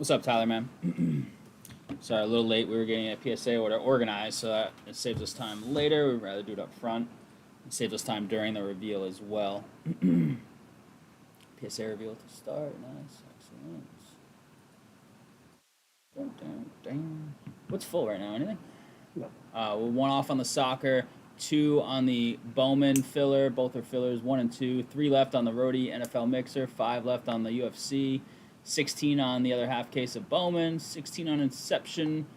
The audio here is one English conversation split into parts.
What's up, Tyler, man? Sorry, a little late. We were getting a PSA order organized, so that it saves us time later. We'd rather do it up front. It saves us time during the reveal as well. PSA reveal to start. Nice. Excellent. What's full right now? Anything? No. One off on the soccer, 2 on the Bowman filler. Both are fillers, 1 and 2. 3 left on the Rhody NFL mixer. 5 left on the UFC. 16 on the other half case of Bowman. 16 on Inception.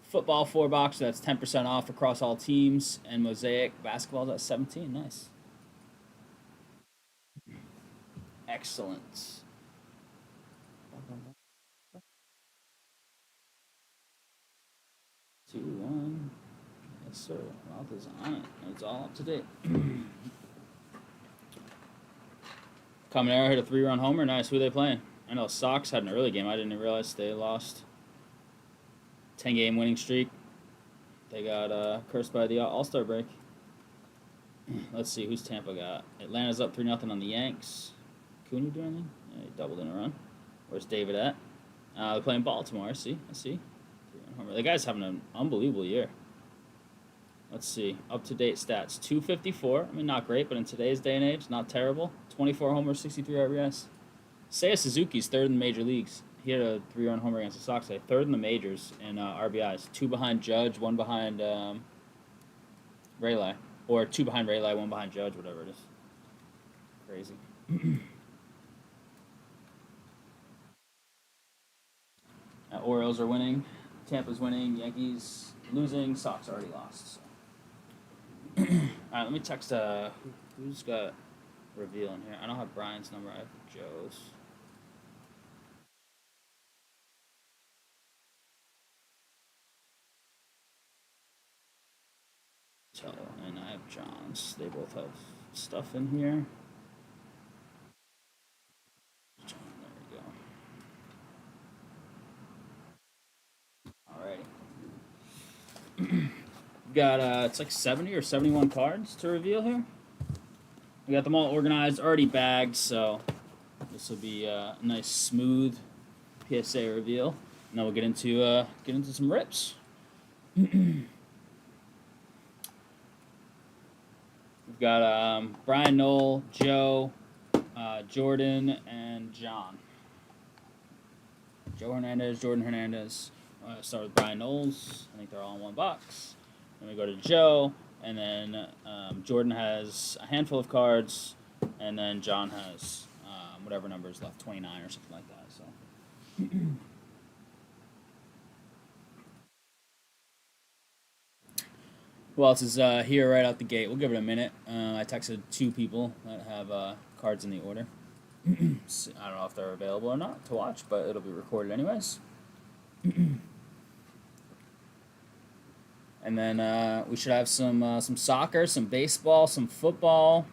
Football 4 box, so that's 10% off across all teams. And Mosaic basketball's at 17. Nice. Excellent. 2-1. Yes, sir. Mouth is on it. It's all up to date. Caminero hit a 3-run homer. Nice. Who are they playing? I know Sox had an early game. I didn't realize they lost. 10-game winning streak. They got cursed by the All-Star break. Let's see who's Tampa got. Atlanta's up 3-0 on the Yanks. Acuna do anything? Yeah, he doubled in a run. Where's David at? They're playing Baltimore. I see. 3-run homer. The guy's having an unbelievable year. Let's see. Up-to-date stats. 254. I mean, not great, but in today's day and age, not terrible. 24 homers, 63 RBIs. Seiya Suzuki's 3rd in the major leagues. He had a 3-run homer against the Sox today. 3rd in the majors in RBIs. 2 behind Judge, 1 behind Rayleigh. Or 2 behind Rayleigh, 1 behind Judge, whatever it is. Crazy. Orioles are winning. Tampa's winning. Yankees losing. Sox already lost. So. All right, let me text who's got reveal in here. I don't have Brian's number. I have Joe's. And I have John's. They both have stuff in here. John, there we go. Alrighty. Got it's like 70 or 71 cards to reveal here. We got them all organized, already bagged, so this will be a nice smooth PSA reveal. Now we'll get into some rips. We've got Brian Knoll, Joe, Jordan, and John. Joe Hernandez, Jordan Hernandez. Start with Brian Knowles. I think they're all in one box. Then we go to Joe, and then Jordan has a handful of cards, and then John has whatever number is left, 29 or something like that. So. Who else is here right out the gate? We'll give it a minute. I texted 2 people that have cards in the order. I don't know if they're available or not to watch, but it'll be recorded anyways. And then we should have some soccer, some baseball, some football,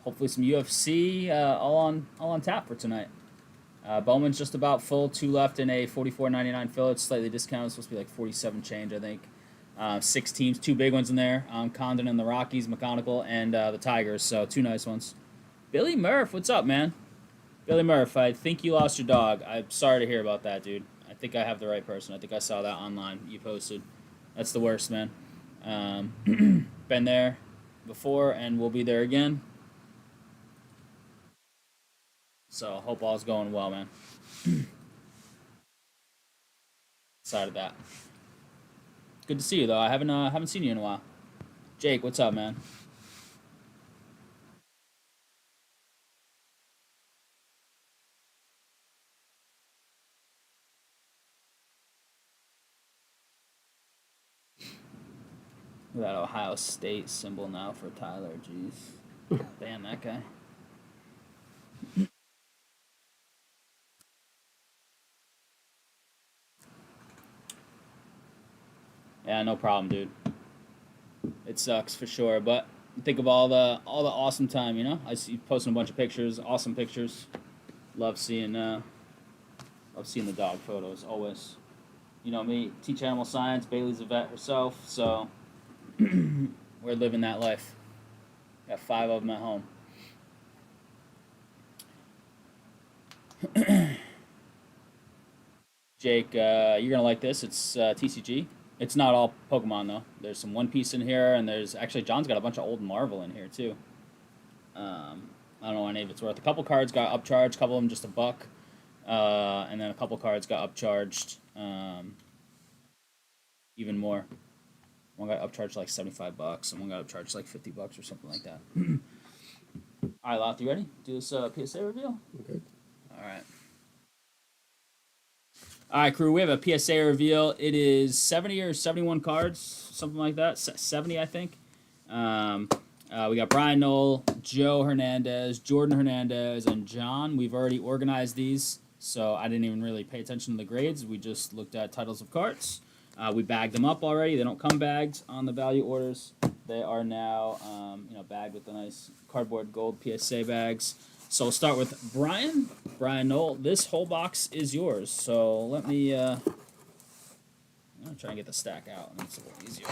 hopefully some UFC, all on tap for tonight. Bowman's just about full. 2 left in a $44.99 fill. It's slightly discounted. It's supposed to be like 47 change, I think. 6 teams, 2 big ones in there. Condon and the Rockies, McConical, and the Tigers. So 2 nice ones. Billy Murph, what's up, man? Billy Murph, I think you lost your dog. I'm sorry to hear about that, dude. I think I have the right person. I think I saw that online. You posted. That's the worst, man. Been there before, and we'll be there again. So hope all's going well, man. Decided that. Good to see you, though. I haven't seen you in a while. Jake, what's up, man? That Ohio State symbol now for Tyler. Jeez. Ban that guy. Yeah, no problem, dude. It sucks for sure, but think of all the awesome time, you know? I see you posting a bunch of pictures, awesome pictures. Love seeing the dog photos always. You know me, teach animal science. Bailey's a vet herself, so we're living that life. Got 5 of them at home. Jake, you're going to like this. It's TCG. It's not all Pokemon, though. There's some One Piece in here, and there's actually John's got a bunch of old Marvel in here, too. I don't know any of it's worth. A couple cards got upcharged, a couple of them just $1. And then a couple cards got upcharged even more. One got upcharged like $75, and one got upcharged like $50 or something like that. All right, Loth, you ready? Do this PSA reveal? Okay. All right. All right, crew, we have a PSA reveal. It is 70 or 71 cards, something like that. 70, I think. We got Brian Knoll, Joe Hernandez, Jordan Hernandez, and John. We've already organized these, so I didn't even really pay attention to the grades. We just looked at titles of cards. We bagged them up already. They don't come bagged on the value orders. They are now, bagged with the nice cardboard gold PSA bags. So we'll start with Brian Knoll. This whole box is yours. So let me, I'm gonna try and get the stack out. It's a little easier.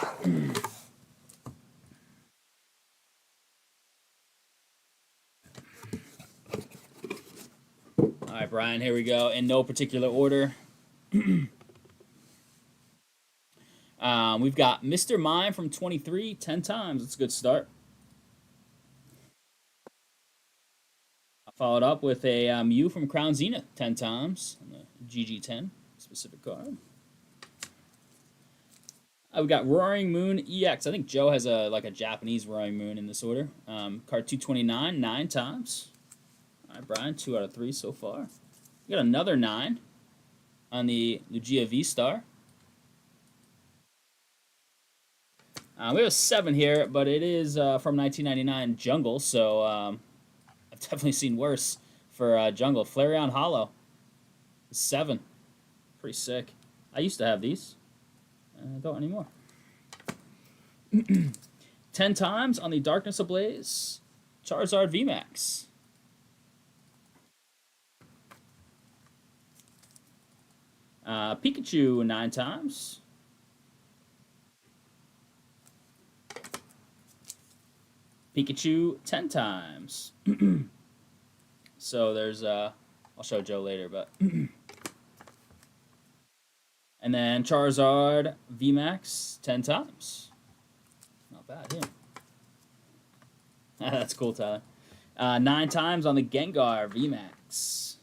All right, Brian, here we go. In no particular order. We've got Mr. Mime from 23, 10 times. That's a good start. I followed up with a Mew from Crown Zenith, 10 times. On the GG10 specific card. We got Roaring Moon EX. I think Joe has a Japanese Roaring Moon in this order. Card 229, 9 times. All right, Brian, 2 out of 3 so far. We got another 9 on the Lugia V-Star. We have a 7 here, but it is from 1999 Jungle, so I've definitely seen worse for Jungle. Flareon Hollow, 7. Pretty sick. I used to have these. I don't anymore. 10 times on the Darkness Ablaze, Charizard VMAX. Pikachu 9 times. Pikachu 10 times. So there's I'll show Joe later, but and then Charizard VMAX 10 times. Not bad here. That's cool, Tyler. 9 times on the Gengar VMAX.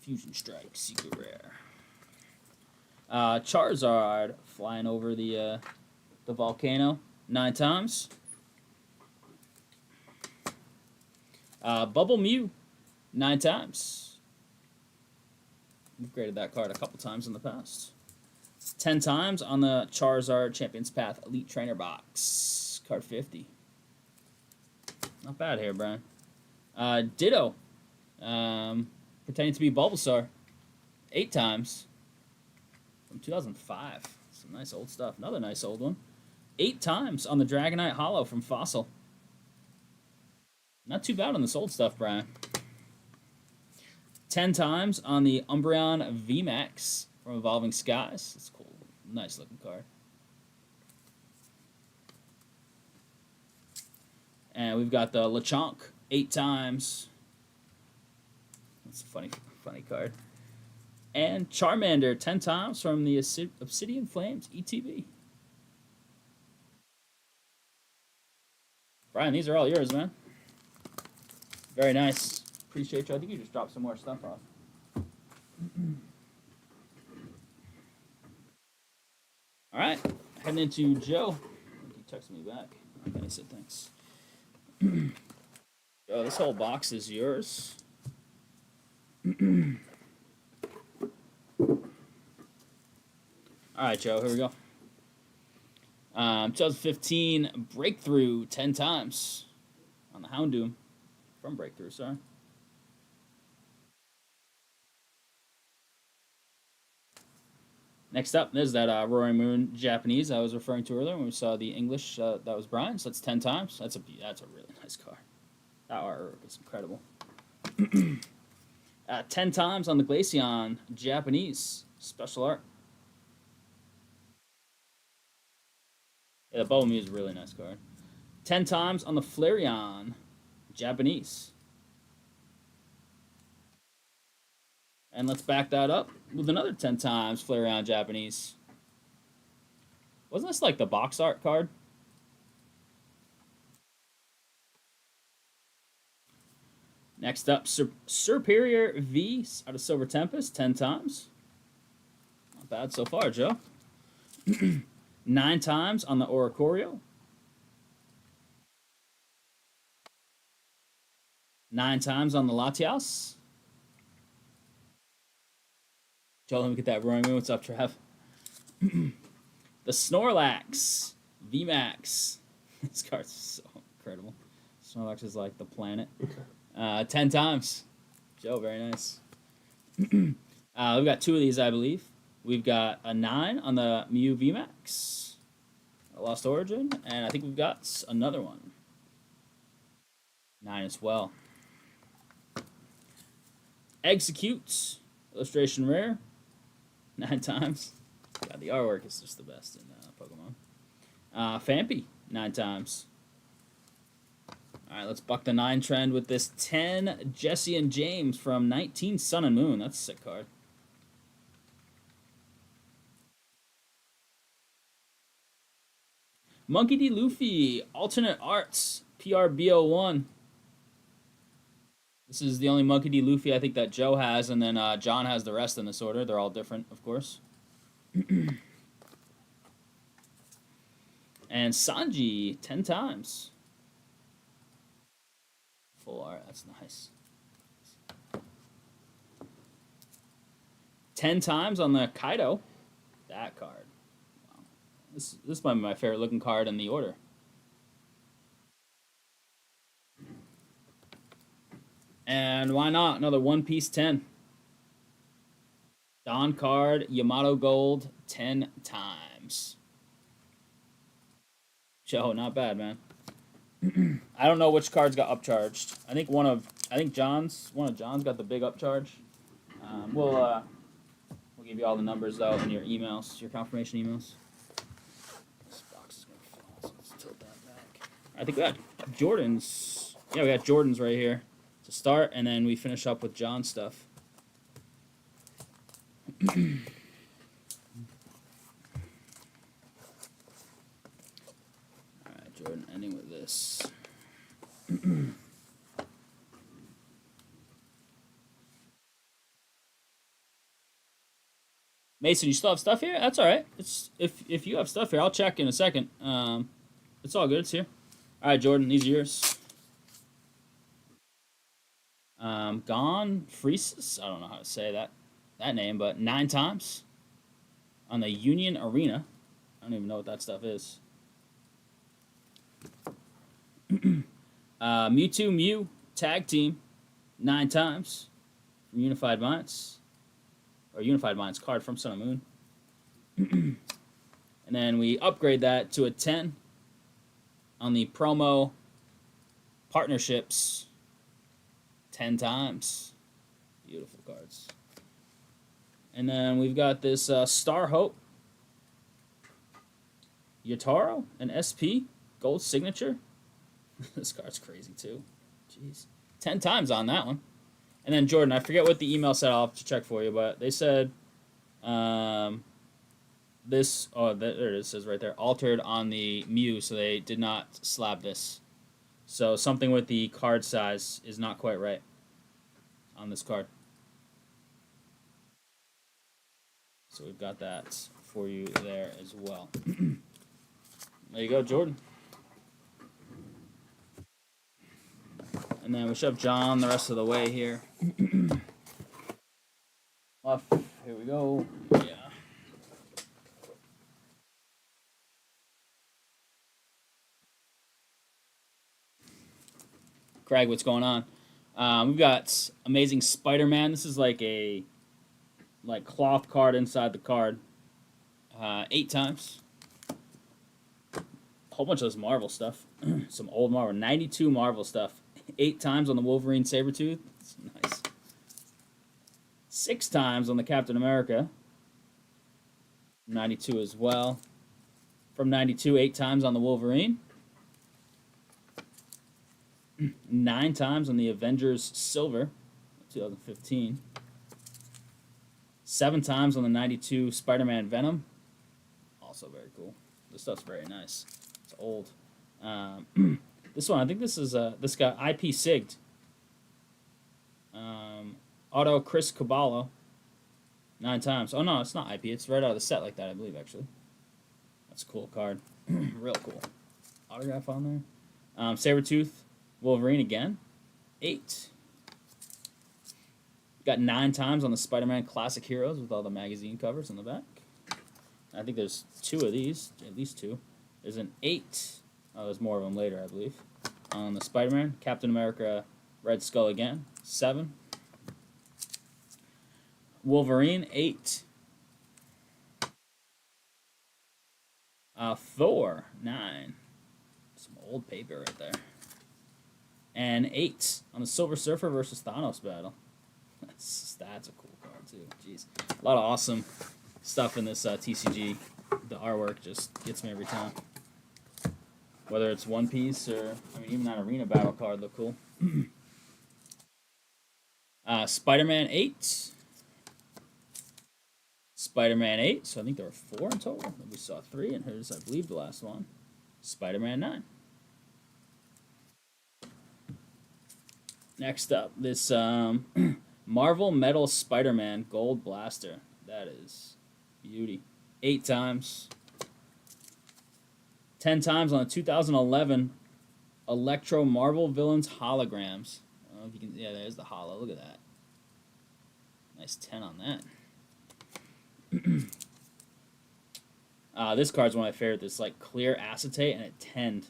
Fusion Strike, secret rare. Charizard flying over the volcano 9 times. Bubble Mew 9 times. We've graded that card a couple times in the past. 10 times on the Charizard Champions Path Elite Trainer box. Card 50. Not bad here, Brian. Ditto. Pretending to be Bulbasaur. 8 times. From 2005. Some nice old stuff. Another nice old one. 8 times on the Dragonite Hollow from Fossil. Not too bad on this old stuff, Brian. 10 times on the Umbreon VMAX from Evolving Skies. That's cool. Nice looking card. And we've got the Lechonk 8 times. That's a funny card. And Charmander 10 times from the Obsidian Flames ETB. Brian, these are all yours, man. Very nice. Appreciate you. I think you just dropped some more stuff off. All right. Heading into Joe. He texted me back. Okay, I said thanks. Joe, this whole box is yours. All right, Joe, here we go. 2015 Breakthrough 10 times on the Houndoom from Breakthrough, sorry. Next up, there's that Roaring Moon Japanese I was referring to earlier when we saw the English. That was Brian, so that's 10 times. That's a really nice card. That artwork is incredible. 10 times on the Glaceon Japanese special art. Yeah, the Bubble Mew is a really nice card. 10 times on the Flareon Japanese. And let's back that up with another 10 times Flareon Japanese. Wasn't this like the box art card? Next up, Superior V out of Silver Tempest, 10 times. Not bad so far, Joe. 9 times on the Oricorio. 9 times on the Latias. Joe, let me get that roaring moon. What's up, Trav? The Snorlax VMAX. This card's so incredible. Snorlax is like the planet. 10 times. Joe, very nice. We've got 2 of these, I believe. We've got a 9 on the Mew VMAX. A Lost Origin. And I think we've got another one. 9 as well. Execute. Illustration rare. 9 times. God, the artwork is just the best in Pokemon. Fampy. 9 times. All right, let's buck the 9 trend with this 10 Jesse and James from 19 Sun and Moon. That's a sick card. Monkey D. Luffy, alternate arts, PRBO1. This is the only Monkey D. Luffy I think that Joe has, and then John has the rest in this order. They're all different, of course. And Sanji, 10 times. Full art, that's nice. 10 times on the Kaido. That card. Wow. This might be my favorite looking card in the order. And why not? Another One Piece 10. Don card, Yamato Gold, 10 times. Joe, not bad, man. I don't know which cards got upcharged. I think one of John's got the big upcharge. We'll give you all the numbers though in your emails, your confirmation emails. This box is gonna fall, so let's tilt that back. I think we got Jordan's. Yeah, we got Jordan's right here to start, and then we finish up with John's stuff. All right, Jordan, ending with this. Mason, you still have stuff here? That's all right. It's if you have stuff here, I'll check in a second. It's all good. It's here. All right, Jordan, these are yours. Gone Freesis. I don't know how to say that name, but 9 times on the Union Arena. I don't even know what that stuff is. Mewtwo Mew tag team 9 times from Unified Minds, or Unified Minds card from Sun and Moon. And then we upgrade that to a 10 on the promo partnerships 10 times. Beautiful cards. And then we've got this Star Hope Yotaro, an SP gold signature. This card's crazy too. Jeez. 10 times on that one. And then Jordan, I forget what the email said. I'll have to check for you, but they said this. Oh, there it is. It says right there, altered on the Mew, so they did not slab this. So something with the card size is not quite right on this card. So we've got that for you there as well. There you go, Jordan. And then we shove John the rest of the way here. Left. Here we go. Yeah. Craig, what's going on? We've got Amazing Spider-Man. This is like a cloth card inside the card. 8 times. A whole bunch of this Marvel stuff. Some old Marvel. 92 Marvel stuff. 8 times on the Wolverine Sabretooth. That's nice. 6 times on the Captain America. 92 as well. From 92, 8 times on the Wolverine. 9 times on the Avengers Silver, 2015. 7 times on the 92 Spider-Man Venom. Also very cool. This stuff's very nice. It's old. This one, I think this is this got IP sigged. Auto Chris Caballo. 9 times. Oh no, it's not IP. It's right out of the set like that, I believe, actually. That's a cool card. Real cool. Autograph on there. Sabretooth Wolverine again. 8. Got 9 times on the Spider-Man Classic Heroes with all the magazine covers on the back. I think there's 2 of these, at least 2. There's an 8. Oh, there's more of them later, I believe. On the Spider-Man, Captain America, Red Skull again, 7. Wolverine, 8. Thor, 9. Some old paper right there. And 8 on the Silver Surfer versus Thanos battle. That's a cool card too. Jeez, a lot of awesome stuff in this TCG. The artwork just gets me every time. Whether it's One Piece or, I mean, even that Arena Battle card look cool. Spider-Man 8. Spider-Man 8. So I think there were 4 in total. We saw 3, and here's, I believe, the last one. Spider-Man 9. Next up, this Marvel Metal Spider-Man Gold Blaster. That is beauty. 8 times. 10 times on the 2011 Electro Marvel Villains Holograms. I don't know if you can, yeah, there's the holo. Look at that. Nice 10 on that. This card's one of my favorite. This like clear acetate and it 10'd.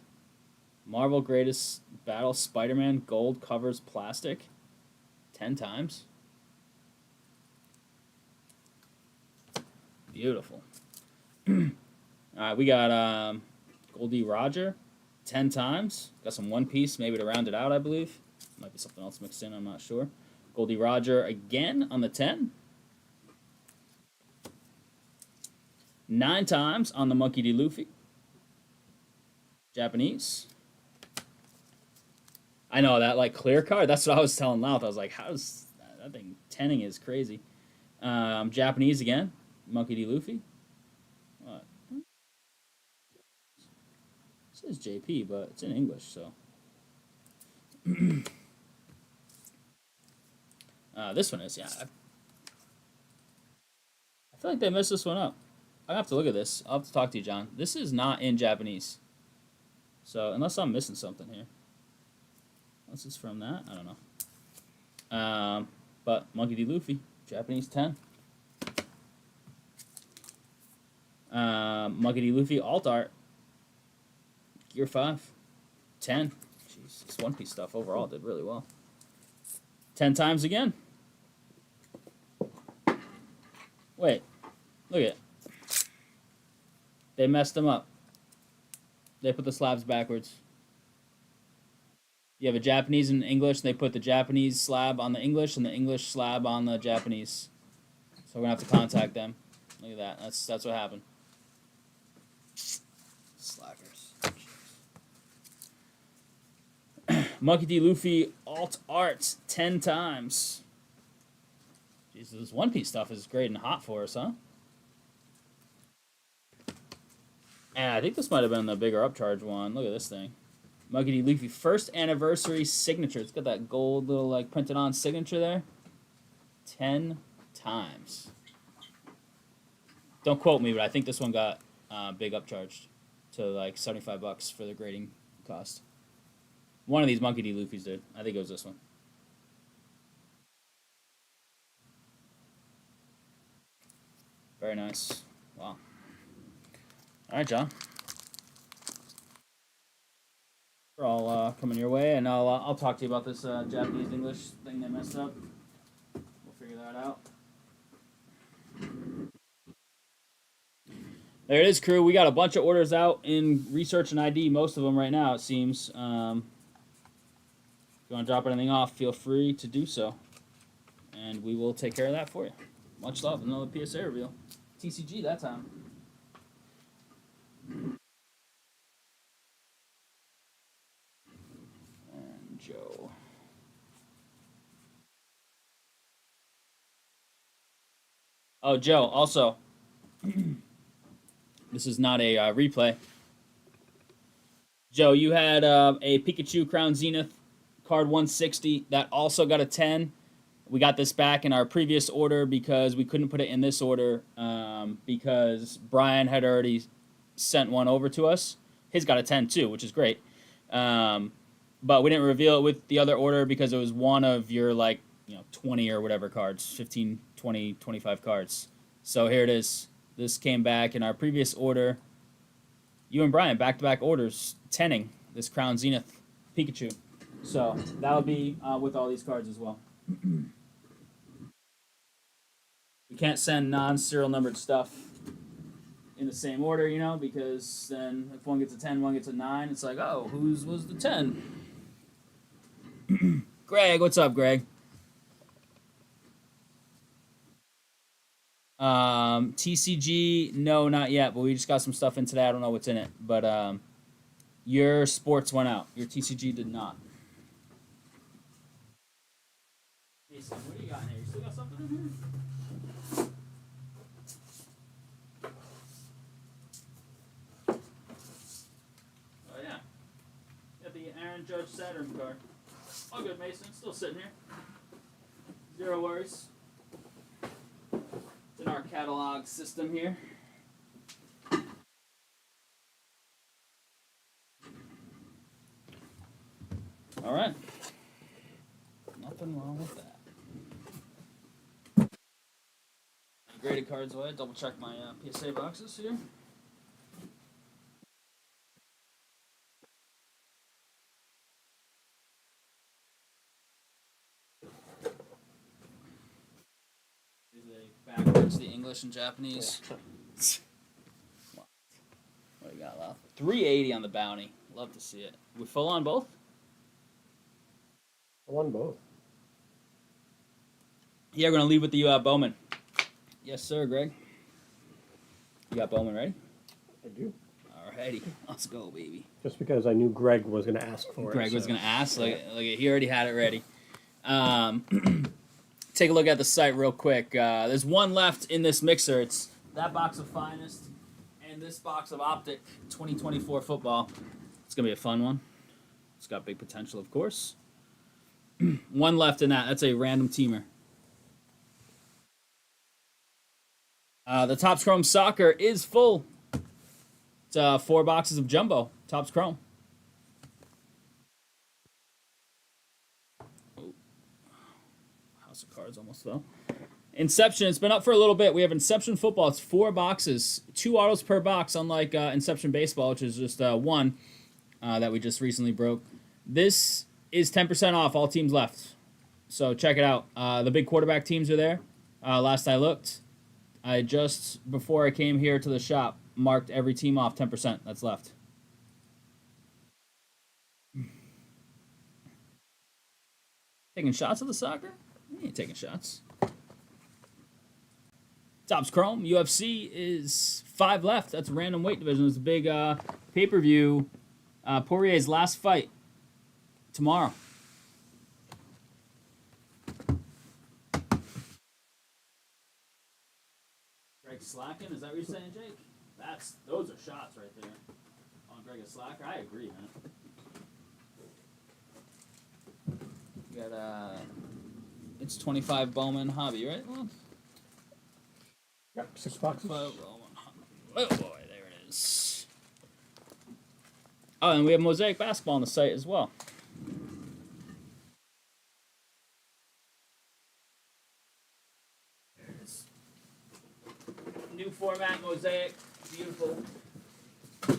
Marvel Greatest Battle Spider-Man Gold covers plastic. 10 times. Beautiful. Alright, we got Goldie Roger 10 times. Got some One Piece, maybe to round it out, I believe. Might be something else mixed in, I'm not sure. Goldie Roger again on the 10. 9 times on the Monkey D. Luffy. Japanese. I know, that like clear card, that's what I was telling Louth. I was like, how's that thing 10ing is crazy. Japanese again. Monkey D. Luffy. What? It says JP, but it's in English, so. This one is, yeah. I feel like they messed this one up. I have to look at this. I'll have to talk to you, John. This is not in Japanese. So, unless I'm missing something here. Unless it's from that, I don't know. But Monkey D. Luffy, Japanese 10. Monkey D. Luffy alt art, Gear 5, 10. Jeez, this One Piece stuff overall did really well. 10 times again. Wait, look at it. They messed them up. They put the slabs backwards. You have a Japanese and English, and they put the Japanese slab on the English and the English slab on the Japanese. So we're gonna have to contact them. Look at that. That's what happened. Slackers. Monkey D. Luffy alt art 10 times. Jesus, this One Piece stuff is great and hot for us, huh? And I think this might have been the bigger upcharge one. Look at this thing. Monkey D. Luffy first anniversary signature. It's got that gold little like printed on signature there. 10 times. Don't quote me, but I think this one got big upcharged to like $75 for the grading cost. One of these Monkey D. Luffy's did. I think it was this one. Very nice. Wow. All right, John. We're all coming your way, and I'll talk to you about this Japanese English thing they messed up. We'll figure that out. There it is, crew. We got a bunch of orders out in Research and ID, most of them right now, it seems. If you want to drop anything off, feel free to do so. And we will take care of that for you. Much love. Another PSA reveal. TCG that time. And Joe. Oh, Joe, also, this is not a replay. Joe, you had a Pikachu Crown Zenith card 160 that also got a 10. We got this back in our previous order because we couldn't put it in this order because Brian had already sent one over to us. His got a 10 too, which is great. But we didn't reveal it with the other order because it was one of your 20 or whatever cards, 15, 20, 25 cards. So here it is. This came back in our previous order. You and Brian, back-to-back orders, 10ing this Crown Zenith Pikachu. So that'll be with all these cards as well. We can't send non-serial numbered stuff in the same order, because then if one gets a 10, one gets a 9, it's like, oh, whose was the 10? Greg, what's up, Greg? TCG, no, not yet, but we just got some stuff in today. I don't know what's in it, but your sports went out. Your TCG did not. Jason, what do you got in here? You still got something in here? Oh, yeah. Got the Aaron Judge Saturn card. All good, Mason. Still sitting here. Zero worries. It's in our catalog system here. All right. Nothing wrong with that. Graded cards away. Double check my PSA boxes here. Backwards the English and Japanese. What do you got left? 380 on the bounty. Love to see it. We full on both? I won both. Yeah, we're gonna leave with the Bowman. Yes, sir, Greg. You got Bowman ready? I do. Alrighty, let's go, baby. Just because I knew Greg was going to ask for it. Greg was gonna ask. Like he already had it ready. Take a look at the site real quick. There's one left in this mixer. It's that box of Finest and this box of Optic 2024 football. It's gonna be a fun one. It's got big potential, of course. One left in that. That's a random teamer. The Topps Chrome Soccer is full. It's 4 boxes of Jumbo Topps Chrome. Oh. House of Cards almost fell. Inception, it's been up for a little bit. We have Inception Football. It's 4 boxes, 2 autos per box, unlike Inception Baseball, which is just one that we just recently broke. This is 10% off, all teams left. So check it out. The big quarterback teams are there. Last I looked, I just, before I came here to the shop, marked every team off 10% that's left. Taking shots of the soccer? You ain't taking shots. Topps Chrome, UFC is 5 left. That's random weight division. It's a big pay-per-view. Poirier's last fight tomorrow. Greg slacking? Is that what you're saying, Jake? Those are shots right there. On Greg a slacker? I agree, man. You got it's 25 Bowman Hobby, right? Well, yep, 6 boxes. Bowman Hobby. Oh boy, there it is. Oh, and we have Mosaic Basketball on the site as well. There it is. New format Mosaic. Beautiful.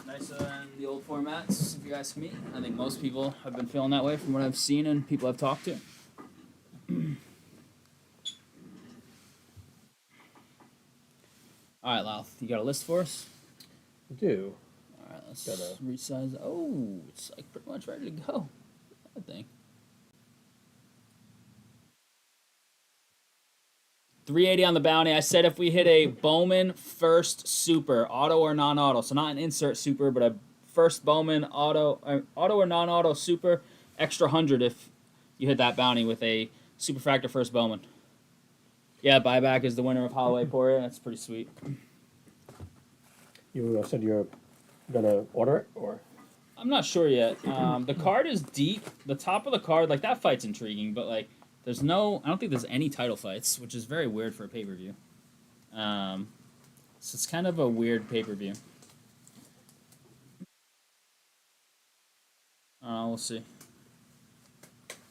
Nicer than the old formats, if you ask me. I think most people have been feeling that way from what I've seen and people I've talked to. All right, Louth, you got a list for us? I do. All right, let's resize. Oh, it's like pretty much ready to go, I think. 380 on the bounty. I said if we hit a Bowman first super, auto or non-auto, so not an insert super, but a first Bowman auto or non-auto super, extra 100 if you hit that bounty with a Superfractor first Bowman. Yeah, buyback is the winner of Holloway Poirier. That's pretty sweet. You said you're gonna order it, or I'm not sure yet. The card is deep. The top of the card, like that fight's intriguing, but like there's no. I don't think there's any title fights, which is very weird for a pay-per-view. So it's kind of a weird pay-per-view. We'll see.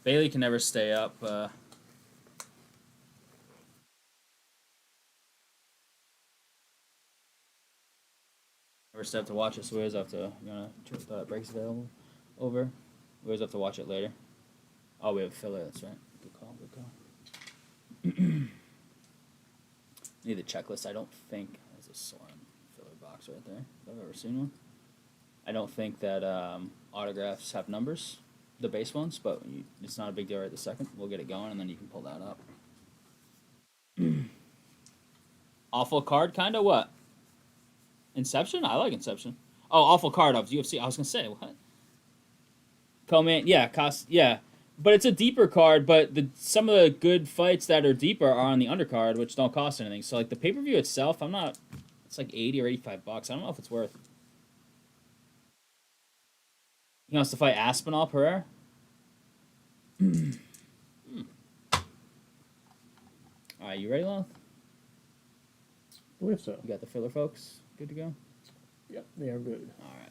Bailey can never stay up. Never stay up to watch it, so we always have to. You know, breaks available over. We always have to watch it later. Oh, we have a filler. That's right. Good call. Good call. Need the checklist. I don't think there's a Soren filler box right there. If I've ever seen one. I don't think that autographs have numbers, the base ones, but it's not a big deal right this second. We'll get it going, and then you can pull that up. Awful card, kind of what? Inception? I like Inception. Oh, awful card of UFC. I was gonna say what? Co-main, yeah, yeah, but it's a deeper card. But some of the good fights that are deeper are on the undercard, which don't cost anything. So like the pay-per-view itself, I'm not. It's like $80 or $85. I don't know if it's worth. He wants to fight Aspinall Pereira. All right, you ready, Loth? I believe so. You got the filler, folks. Good to go. Yep, they are good. All right.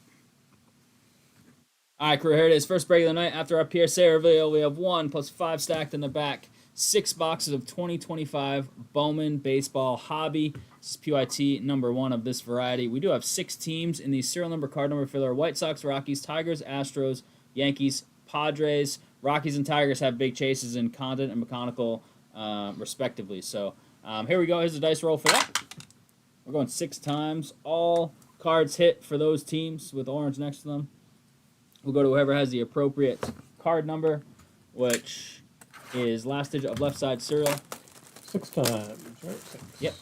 All right, crew. Here it is. First break of the night. After our PSA reveal, we have 1 plus 5 stacked in the back. 6 boxes of 2025 Bowman Baseball Hobby. This is PYT number 1 of this variety. We do have 6 teams in the serial number card number filler. White Sox, Rockies, Tigers, Astros, Yankees, Padres. Rockies and Tigers have big chases in Condon and McConnell, respectively. So here we go. Here's the dice roll for that. We're going 6 times. All cards hit for those teams with orange next to them. We'll go to whoever has the appropriate card number, which is last digit of left side serial. 6 times, right? 6. Yep.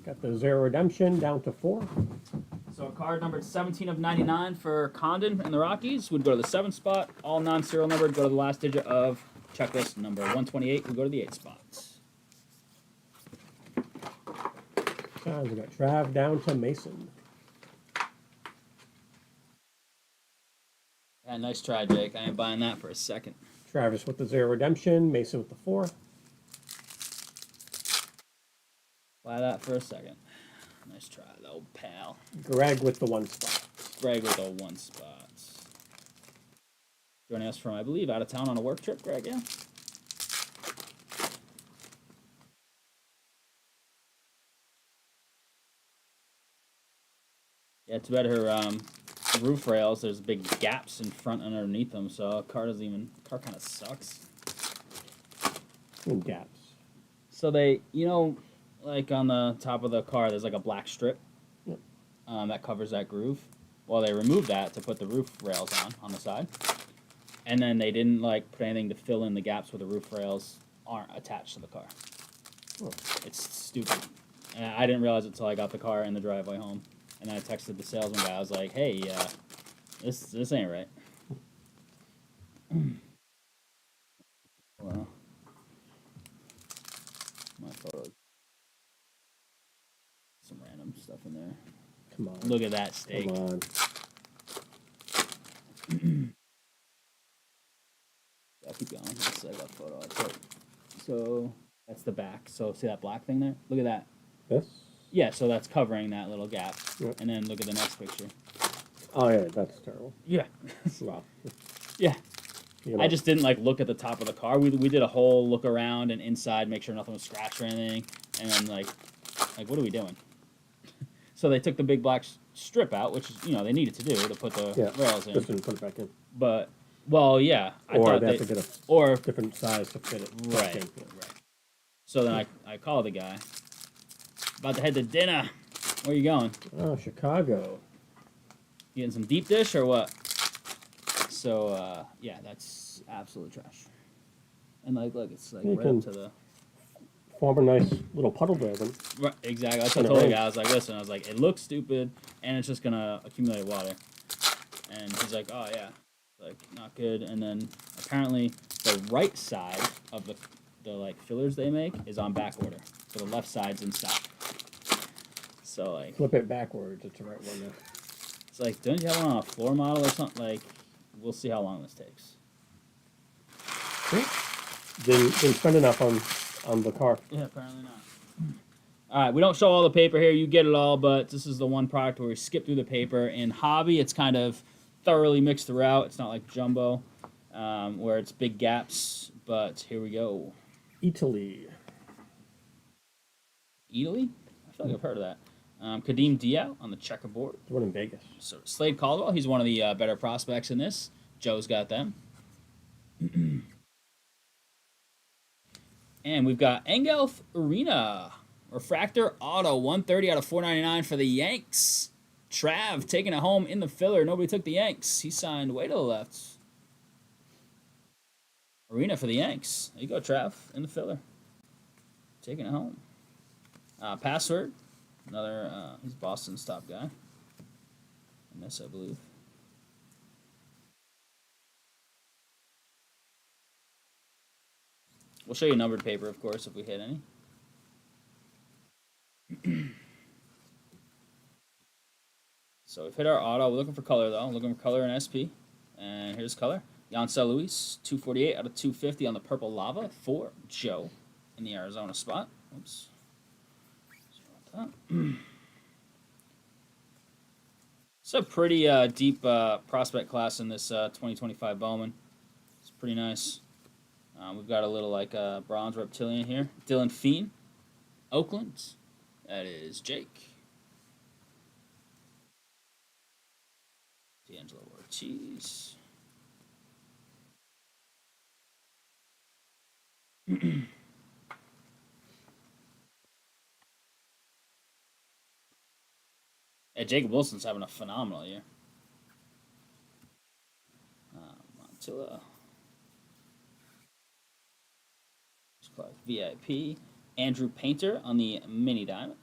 Got the 0 redemption down to 4. So card number 17 of 99 for Condon and the Rockies would go to the 7th spot. All non-serial numbered go to the last digit of checklist number 128 would go to the 8th spots. Times we got Trav down to Mason. Yeah, nice try, Jake. I ain't buying that for a second. Travis with the 0 redemption, Mason with the 4. Buy that for a second. Nice try, though, pal. Greg with the 1 spot. Greg with the 1 spot. Joining us from, I believe, out of town on a work trip, Greg, yeah? Yeah, too bad her roof rails, there's big gaps in front and underneath them, so car kind of sucks. Gaps. So they, like on the top of the car, there's like a black strip. Yep. That covers that groove. Well, they removed that to put the roof rails on the side. And then they didn't put anything to fill in the gaps where the roof rails aren't attached to the car. Oh. It's stupid. And I didn't realize it until I got the car in the driveway home. And I texted the salesman guy. I was like, "Hey, this ain't right." Well, my photo. Some random stuff in there. Come on. Look at that steak. Come on. I'll keep going. That's like a photo I took. So that's the back. So see that black thing there? Look at that. This? Yeah, so that's covering that little gap. Yep. And then look at the next picture. Oh yeah, that's terrible. Yeah. Wow. Yeah. You know. I just didn't look at the top of the car. We did a whole look around and inside, make sure nothing was scratched or anything. And then like what are we doing? So they took the big black strip out, which is they needed to do to put the rails in. Just didn't put it back in. But yeah, I or thought they have to get a different size to fit it. Right. Right. So then I called the guy. About to head to dinner. Where are you going? Oh, Chicago. You getting some deep dish or what? So yeah, that's absolute trash. And look, it's right up to the. Form a nice little puddle there, then. Right, exactly. That's what I told the guy. I was like, listen, it looks stupid, and it's just gonna accumulate water. And he's like, oh yeah, not good. And then apparently the right side of the fillers they make is on back order. for the left side's in stock. So like, Flip it backwards. It's the right one now. it's like, don't you have one on a floor model or something? Like, we'll see how long this takes. Didn't spend enough on the car. Yeah, apparently not. All right, we don't show all the paper here. You get it all, but this is the one product where we skip through the paper. In hobby, it's kind of thoroughly mixed throughout. It's not like jumbo, where it's big gaps. But here we go. Italy. Italy? I feel like I've heard of that. Kadeem Diao on the checkerboard. The one in Vegas. So Slade Caldwell, he's one of the better prospects in this. Joe's got them. And we've got Engelf Arena. Refractor Auto, 130 out of 499 for the Yanks. Trav taking it home in the filler. Nobody took the Yanks. He signed way to the left. Arena for the Yanks. There you go, Trav, in the filler. Taking it home. Password. Another, he's Boston's top guy. In this, I believe. We'll show you numbered paper, of course, if we hit any. So we've hit our auto. We're looking for color, though. Looking for color in SP. And here's color. Yancel Luis, 248 out of 250 on the purple lava for Joe in the Arizona spot. Oops. It's a pretty deep prospect class in this 2025 Bowman. It's pretty nice. We've got a little like bronze reptilian here. Dylan Feen, Oakland. That is Jake. D'Angelo Ortiz. Jacob Wilson's having a phenomenal year. Montilla. Clark VIP. Andrew Painter on the mini diamond.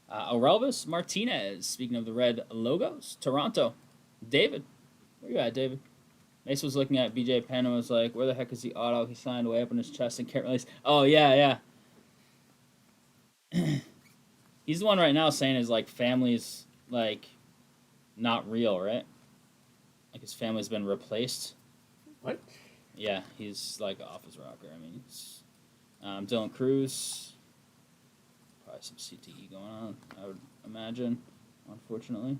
Orelvis Martinez. Speaking of the red logos, Toronto. David. Where you at, David? Mace was looking at BJ Penn and was like, where the heck is the auto? He signed way up on his chest and can't release. Oh, yeah. He's the one right now saying his, like, family's, like, not real, right? Like, his family's been replaced. What? Yeah, he's, like, off his rocker. I mean, it's Dylan Cruz. Probably some CTE going on, I would imagine, unfortunately.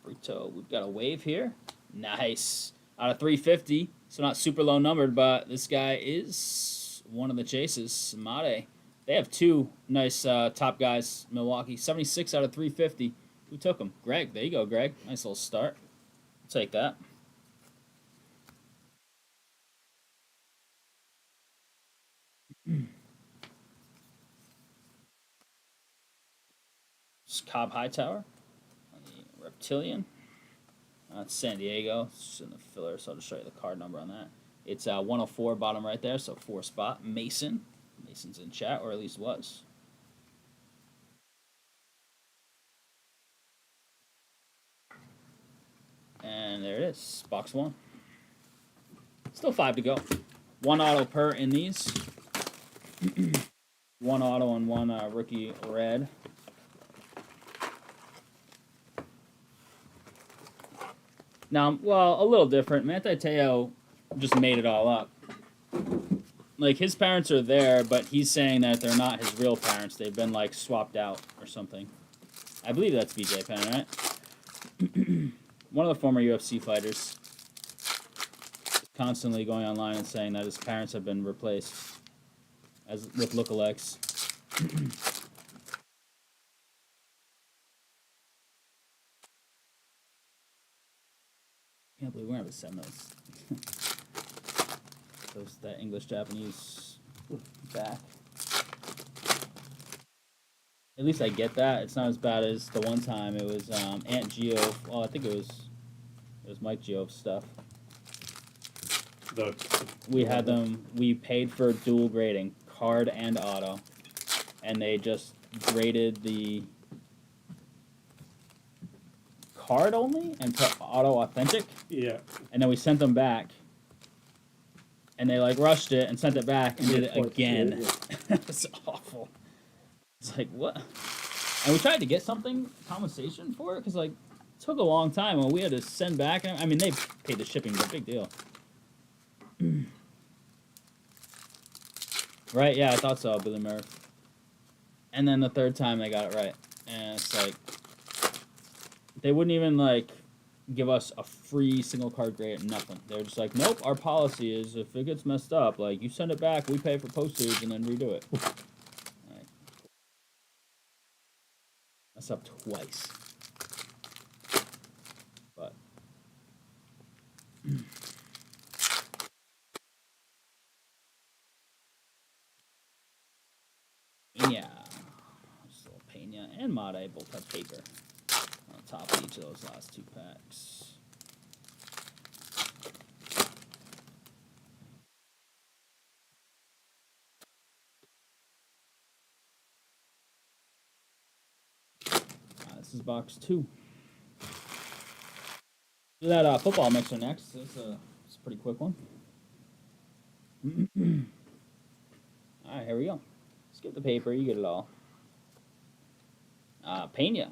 Brito, we've got a wave here. Nice. Out of 350, so not super low numbered, but this guy is one of the chases. Mate. They have two nice top guys, Milwaukee. 76 out of 350. Who took them? Greg. There you go, Greg. Nice little start. I'll take that. Cobb Hightower on the Reptilian. That's San Diego. It's in the filler, so I'll just show you the card number on that. It's 104 bottom right there, so 4 spot. Mason. Mason's in chat, or at least was. And there it is, box 1. Still 5 to go. 1 auto per in these. 1 auto and 1 rookie red. Now, well, a little different. Manti Te'o just made it all up. Like, his parents are there, but he's saying that they're not his real parents. They've been, like, swapped out or something. I believe that's BJ Penn, right? One of the former UFC fighters is constantly going online and saying that his parents have been replaced as with lookalikes. I can't believe we're going to have 7 those. That English-Japanese back. At least I get that. It's not as bad as the one time it was Aunt Geo. Well, I think it was Mike Geo's stuff. The We had them. We paid for dual grading, card and auto. and they just graded the card only and put auto authentic. Yeah. And then we sent them back, and they like rushed it and sent it back and did it again. It's awful. It's like, what? And we tried to get something compensation for it because like it took a long time and we had to send back. I mean, they paid the shipping, but big deal. Right? Yeah, I thought so, Billy Murphy. And then the third time they got it right, and it's like they wouldn't even like give us a free single card grade, nothing. They were just like, nope, our policy is if it gets messed up, like you send it back, we pay for postage and then redo it. Like, mess up twice. But yeah, just a little Pena and Mate both have paper on the top of each of those last two packs. This is box 2. Do that football mixer next. It's a pretty quick one. All right, here we go. Skip the paper. You get it all. Pena.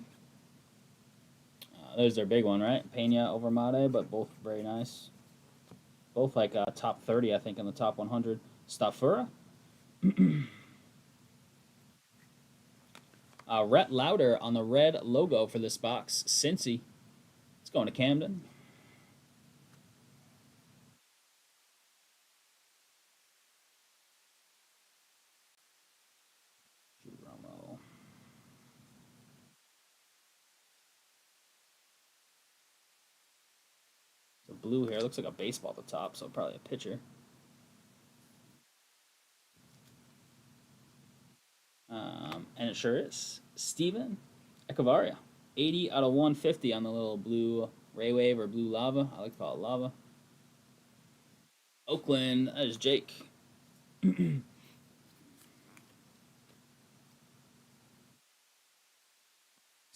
There's their big one, right? Pena over Mate, but both very nice. Both like top 30, I think, in the top 100. Staffura. Rhett Lauder on the red logo for this box. Cincy. It's going to Camden. The blue here looks like a baseball at the top, so probably a pitcher. And it sure is. Steven Echevarria. 80 out of 150 on the little blue ray wave or blue lava. I like to call it lava. Oakland, that is Jake. So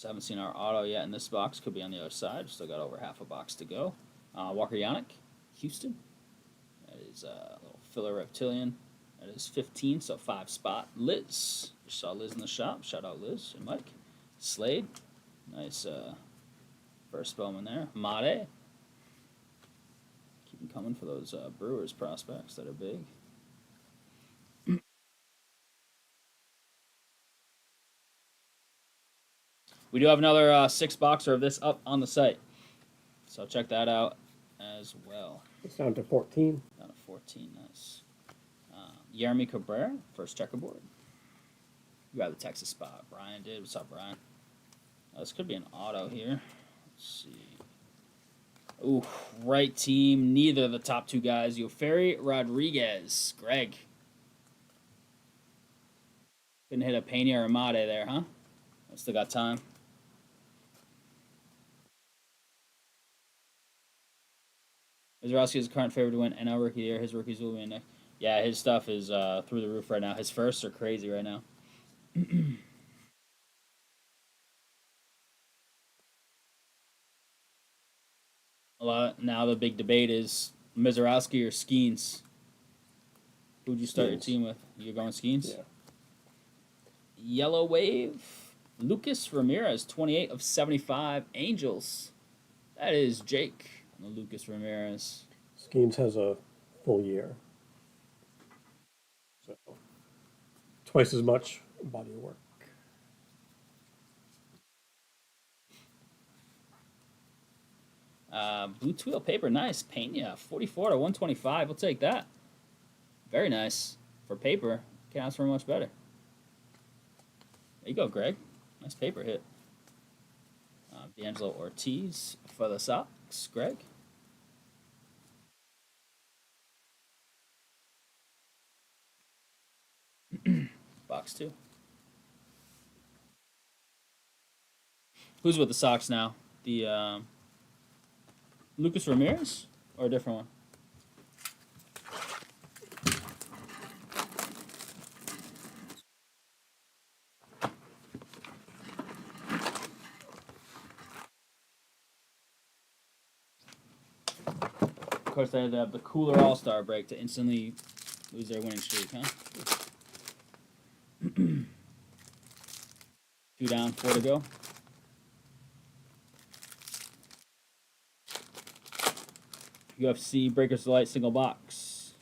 I haven't seen our auto yet in this box. Could be on the other side. Still got over half a box to go. Walker Yannick, Houston. That is a little filler reptilian. That is 15, so 5 spot. Liz. Just saw Liz in the shop. Shout out Liz and Mike. Slade. Nice first Bowman there. Mate. Keep them coming for those Brewers prospects that are big. We do have another 6-boxer of this up on the site. So check that out as well. It's down to 14. Down to 14, nice. Yeremy Cabrera, first checkerboard. You got the Texas spot. Brian did. What's up, Brian? This could be an auto here. Let's see. Ooh, right team. Neither of the top 2 guys. Yoferi Rodriguez. Greg. Couldn't hit a Pena or a Mate there, huh? I still got time. Mizarowski is the current favorite to win NL Rookie of the Year. His rookies will be next. Yeah, his stuff is through the roof right now. His firsts are crazy right now. Now the big debate is Mizarowski or Skeens. Who'd you start your team with? You're going Skeens? Yeah. Yellow Wave. Lucas Ramirez, 28 of 75. Angels. That is Jake. Lucas Ramirez. Skeens has a full year. So twice as much body of work. Blue Twill paper, nice. Pena, 44 to 125. We'll take that. Very nice. For paper, can't ask for much better. There you go, Greg. Nice paper hit. D'Angelo Ortiz for the Sox. Greg. Box 2. Who's with the Sox now? The Lucas Ramirez or a different one? course, they had to have the cooler All-Star break to instantly lose their winning streak, huh? 2 down, 4 to go. UFC Breakers Delight single box.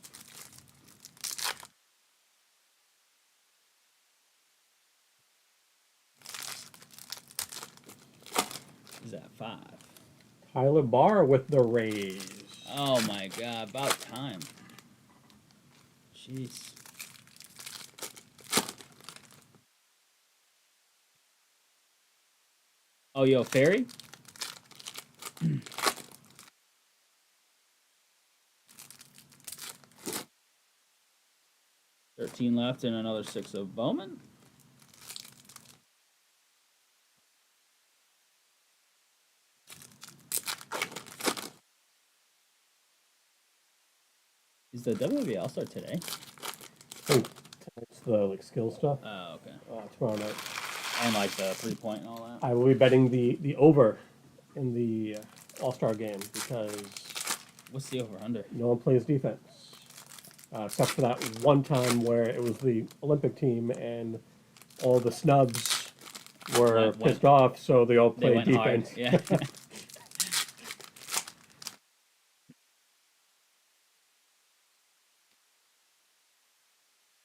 Is that 5? Tyler Barr with the Rays. Oh my god, about time. Jeez. Oh, yo, Ferry? $13 left and another 6 of Bowman. Is the WWE All-Star today? I think it's the skill stuff. Oh, okay. Tomorrow night. And like the 3-point and all that. I will be betting the over in the All-Star game because What's the over-under? no one plays defense. Except for that one time where it was the Olympic team and all the snubs were pissed off, so they all played defense. Hard. Yeah.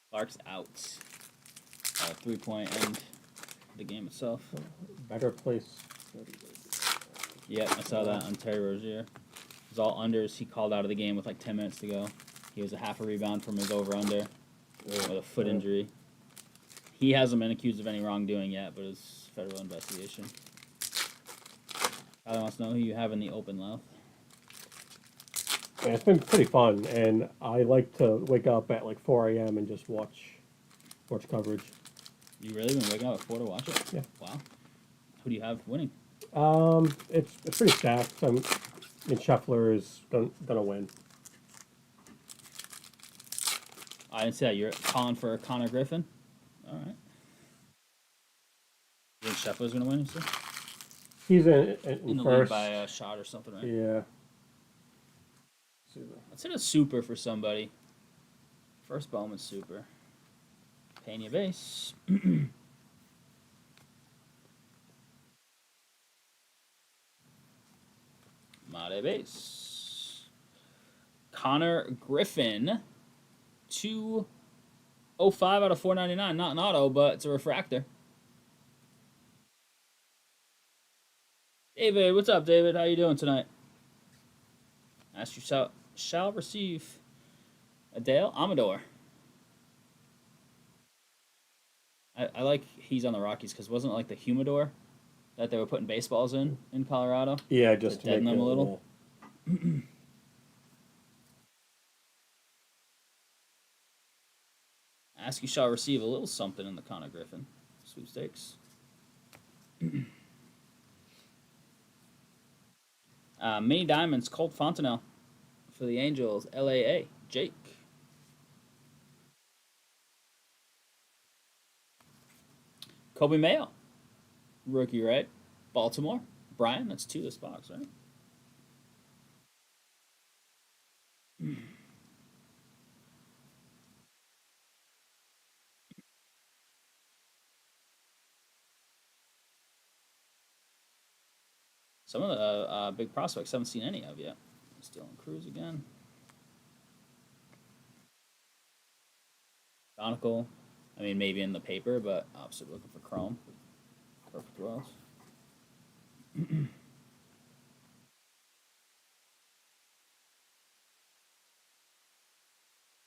Clark's out. 3-point and the game itself. Better place. Yeah, I saw that on Terry Rozier. It was all unders. He called out of the game with like 10 minutes to go. He was a half a rebound from his over-under with a foot injury. He hasn't been accused of any wrongdoing yet, but it's federal investigation. Tyler wants to know who you have in the open mouth. Yeah, it's been pretty fun, and I like to wake up at like 4 a.m. and just watch coverage. You really been waking up at 4 to watch it? Yeah. Wow. Who do you have winning? It's pretty stacked. I mean, Scheffler is gonna win. I didn't see that. You're calling for Connor Griffin? All right. You think Scheffler's going to win, you see? He's in In the first. lead by a shot or something, right? Yeah. Let's hit a super for somebody. First Bowman super. Pena base. Made base. Connor Griffin. 205 out of 499. Not an auto, but it's a refractor. David, what's up, David? How you doing tonight? Ask you shall receive Adele Amador. I like he's on the Rockies because wasn't it like the humidor that they were putting baseballs in Colorado? Yeah, just to deaden make them a little. Ask you shall receive a little something in the Connor Griffin sweepstakes. Mini Diamonds, Colt Fontenelle for the Angels, LAA, Jake. Kobe Mayo, rookie, right? Baltimore, Brian, that's 2 this box, right? Some of the big prospects haven't seen any of yet. Still in Cruz again. Donegal. I mean, maybe in the paper, but obviously looking for Chrome. Perfect Royals.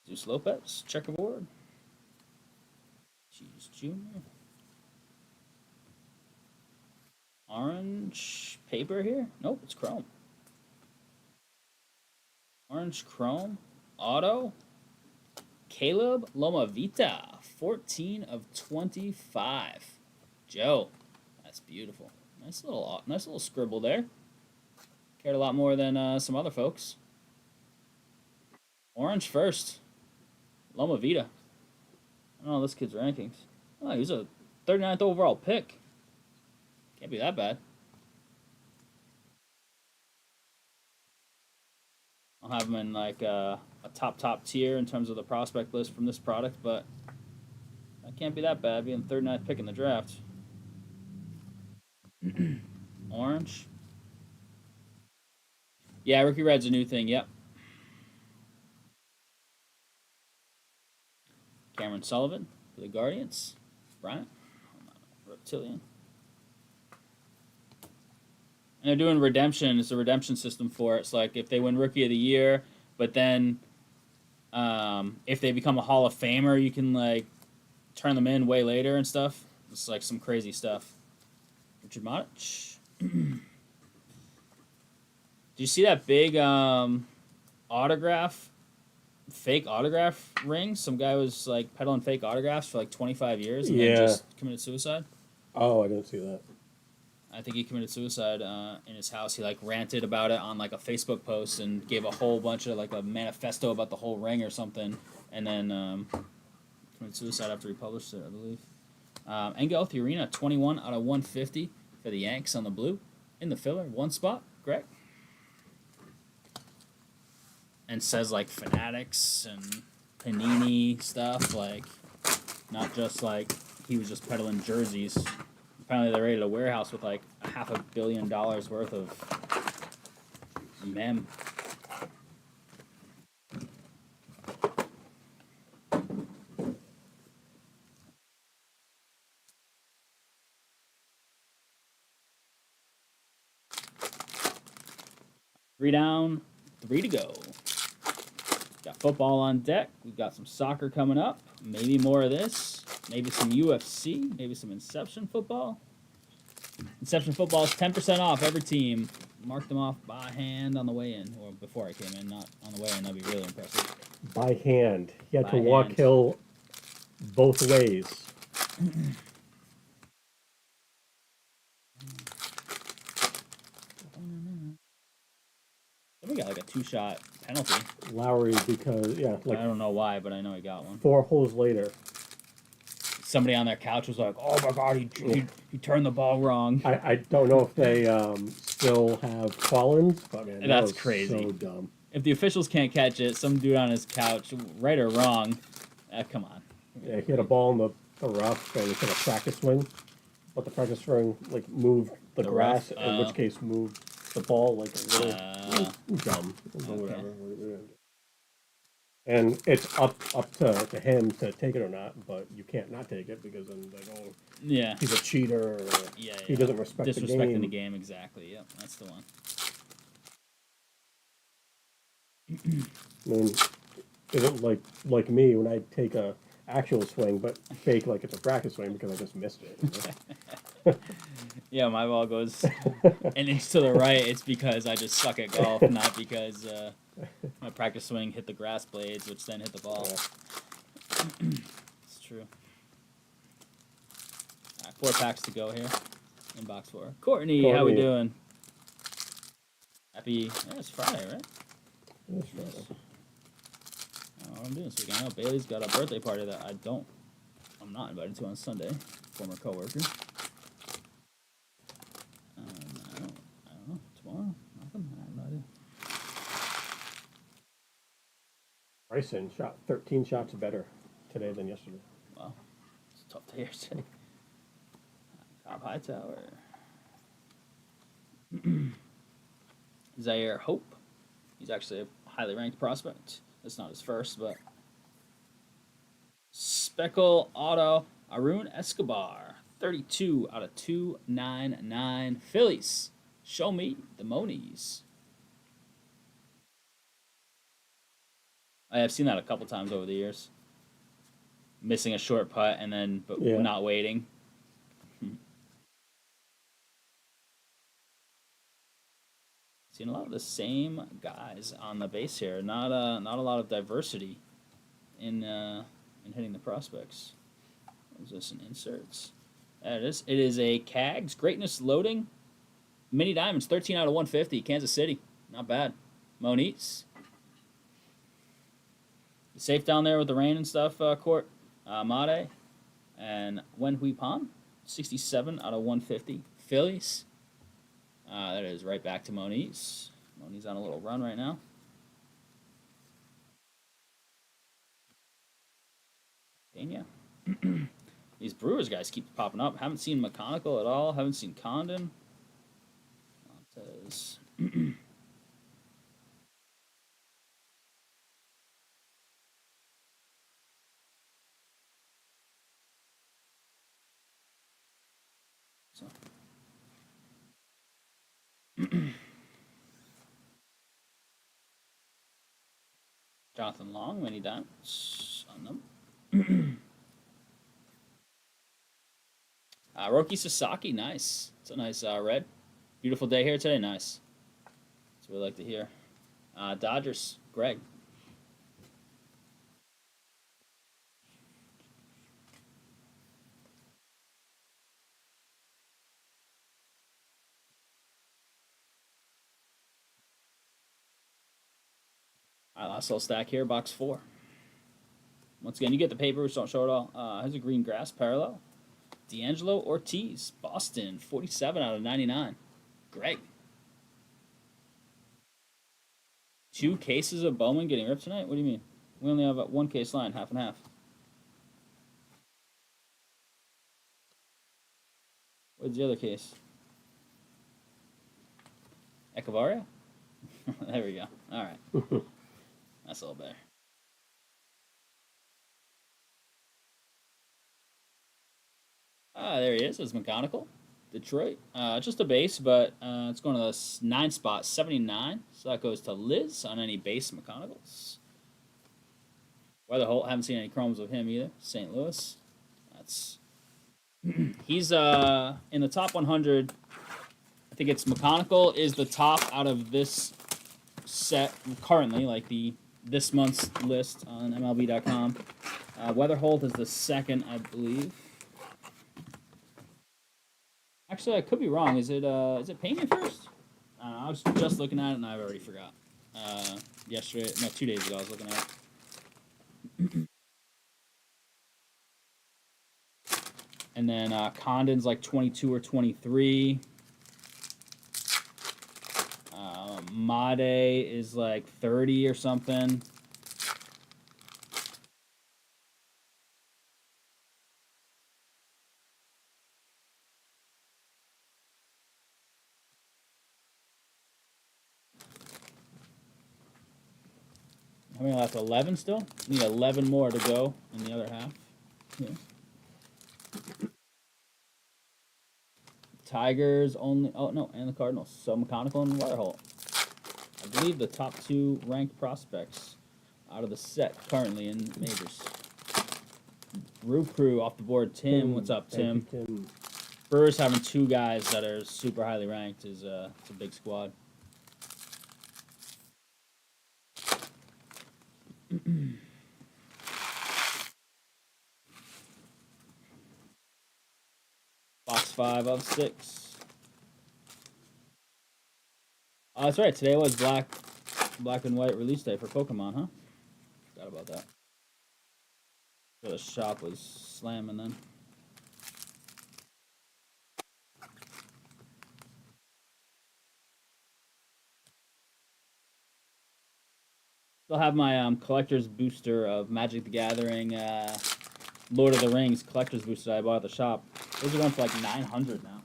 Zeus Lopez, checkerboard. Cheese Jr. Orange paper here? Nope, it's Chrome. Orange Chrome. Auto. Caleb Lomavita, 14 of 25. Joe, that's beautiful. Nice little scribble there. Cared a lot more than some other folks. Orange first. Lomavita. I don't know this kid's rankings. Oh, he's a 39th overall pick. Can't be that bad. don't have him in like a top tier in terms of the prospect list from this product, but that can't be that bad, being the 39th pick in the draft. Orange. Yeah, Rookie Red's a new thing, yep. Cameron Sullivan for the Guardians. Bryant. Reptilian. And they're doing redemption. It's a redemption system for it. It's like if they win Rookie of the Year, but then if they become a Hall of Famer, you can like turn them in way later and stuff. It's like some crazy stuff. Richard Modich. Did you see that big fake autograph ring? Some guy was like peddling fake autographs for like 25 years and then just committed suicide. Oh, I didn't see that. I think he committed suicide in his house. He like ranted about it on like a Facebook post and gave a whole bunch of like a manifesto about the whole ring or something, and then committed suicide after he published it, I believe. Engel Theorina, 21 out of 150 for the Yanks on the blue. In the filler, one spot, Greg. And says like Fanatics and Panini stuff, like not just like he was just peddling jerseys. Apparently they raided a warehouse with like $500 million worth of mem. Three down, 3 to go. Got football on deck. We've got some soccer coming up. Maybe more of this. Maybe some UFC. Maybe some Inception football. Inception football is 10% off every team. Mark them off by hand on the way in, or before I came in, not on the way in. That'd be really impressive. By hand. He had By to walk hand. hill both ways. We got like a 2-shot penalty. Lowry, because, I don't know why, but I know he got one. 4 holes later. Somebody on their couch was like, "Oh my God, he turned the ball wrong." I don't know if they still have Collins, but man, That's was crazy. so dumb. If the officials can't catch it, some dude on his couch, right or wrong, come on. Yeah, he had a ball in the rough, and he hit a practice swing, but the practice swing like moved the grass, rough? in which case moved the ball like a little dumb. But Okay. whatever. And it's up to him to take it or not, but you can't not take it because then they go, Yeah. he's a cheater, or he doesn't respect the game. Disrespecting the game, exactly. Yep, that's the one. I mean, isn't like me when I take a actual swing, but fake like it's a practice swing because I just missed it. You know? Yeah, my ball goes an inch to the right. It's because I just suck at golf, not because my practice swing hit the grass blades, which then hit the ball. Yeah. It's true. All right, 4 packs to go here in box 4. Courtney, how we doing? Happy, it's Friday, right? That's right. I don't know what I'm doing this weekend. I know Bailey's got a birthday party that I'm not invited to on Sunday. Former coworker. I don't know. Tomorrow? Nothing? I have no idea. Bryson shot 13 shots better today than yesterday. Wow. It's a tough day today. Cobb Hightower. Zaire Hope. He's actually a highly ranked prospect. It's not his first, but Speckle Auto Arun Escobar, 32 out of 299. Phillies, show me the Monies. I have seen that a couple times over the years. Missing a short putt and then not waiting. Seen a lot of the same guys on the base here. Not a lot of diversity in hitting the prospects. Is this an inserts? It is. It is a Cags Greatness Loading Mini Diamonds, 13 out of 150. Kansas City, not bad. Moniz. Safe down there with the rain and stuff. Court, Made, and Wen Hui Pan, 67 out of 150. Phillies. That is right back to Moniz. Moniz on a little run right now. Pena. These Brewers guys keep popping up. Haven't seen McConnell at all. Haven't seen Condon. Montez. So. Jonathan Long, many dimes on them. Roki Sasaki, nice. It's a nice red. Beautiful day here today, nice. That's what we like to hear. Dodgers, Greg. All right, last little stack here, box 4. Once again, you get the paper, which don't show it all. Here's a green grass parallel. D'Angelo Ortiz, Boston, 47 out of 99. Greg. 2 cases of Bowman getting ripped tonight? What do you mean? We only have a 1 case line, half and half. What's the other case? Echevarria? There we go. All right. That's a little better. There he is. It's McConnell. Detroit. Just a base, but it's going to the 9 spot, 79. So that goes to Liz on any base McConnells. Weather Holt, haven't seen any chromes of him either. St. Louis. That's he's in the top 100. I think it's McConnell is the top out of this set currently, like this month's list on MLB.com. Weather Holt is the second, I believe. Actually, I could be wrong. Is it Pena first? I was just looking at it and I've already forgot. Yesterday, no, 2 days ago, I was looking at it. And then Condon's like 22 or 23. Made is like 30 or something. How many left? 11 still? Need 11 more to go in the other half. Yeah. Tigers only. Oh, no, and the Cardinals. So McConnell and Weatherholt. I believe the top 2 ranked prospects out of the set currently in majors. Brew Crew off the board. Tim, what's up, Tim? Tim. Brewers having 2 guys that are super highly ranked is it's a big squad. Box 5 of 6. Oh, that's right. Today was black and white release day for Pokemon, huh? Forgot about that. So the shop was slamming then. Still have my collector's booster of Magic the Gathering, Lord of the Rings collector's booster I bought at the shop. Those are going for like 900 now.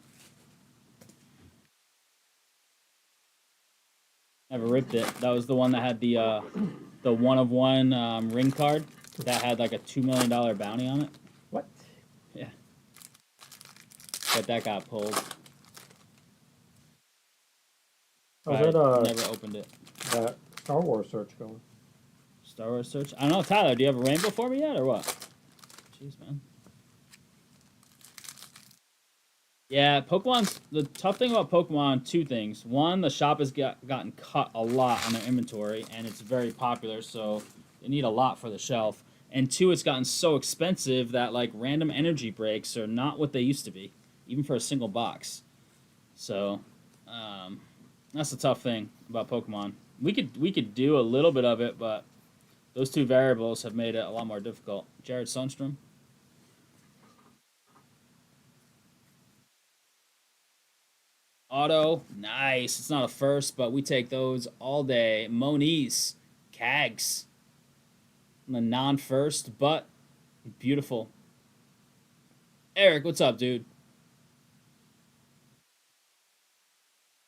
Never ripped it. That was the one that had the 1-of-1 ring card that had like a $2 million bounty on it. What? Yeah. But that got pulled. How's Never opened it. that Star Wars search going? Star Wars search? I don't know, Tyler, do you have a rainbow for me yet or what? Jeez, man. Yeah, Pokemon's the tough thing about Pokemon, 2 things. One, the shop has gotten cut a lot on their inventory, and it's very popular, so they need a lot for the shelf. And 2, it's gotten so expensive that like random energy breaks are not what they used to be, even for a single box. So that's the tough thing about Pokemon. We could do a little bit of it, but those 2 variables have made it a lot more difficult. Jared Sundstrom. Auto, nice. It's not a first, but we take those all day. Moniz, Cags. The non-first, but Beautiful. Eric, what's up, dude?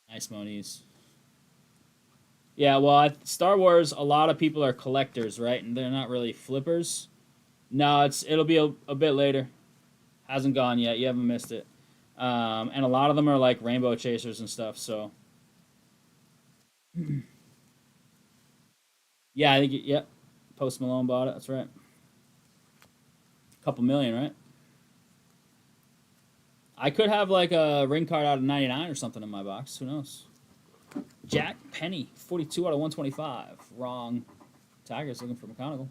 Nice Moniz. Yeah, well, Star Wars, a lot of people are collectors, right? And they're not really flippers. No, it'll be a bit later. Hasn't gone yet. You haven't missed it. And a lot of them are like rainbow chasers and stuff. So, yeah, I think yep. Post Malone bought it. That's right. A couple million, right? I could have like a ring card out of 99 or something in my box. Who knows? Jack Penny, 42 out of 125. Wrong. Tigers looking for McConaughey.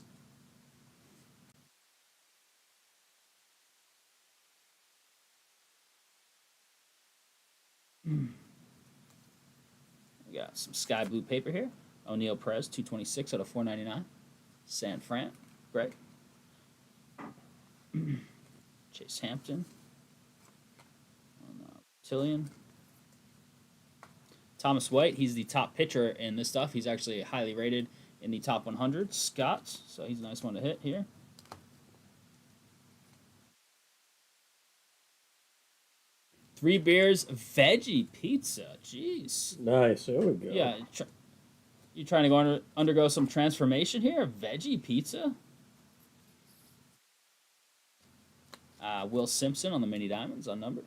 We got some sky blue paper here. O'Neal Perez, 226 out of 499. San Fran, Greg. Chase Hampton. Tillian. Thomas White, he's the top pitcher in this stuff. He's actually highly rated in the top 100. Scott, so he's a nice one to hit here. Three Beers veggie pizza. Jeez. Nice. There we go. Yeah. You trying to go undergo some transformation here? Veggie pizza? Will Simpson on the mini diamonds, unnumbered.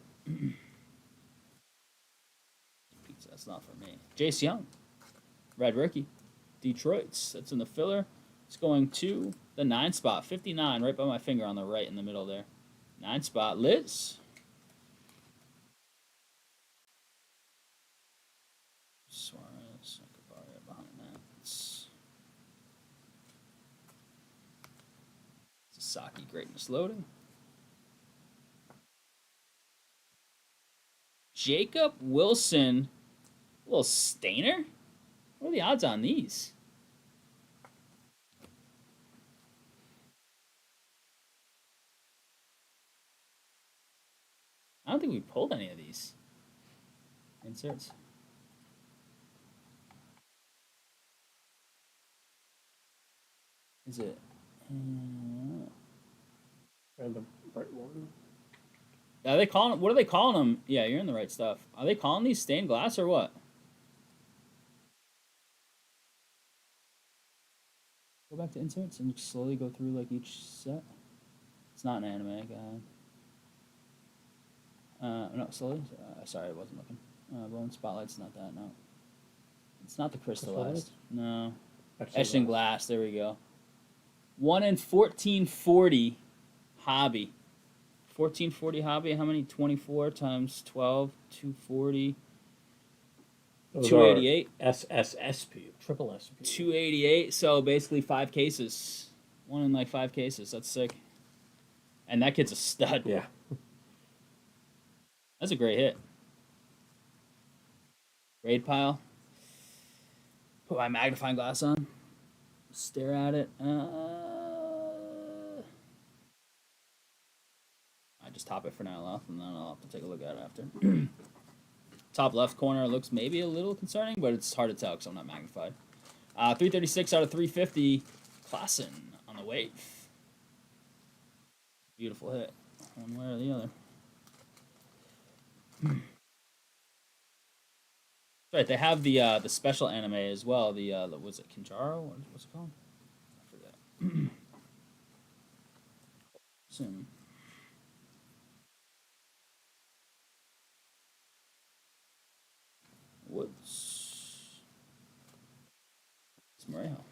Pizza, that's not for me. Jace Young. Red rookie. Detroit's. That's in the filler. It's going to the 9 spot. 59, right by my finger on the right in the middle there. 9 spot. Liz. Suarez. Behind that. Sasaki greatness loading. Jacob Wilson. A little stainer? What are the odds on these? I don't think we pulled any of these. Inserts. Is it? And the bright one. Are they calling? What are they calling them? Yeah, you're in the right stuff. Are they calling these stained glass or what? Go back to inserts and slowly go through like each set. It's not an anime guy. No, slowly. Sorry, I wasn't looking. Bone Spotlight's not that. No, it's not the crystallized. No, etched in glass. There we go. 1 in 1440 hobby. 1440 hobby. How many? 24 times 12. 240. 288. SSSP. Triple SP. 288. So basically 5 cases. 1 in like 5 cases. That's sick. And that kid's a stud. Yeah. That's a great hit. Grade pile. Put my magnifying glass on. Stare at it. I just top it for now left, and then I'll have to take a look at it after. Top left corner looks maybe a little concerning, but it's hard to tell because I'm not magnified. 336 out of 350. Klassen on the wave. Beautiful hit. One way or the other. Right, they have the special anime as well. The was it Kinjaro? What's it called? I forget. Soon. Woods. It's Moreno.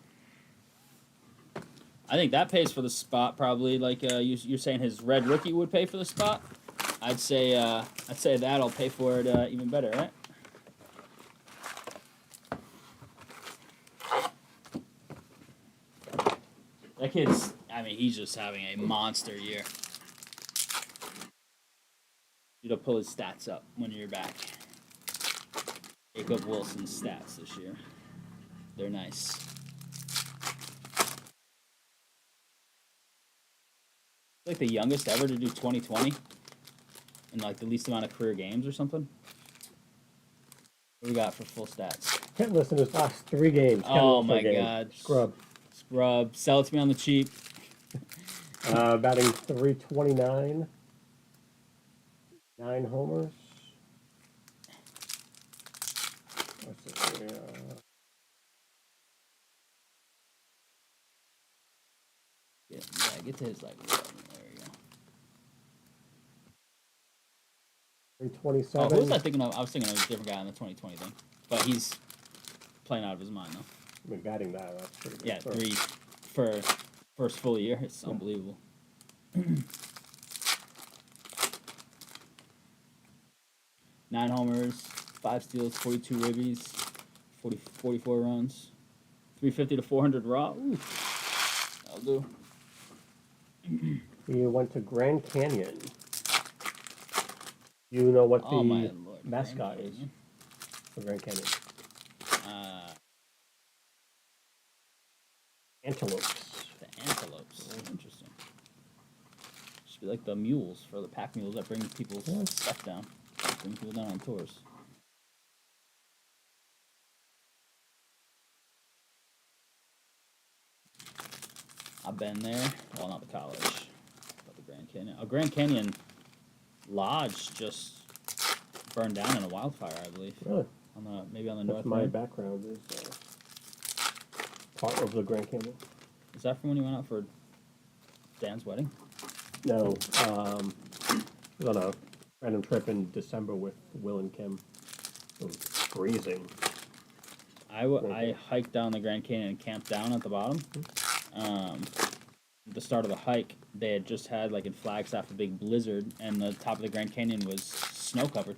I think that pays for the spot probably. Like you're saying, his red rookie would pay for the spot. I'd say that'll pay for it even better, right? That kid's, I mean, he's just having a monster year. You'll pull his stats up when you're back. Jacob Wilson's stats this year. They're nice. Like the youngest ever to do 2020 and like the least amount of career games or something. What do we got for full stats? Can't listen to his last 3 games. Oh my god. Scrub. Sell it to me on the cheap. Batting 329. 9 homers. What's this? Yeah, get to his like. There we go. 327. Oh, who was I thinking of? I was thinking of a different guy in the 2020 thing, but he's playing out of his mind though. I mean, batting that, that's pretty good. Yeah, 3 for first full year. It's unbelievable. 9 homers, 5 steals, 42 ribbies, 44 runs, 350 to 400 raw. Ooh, that'll do. He went to Grand Canyon. You know what Oh my the lord! mascot Grand is Canyon. for Grand Canyon? Uh, Antelopes. the antelopes. Interesting. Should be like the mules for the pack mules that bring people's stuff down. Bring people down on tours. I've been there. Well, not the college, but the Grand Canyon. A Grand Canyon lodge just burned down in a wildfire, I believe. Really? Maybe on the That's north. my Rim. background is part of the Grand Canyon. Is that from when you went out for Dan's wedding? No, I was on a random trip in December with Will and Kim. It was freezing. I hiked down the Grand Canyon and camped down at the bottom. At the start of the hike, they had just had, like in Flagstaff, a big blizzard, and the top of the Grand Canyon was snow covered.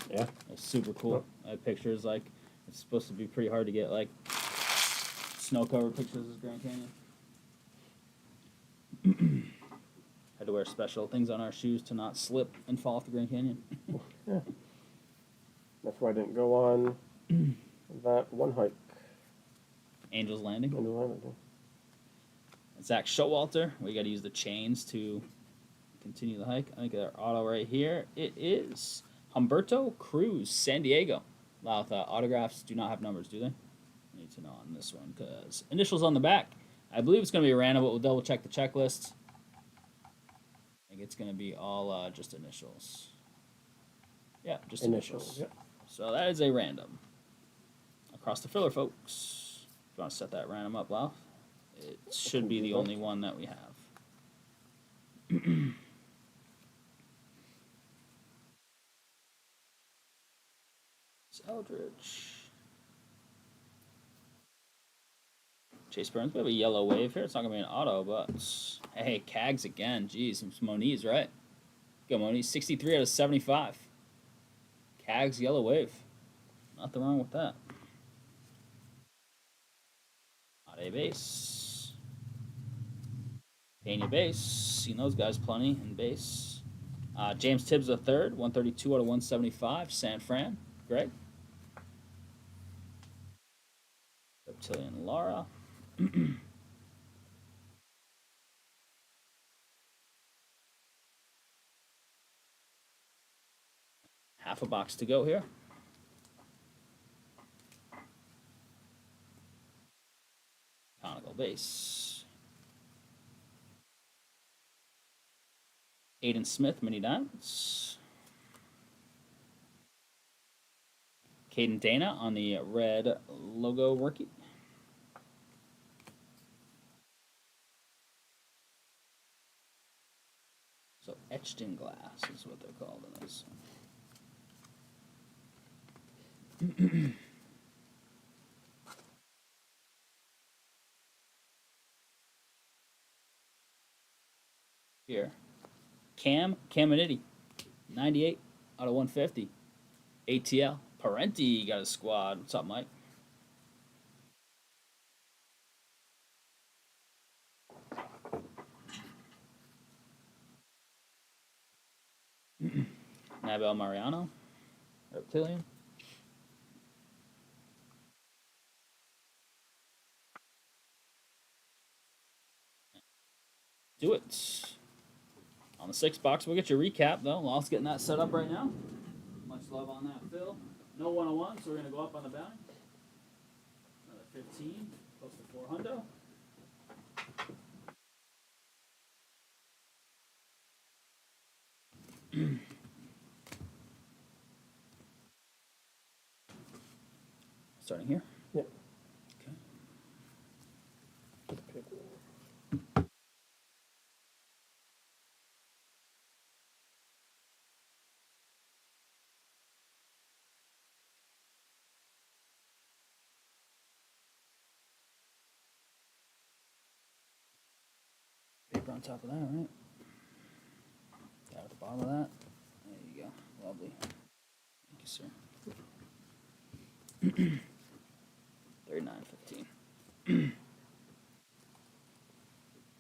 Yeah. It was super cool. I had pictures, like, it's supposed to be pretty hard to get, like, snow covered pictures of Grand Canyon. Had to wear special things on our shoes to not slip and fall off the Grand Canyon. Yeah. That's why I didn't go on that one hike. Angel's Landing. Angel's Landing, yeah. Zach Showalter. We got to use the chains to continue the hike. I think our auto right here. It is Humberto Cruz, San Diego. Wow, the autographs do not have numbers, do they? I need to know on this one because initials on the back. I believe it's going to be a random, but we'll double check the checklist. I think it's going to be all just initials. Yeah, just initials. Yep. So that is a random. Across the filler, folks. If you want to set that random up, Lau. It should be the only one that we have. It's Eldridge. Chase Burns, we have a yellow wave here. It's not going to be an auto, but hey, Cags again. Jeez, it's Moniz, right? Go Moniz, 63 out of 75. Cags yellow wave. Nothing wrong with that. Not a base. Pena base. Seen those guys plenty in base. James Tibbs the third, 132 out of 175. San Fran. Greg. Reptilian Lara. Half a box to go here. Conical base. Aiden Smith, mini diamonds. Caden Dana on the red logo rookie. So etched in glass is what they're called in this. Here. Caminiti, 98 out of 150. ATL. Parenti got a squad. What's up, Mike? Nabel Mariano. Reptilian. Do it. On the 6 box, we'll get your recap, though. Law's getting that set up right now. Much love on that, Phil. No 101, so we're going to go up on the bounty. Another 15, close to 400. Starting here. Yep. Okay. Just pick one. Paper on top of that, right? Down at the bottom of that. There you go. Lovely. Thank you, sir. 39.15.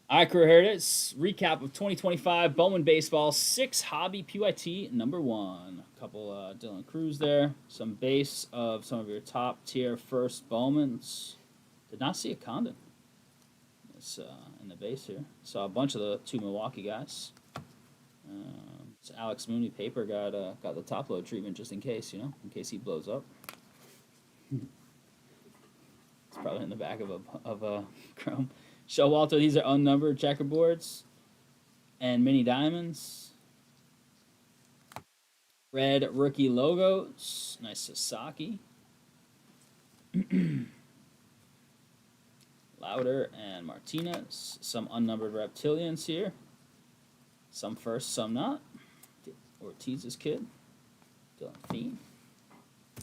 All right, crew, here it is. Recap of 2025 Bowman Baseball 6 Hobby PYT number 1. A couple Dylan Cruz there. Some base of some of your top tier first Bowmans. Did not see a Condon in the base here. Saw a bunch of the 2 Milwaukee guys. So Alex Mooney paper got the top load treatment just in case, in case he blows up. It's probably in the back of a chrome. Showalter, these are unnumbered checkerboards and mini diamonds. Red rookie logos. Nice Sasaki. Louder and Martinez. Some unnumbered reptilians here. Some first, some not. Ortiz's kid. Dylan Fiend.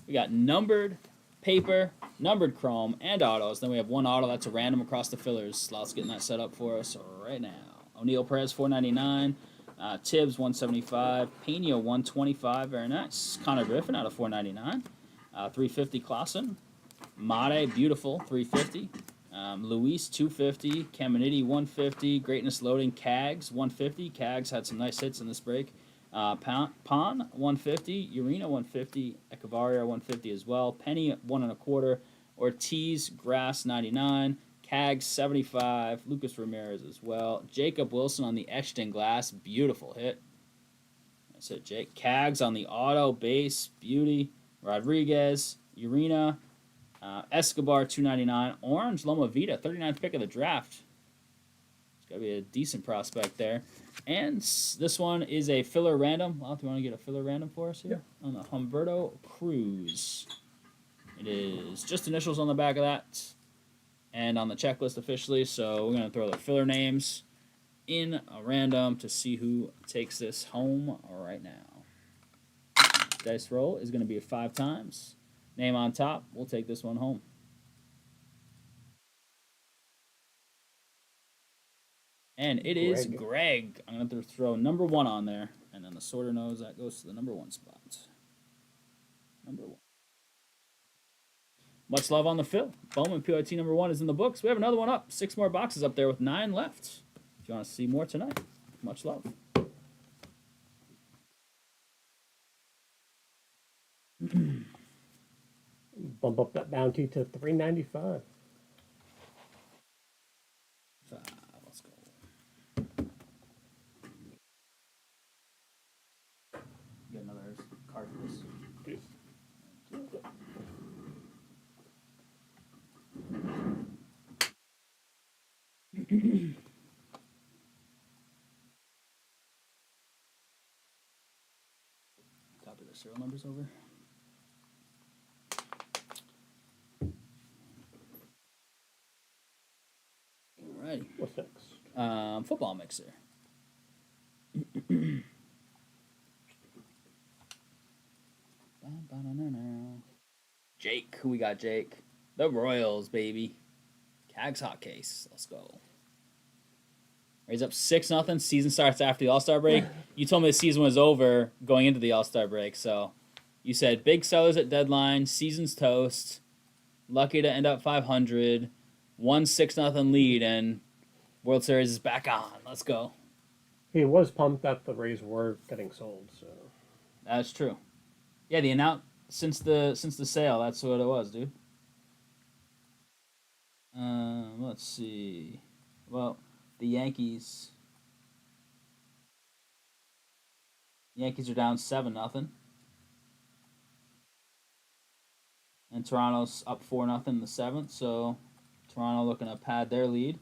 We got numbered paper, numbered chrome, and autos. Then we have one auto that's a random across the fillers. Slout's getting that set up for us right now. O'Neill Perez, $4.99. Tibbs, $175. Pena, $125. Very nice. Connor Griffin out of $4.99. $350. Clausen. Mate, beautiful, $350. Luis, $250. Caminiti, $150. Greatness Loading. Cags, $150. Cags had some nice hits in this break. Pon, $150. Urena, $150. Echevarria, $150 as well. Penny, $1.25. Ortiz, Grass, $99. Cags, $75. Lucas Ramirez as well. Jacob Wilson on the etched in glass. Beautiful hit. That's it, Jake. Cags on the auto base. Beauty. Rodriguez. Urena. Escobar, $2.99. Orange Loma Vita, 39th pick of the draft. It's got to be a decent prospect there. And this one is a filler random. Well, do you want to get a filler random for us here? Yeah. On the Humberto Cruz. It is just initials on the back of that and on the checklist officially. So we're going to throw the filler names in a random to see who takes this home right now. Dice roll is going to be 5 times. Name on top. We'll take this one home. And it is Greg. I'm going to throw number 1 on there. And then the sorter knows that goes to the number 1 spot. Number 1. Much love on the fill. Bowman PYT number 1 is in the books. We have another one up. 6 more boxes up there with 9 left. If you want to see more tonight, much love. Bump up that bounty to $3.95. Let's go. Get another card for this. Copy the serial numbers over. Alrighty. What's next? Football mixer. Jake, who we got, Jake? The Royals, baby. Cags hot case. Let's go. Raise up 6-0. Season starts after the All-Star break. You told me the season was over going into the All-Star break, so you said big sellers at deadline, season's toast, lucky to end up 500, 1-6-0 lead, and World Series is back on. Let's go. He was pumped that the Rays were getting sold, so That's true. Yeah, the announce since the sale, that's what it was, dude. Let's see. Well, the Yankees are down 7-0. And Toronto's up 4-0 in the 7th, so Toronto looking to pad their lead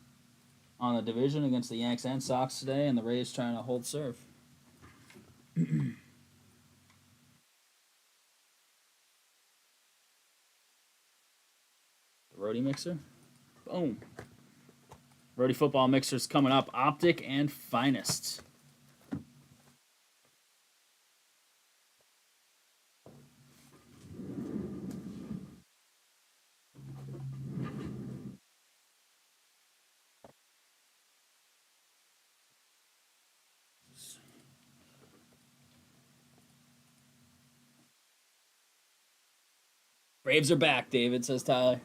on the division against the Yanks and Sox today, and the Rays trying to hold serve. Rhody mixer. Boom. Rhody football mixers coming up. Optic and Finest. Braves are back, David, says Tyler.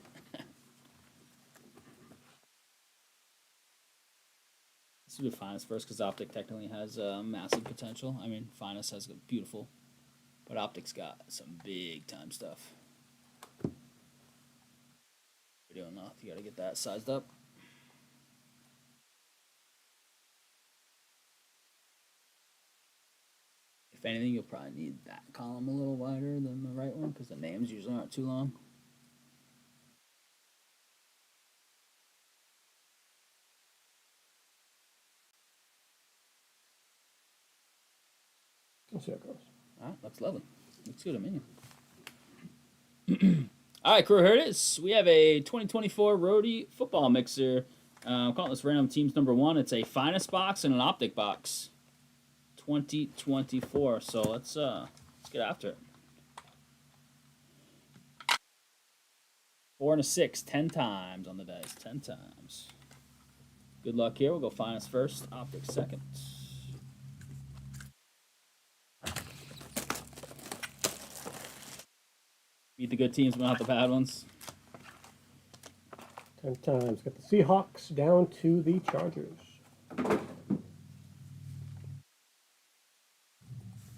This would be Finest first because Optic technically has massive potential. I mean, Finest has beautiful, but Optic's got some big time stuff. We don't know. You got to get that sized up. If anything, you'll probably need that column a little wider than the right one because the names usually aren't too long. We'll see how it goes. All right, looks lovely. Looks good to me. All right, crew, here it is. We have a 2024 Rhody football mixer. I'm calling this random teams number 1. It's a Finest box and an Optic box. 2024. So let's get after it. 4 and a 6, 10 times on the dice. 10 times. Good luck here. We'll go Finest first, Optic second. Beat the good teams, but not the bad ones. 10 times. Got the Seahawks down to the Chargers.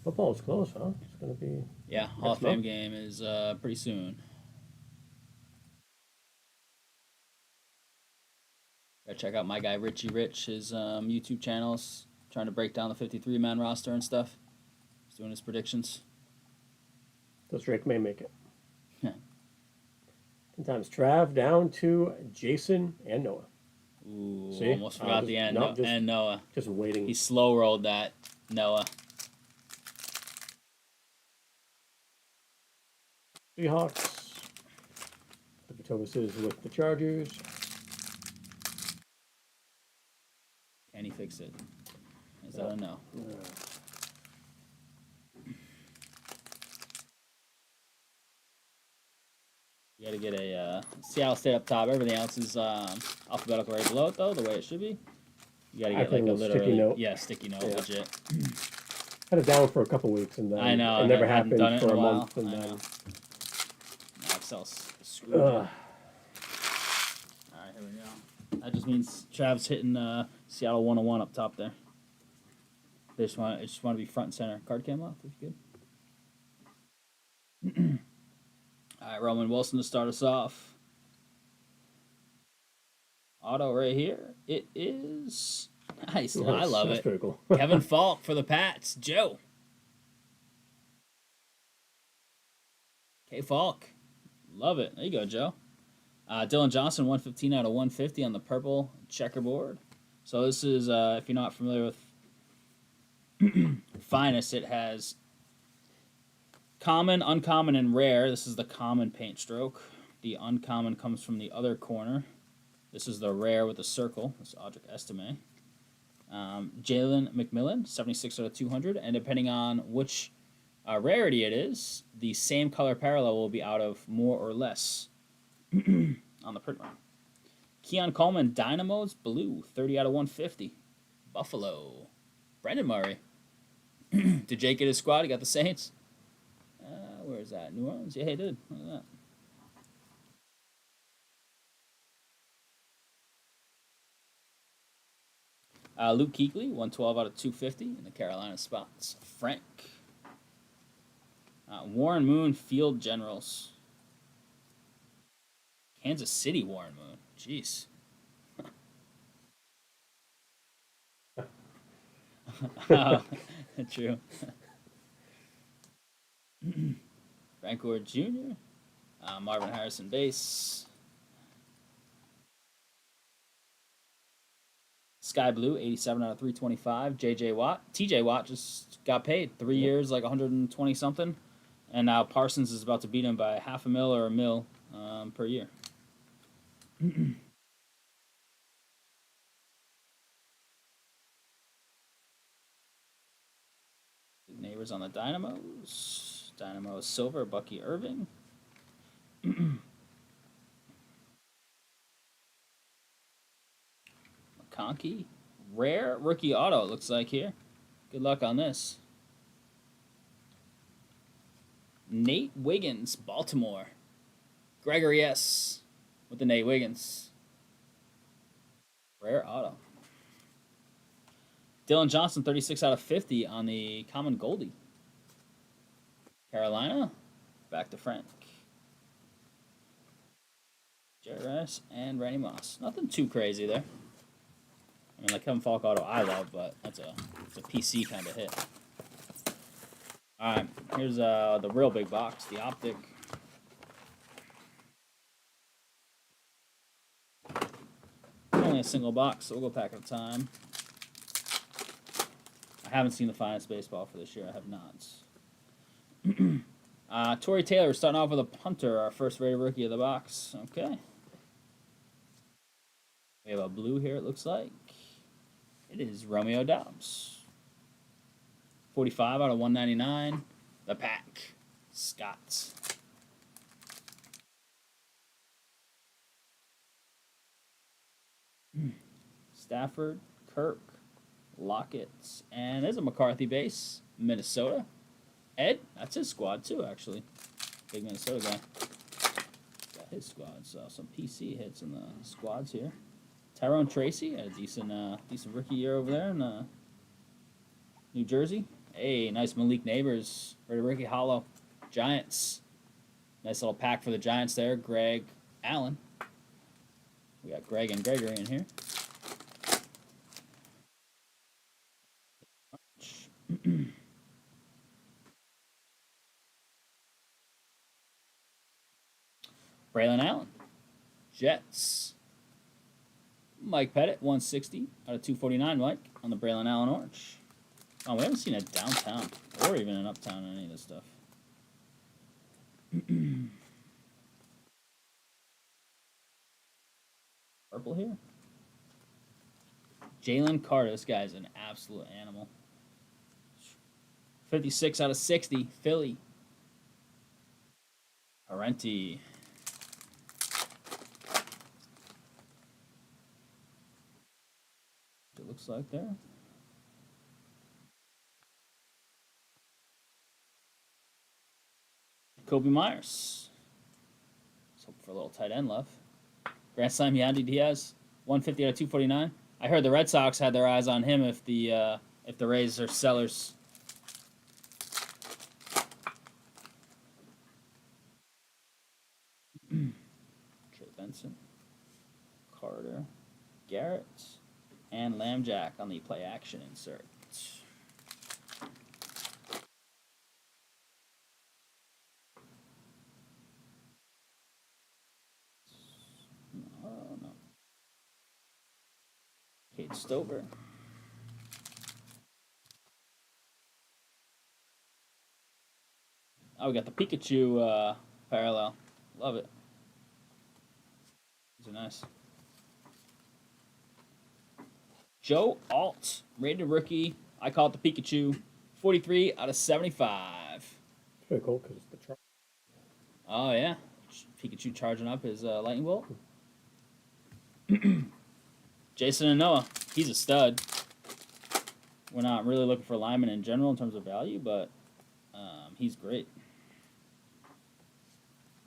Football is close, huh? It's going to be... Yeah, Hall of Fame game is pretty soon. Gotta check out my guy Richie Rich, his YouTube channels, trying to break down the 53-man roster and stuff. He's doing his predictions. Does Drake may make it. 10 times. Trav down to Jason and Noah. Ooh, see? Almost forgot the end. And Noah. Just waiting. He slow rolled that, Noah. Seahawks. The Vitovis is with the Chargers. Can he fix it? Is that a no? You got to get a Seattle State up top. Everything else is alphabetical right below it, though, the way it should be. You got to get like a literally sticky note. Yeah, sticky note, legit. Had it down for a couple weeks, and then I know it never happened done it for in a while. month, and then Now Excel's screwed. All right, here we go. That just means Trav's hitting Seattle 101 up top there. They just want to be front and center. Card cam off if you could. All right, Roman Wilson to start us off. Auto right here. It is nice. I love it. Pretty cool. Kevin Falk for the Pats. Joe. K. Falk. Love it. There you go, Joe. Dylan Johnson, 115 out of 150 on the purple checkerboard. So this is, if you're not familiar with Finest, it has common, uncommon, and rare. This is the common paint stroke. The uncommon comes from the other corner. This is the rare with the circle. This is Audric Estime. Jalen McMillan, 76 out of 200. And depending on which rarity it is, the same color parallel will be out of more or less on the print run. Keon Coleman, Dynamos, blue, 30 out of 150. Buffalo. Brendan Murray. Did Jake get his squad? He got the Saints. Where is that? New Orleans? Yeah, he did. Look at that. Luke Kuechly, 112 out of 250 in the Carolina spots. Frank. Warren Moon, Field Generals. Kansas City Warren Moon. Jeez. True. Frank Gore Jr. Marvin Harrison base. Sky Blue, 87 out of 325. J.J. Watt. T.J. Watt just got paid. 3 years, like 120 something. And now Parsons is about to beat him by $500,000 or $1 million per year. Neighbors on the Dynamos. Dynamos silver, Bucky Irving. McConkey. Rare rookie auto, it looks like here. Good luck on this. Nate Wiggins, Baltimore. Gregory S. with the Nate Wiggins. Rare auto. Dylan Johnson, 36 out of 50 on the common Goldie. Carolina, back to Frank. Jerry Rice and Randy Moss. Nothing too crazy there. I mean, like Kevin Falk auto I love, but it's a PC kind of hit. All right, here's the real big box, the Optic. Only a single box, so we'll go pack at a time. I haven't seen the finest baseball for this year. I have not. Torrey Taylor starting off with a punter, our first rated rookie of the box. Okay. We have a blue here, it looks like. It is Romeo Dobbs. 45 out of 199. The pack. Scott's. Stafford, Kirk, Lockett, and there's a McCarthy base. Minnesota. Ed, that's his squad too, actually. Big Minnesota guy. Got his squad, so some PC hits in the squads here. Tyrone Tracy had a decent rookie year over there in New Jersey. Hey, nice Malik Neighbors. Ready rookie hollow. Giants. Nice little pack for the Giants there. Greg Allen. We got Greg and Gregory in here. Braylon Allen. Jets. Mike Pettit, 160 out of 249, Mike, on the Braylon Allen orange. Oh, we haven't seen a downtown or even an uptown on any of this stuff. Purple here. Jalen Carter, this guy's an absolute animal. 56 out of 60, Philly. Parenti. It looks like there. Kobe Myers. Let's hope for a little tight end left. Grand Slam Yandy Diaz, 150 out of 249. I heard the Red Sox had their eyes on him if the Rays are sellers. Trey Benson, Carter, Garrett, and Lambjack on the play action insert. No. Kate Stover. Oh, we got the Pikachu parallel. Love it. These are nice. Joe Alt, rated rookie. I call it the Pikachu. 43 out of 75. It's pretty cool because it's the chart. Oh, yeah. Pikachu charging up his lightning bolt. Jason and Noah, he's a stud. We're not really looking for linemen in general in terms of value, but he's great.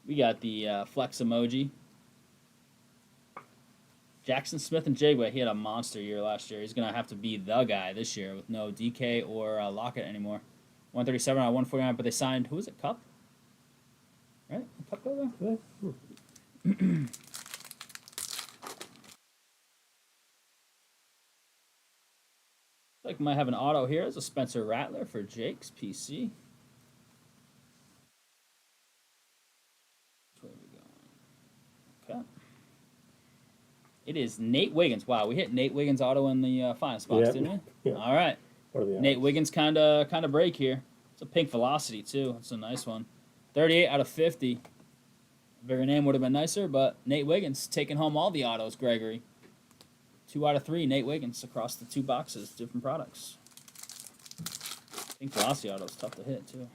We got the flex emoji. Jackson Smith and Jigway, he had a monster year last year. He's going to have to be the guy this year with no DK or Lockett anymore. 137 out of 149, but they signed, who was it, Cup? Right? Cup over there? Yeah. Like might have an auto here as a Spencer Rattler for Jake's PC. Which way are we going? Okay. It is Nate Wiggins. Wow, we hit Nate Wiggins auto in the finest box, Yep. didn't we? Yeah. All right. Nate Wiggins kind of break here. It's a pink velocity too. It's a nice one. 38 out of 50. Bigger name would have been nicer, but Nate Wiggins taking home all the autos, Gregory. 2 out of 3, Nate Wiggins across the 2 boxes, different products. I think Velocity auto is tough to hit, too.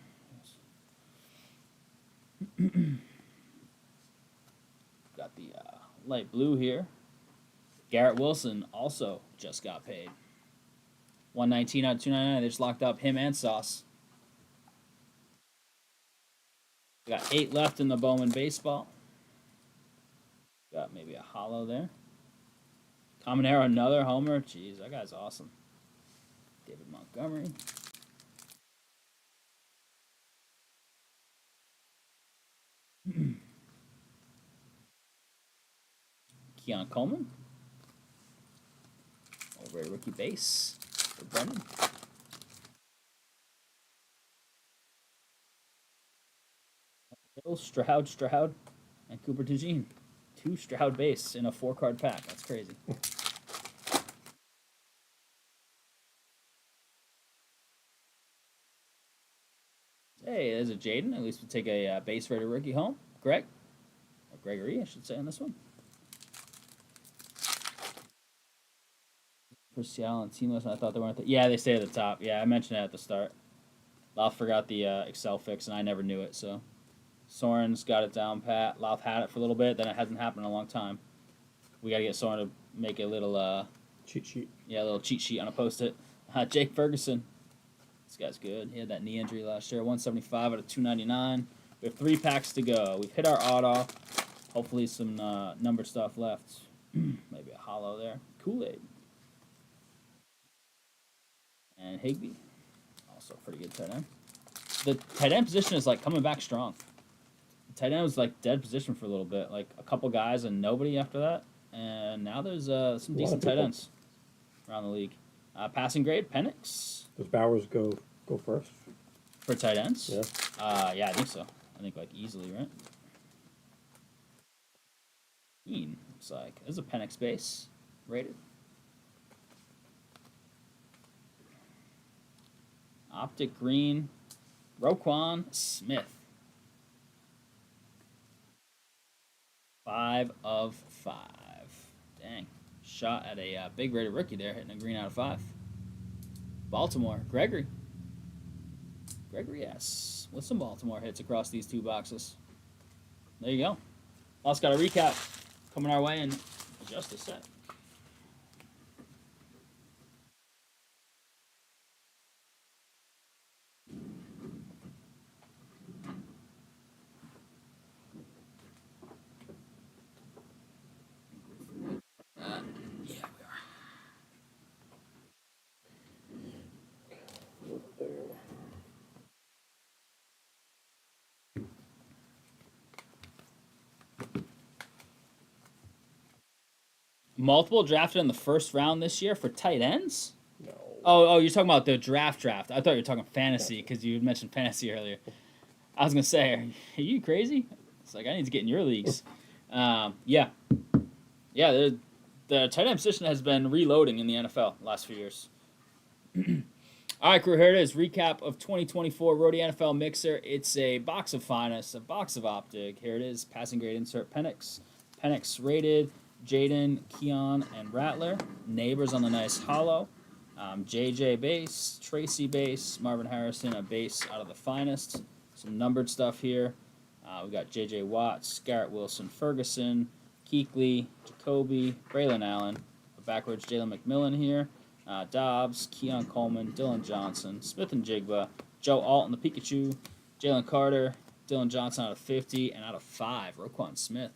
Got the light blue here. Garrett Wilson also just got paid. 119 out of 299. They just locked up him and Sauce. We got 8 left in the Bowman baseball. Got maybe a hollow there. Comanero, another homer. Jeez, that guy's awesome. David Montgomery. Keon Coleman. Over a rookie base for Brendan. Hill, Stroud, and Cooper DeJean. 2 Stroud base in a 4-card pack. That's crazy. Hey, there's a Jaden. At least we take a base rated rookie home. Greg. Or Gregory, I should say, on this one. For Seattle and Team List, I thought they weren't. Yeah, they stay at the top. Yeah, I mentioned it at the start. Loth forgot the Excel fix, and I never knew it, so. Soren's got it down pat. Loth had it for a little bit, then it hasn't happened in a long time. We got to get Soren to make a little cheat sheet. Yeah, a little cheat sheet on a post-it. Jake Ferguson. This guy's good. He had that knee injury last year. 175 out of 299. We have 3 packs to go. We've hit our auto. Hopefully some numbered stuff left. Maybe a hollow there. Kool-Aid. And Higbee. Also pretty good tight end. The tight end position is like coming back strong. The tight end was like dead position for a little bit. Like a couple guys and nobody after that. And now there's some decent tight ends around the league. Passing grade, Penix. Does Bowers go first? For tight ends? Yeah. Yeah, I think so. I think like easily, right? Looks like. There's a Penix base. Rated. Optic green. Roquan Smith. 5 of 5. Dang. Shot at a big rated rookie there, hitting a green out of 5. Baltimore. Gregory. Gregory S. With some Baltimore hits across these 2 boxes. There you go. Also got a recap coming our way in just a sec. Multiple drafted in the first round this year for tight ends? No. Oh, you're talking about the draft. I thought you were talking fantasy because you mentioned fantasy earlier. I was going to say, are you crazy? It's like, I need to get in your leagues. Yeah. Yeah, the tight end position has been reloading in the NFL the last few years. All right, crew, here it is. Recap of 2024 Rhody NFL Mixer. It's a box of finest, a box of optic. Here it is. Passing grade insert Penix. Penix rated. Jaden, Keon, and Rattler. Neighbors on the nice hollow. JJ base. Tracy base. Marvin Harrison, a base out of the finest. Some numbered stuff here. We got JJ Watts, Garrett Wilson, Ferguson, Keekly, Jacoby, Braylon Allen. Backwards, Jalen McMillan here. Dobbs, Keon Coleman, Dylan Johnson, Smith and Jigba, Joe Alton, the Pikachu, Jalen Carter, Dylan Johnson out of 50, and out of 5, Roquan Smith.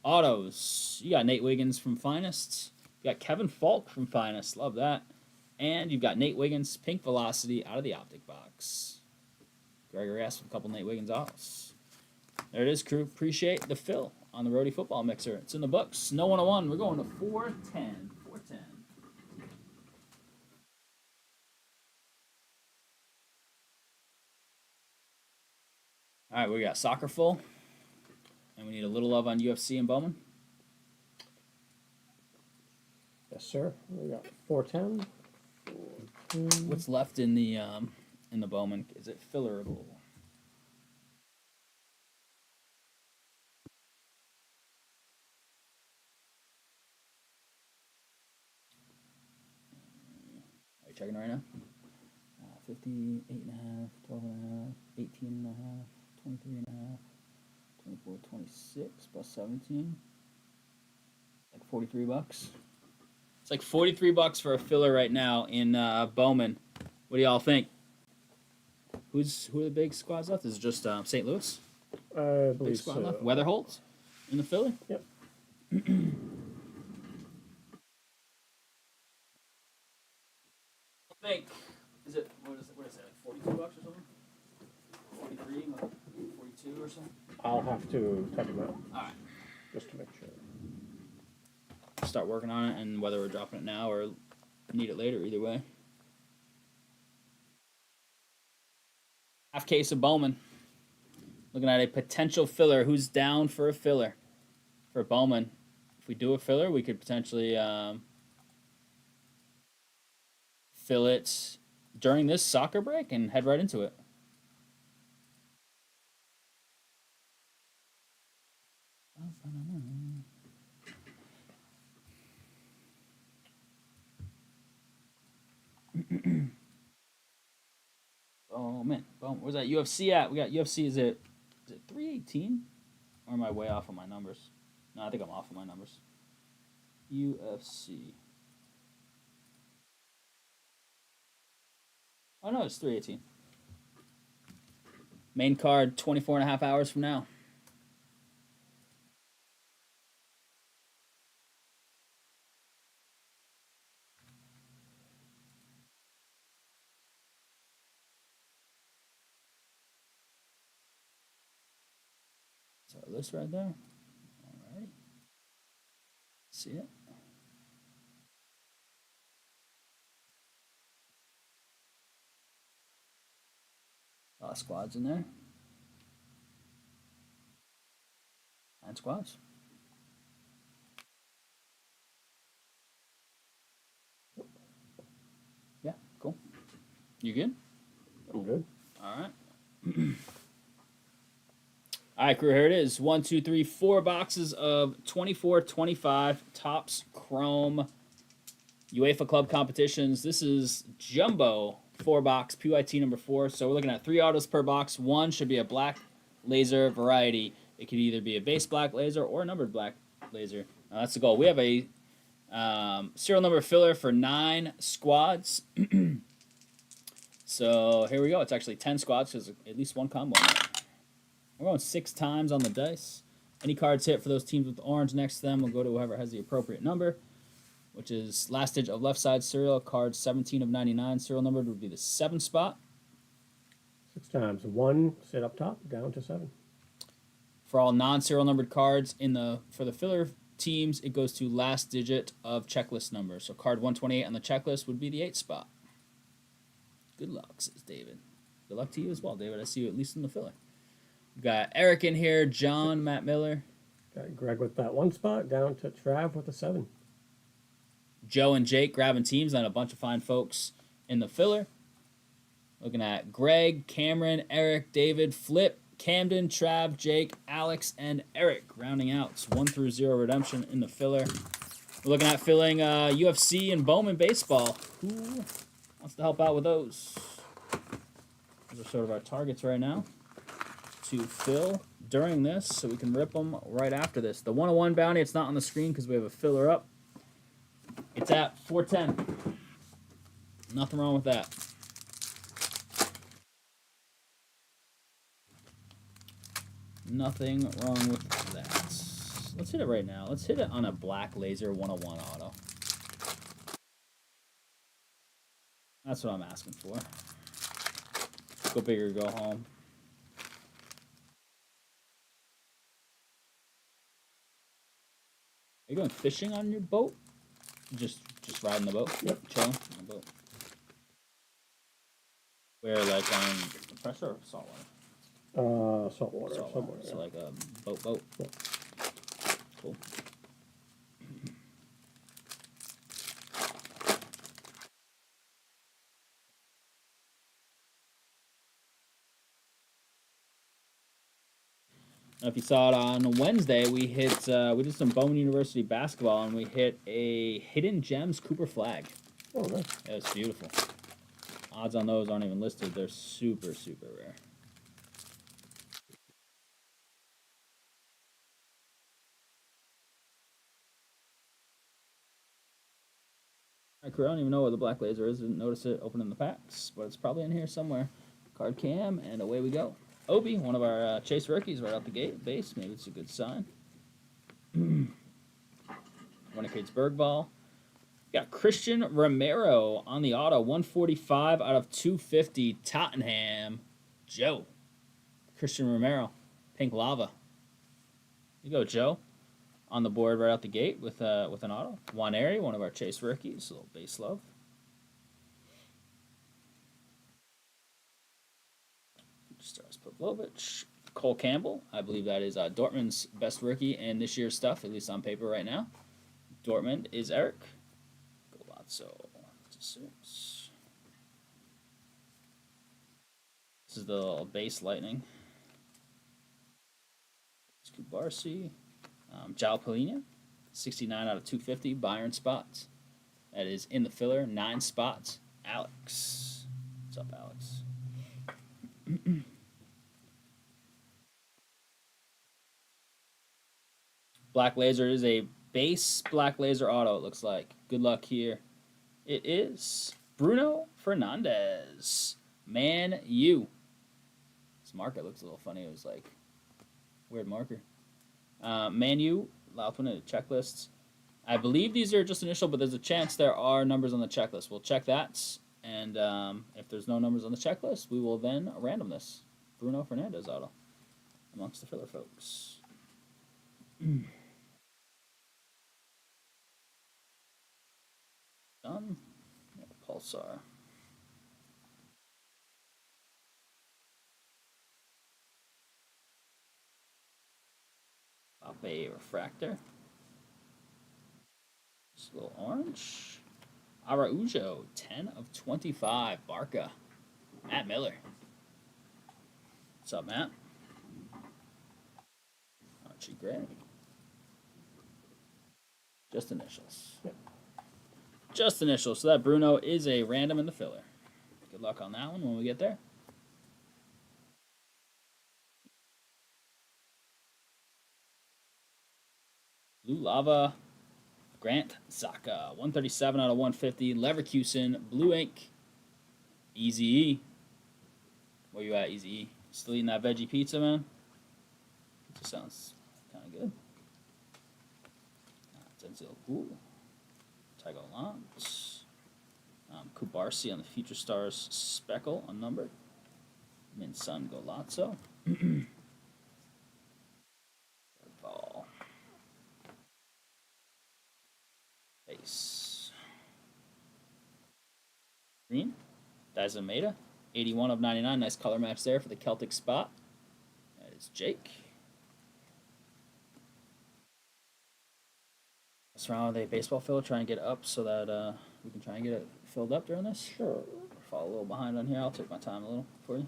Autos. You got Nate Wiggins from Finest. You got Kevin Falk from Finest. Love that. And you've got Nate Wiggins, Pink Velocity, out of the optic box. Gregory asked for a couple Nate Wiggins autos. There it is, crew. Appreciate the fill on the Rhody Football Mixer. It's in the books. No 101. We're going to 410. 410. All right, we got soccer full. And we need a little love on UFC and Bowman. Yes, sir. We got 410. 410. What's left in the Bowman? Is it fillerable? checking right now. 58 and a half, 12 and a half, 18 and a half, 23 and a half, 24, 26 plus 17. Like $43. It's like $43 for a filler right now in Bowman. What do y'all think? Who are the big squads left? Is it just St. Louis? I Big believe squad so. left. Weatherholt in the filler. Yep. I think is it what is it like $42 or something? 43, like 42 or something. I'll have to type them out. All right. Just to make sure. Start working on it, and whether we're dropping it now or need it later, either way. Half case of Bowman. Looking at a potential filler. Who's down for a filler for Bowman? If we do a filler, we could potentially fill it during this soccer break and head right into it. Oh man, where's that UFC at? We got UFC. Is it 318? Or am I way off on my numbers? No, I think I'm off on my numbers. UFC. Oh no, it's 318. Main card 24 and a half hours from now. That's our list right there. Alrighty. See it? A lot of squads in there. 9 squads. Yeah, cool. You good? I'm good. All right. All right, crew, here it is. 1, 2, 3, 4 boxes of 24-25 Topps Chrome UEFA Club Competitions. This is Jumbo 4-box PYT number 4. So we're looking at 3 autos per box. One should be a black laser variety. It could either be a base black laser or a numbered black laser. That's the goal. We have a serial number filler for 9 squads. So here we go. It's actually 10 squads because at least one combo. We're going 6 times on the dice. Any cards hit for those teams with the orange next to them will go to whoever has the appropriate number, which is last digit of left side serial. Card 17 of 99. Serial numbered would be the 7 spot. 6 times. 1 sit up top, down to 7. For all non-serial numbered cards for the filler teams, it goes to last digit of checklist number. So card 128 on the checklist would be the 8 spot. Good luck, says David. Good luck to you as well, David. I see you at least in the filler. We've got Eric in here, John, Matt Miller. Got Greg with that 1 spot, down to Trav with a 7. Joe and Jake grabbing teams, and a bunch of fine folks in the filler. Looking at Greg, Cameron, Eric, David, Flip, Camden, Trav, Jake, Alex, and Eric rounding out. It's 1 through 0 redemption in the filler. We're looking at filling UFC and Bowman baseball. Who wants to help out with those? Those are sort of our targets right now to fill during this, so we can rip them right after this. The 101 bounty, it's not on the screen because we have a filler up. It's at 410. Nothing wrong with that. Nothing wrong with that. Let's hit it right now. Let's hit it on a black laser 101 auto. That's what I'm asking for. Go big or go home. Are you going fishing on your boat? Just riding the boat? Yep. Chilling on the boat. Where, like, on pressure or saltwater? Saltwater somewhere. So like a boat. Yeah. Cool. Now, if you saw it on Wednesday, we did some Bowman University basketball, and we hit a Hidden Gems Cooper flag. Oh, nice. Yeah, it's beautiful. Odds on those aren't even listed. They're super, super rare. Alright, crew, I don't even know where the black laser is. Didn't notice it opening the packs, but it's probably in here somewhere. Card cam, and away we go. Obi, one of our chase rookies right out the gate. Base, maybe it's a good sign. Renegades Bergball. Got Christian Romero on the auto, 145 out of 250. Tottenham. Joe. Christian Romero. Pink Lava. You go, Joe. On the board right out the gate with an auto. Waneri, one of our chase rookies. A little base love. Stars Pavlovich. Cole Campbell. I believe that is Dortmund's best rookie in this year's stuff, at least on paper right now. Dortmund is Eric. Golazzo. This is the base lightning. It's Kubarsi. Jao Polina. 69 out of 250. Byron spots. That is in the filler. 9 spots. Alex. What's up, Alex? Black Laser is a base Black Laser auto, it looks like. Good luck here. It is Bruno Fernandes. Man U. This marker looks a little funny. It was like weird marker. Man U. Last one in the checklists. I believe these are just initial, but there's a chance there are numbers on the checklist. We'll check that. And if there's no numbers on the checklist, we will then random this. Bruno Fernandes auto amongst the filler folks. Done. Pulsar. Pape Refractor. Just a little orange. Araujo, 10 of 25. Barca. Matt Miller. What's up, Matt? Archie Gray. Just initials. Yep. Just initials. So that Bruno is a random in the filler. Good luck on that one when we get there. Blue Lava. Grant Zaka. 137 out of 150. Leverkusen. Blue Ink. Easy E. Where you at, Easy E? Still eating that veggie pizza, man? It just sounds kind of good. Denzel Gould. Tygo Lance. Kubarsi on the Future Stars Speckle, unnumbered. Min Sun Golazzo. Ball. Base. Green. Dazameda. 81 of 99. Nice color match there for the Celtic spot. That is Jake. What's wrong with a baseball filler? Try and get up so that we can try and get it filled up during this. Sure. Fall a little behind on here. I'll take my time a little for you.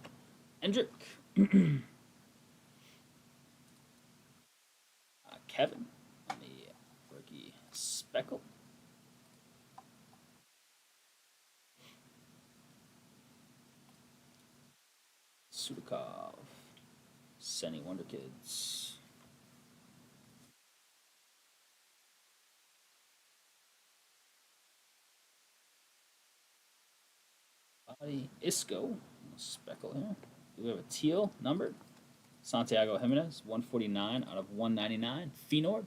Hendrick. Kevin on the rookie Speckle. Sudakov. Senny Wonder Kids. Body Isco. Speckle here. Do we have a teal numbered? Santiago Jimenez, 149 out of 199. Fenord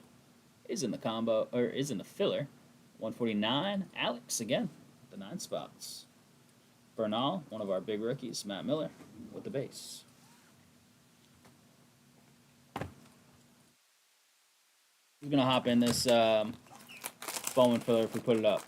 is in the combo, or is in the filler. 149. Alex again, the 9 spots. Bernal, one of our big rookies. Matt Miller with the base. Who's gonna hop in this Bowman filler if we put it up?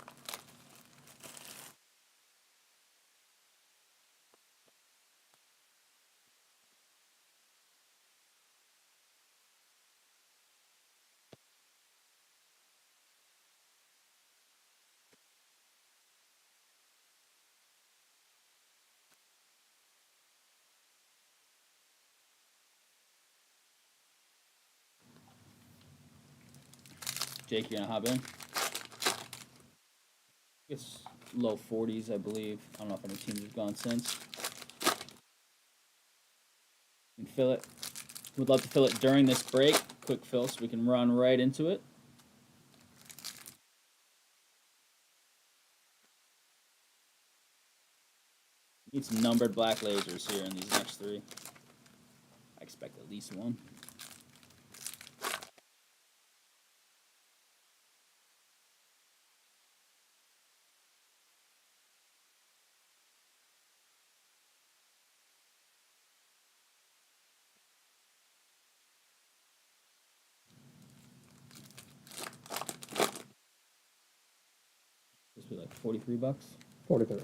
Jake, you gonna hop in? Yes. low 40s, I believe. I don't know if any teams have gone since. You can fill it. Would love to fill it during this break. Quick fill so we can run right into it. Need some numbered black lasers here in these next three. I expect at least one. This would be like 43 bucks. 43.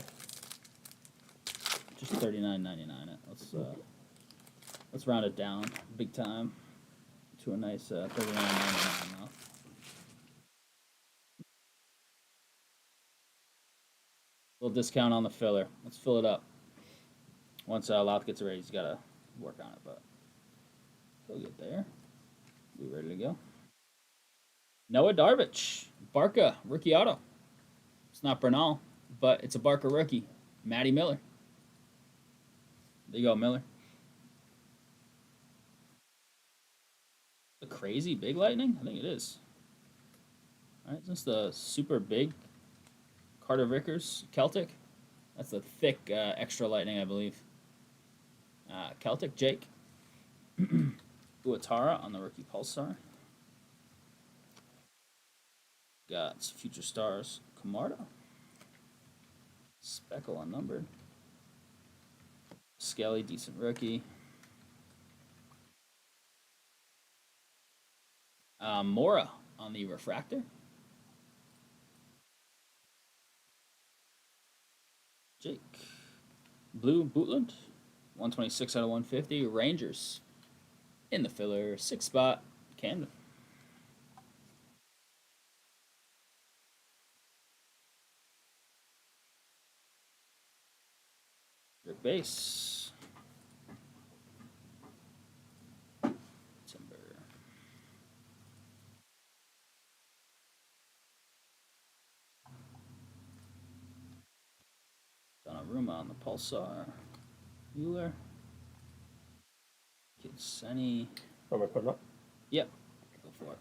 Just $39.99. Let's round it down big time to a nice $39.99 now. Little discount on the filler. Let's fill it up. Once Louth gets ready, he's got to work on it, but he'll get there. Be ready to go. Noah Darvish, Barca rookie auto. It's not Bernal, but it's a Barca rookie. Matty Miller. There you go, Miller. The crazy big lightning? I think it is. All right, is this the super big Carter Vickers Celtic? That's the thick extra lightning, I believe. Celtic Jake. Uatara on the rookie Pulsar. Got Future Stars Camarda. Speckle unnumbered. Skelly, decent rookie. Mora on the refractor. Jake. Blue Bootland. 126 out of 150. Rangers. In the filler. 6th spot. Camden. Rick Base. Timber. Donnarumma on the Pulsar. Mueller. Kidseni. Want me to put it up? Yep. Go for it.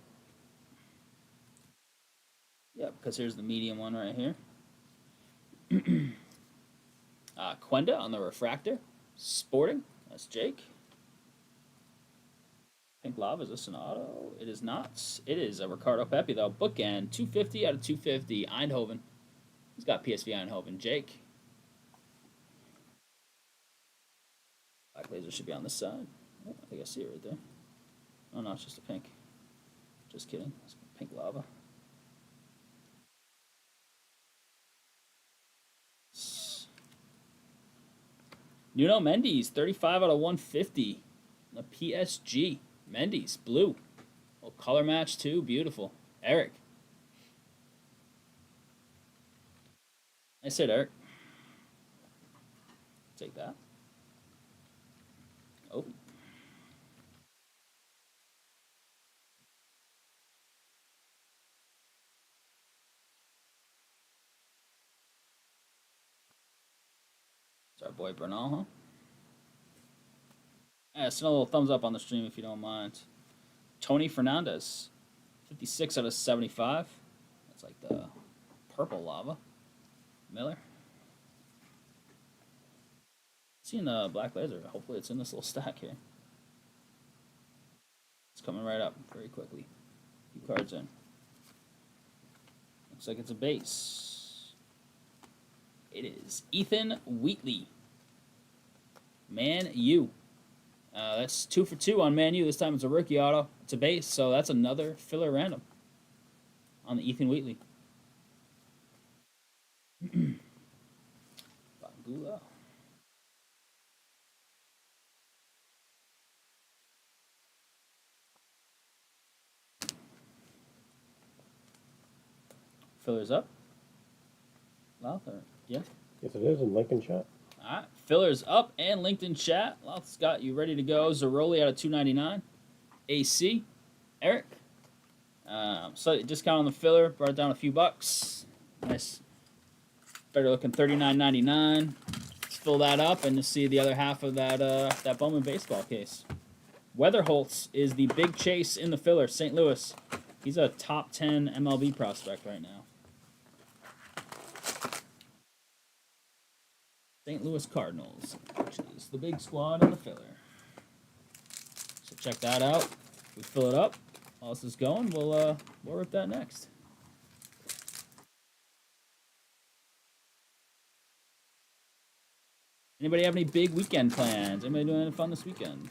Yep, because here's the medium one right here. Quenda on the refractor. Sporting. That's Jake. Pink Lava, is this an auto? It is not. It is a Ricardo Pepi, though. Bookend, 250 out of 250. Eindhoven. He's got PSV Eindhoven. Jake. Black laser should be on this side. Oh, I think I see it right there. Oh, no, it's just a pink. Just kidding. It's Pink Lava. Nuno Mendes, 35 out of 150. The PSG. Mendes, blue. Little color match, too. Beautiful. Eric. Nice hit, Eric. Take that. Oh. It's our boy Bernal, huh? Yeah, send a little thumbs up on the stream if you don't mind. Tony Fernandez, 56 out of 75. That's like the purple lava. Miller. Seeing the black laser. Hopefully it's in this little stack here. It's coming right up very quickly. A few cards in. Looks like it's a base. It is Ethan Wheatley. Man U. That's 2 for 2 on Man U. This time it's a rookie auto. It's a base, so that's another filler random on the Ethan Wheatley. Bangula. Fillers up. Louth, or yeah. Yes, it is in Lincoln chat. All right, fillers up and linked in chat. Louth's got you ready to go. Zaroli out of 299. AC, Eric. Slight discount on the filler. Brought it down a few bucks. Nice Better looking $39.99. Let's fill that up and to see the other half of that Bowman baseball case. Weatherholtz is the big chase in the filler. St. Louis. He's a top 10 MLB prospect right now. St. Louis Cardinals, which is the big squad in the filler. So check that out. We fill it up. While this is going, we'll rip that next. Anybody have any big weekend plans? Anybody doing anything fun this weekend?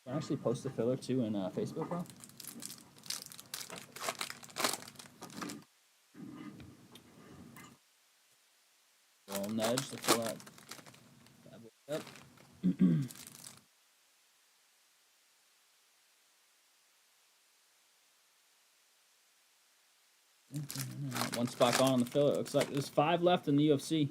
Can I actually post the filler too in Facebook, bro? Little nudge to fill that up. One spot gone on the filler. It looks like there's 5 left in the UFC.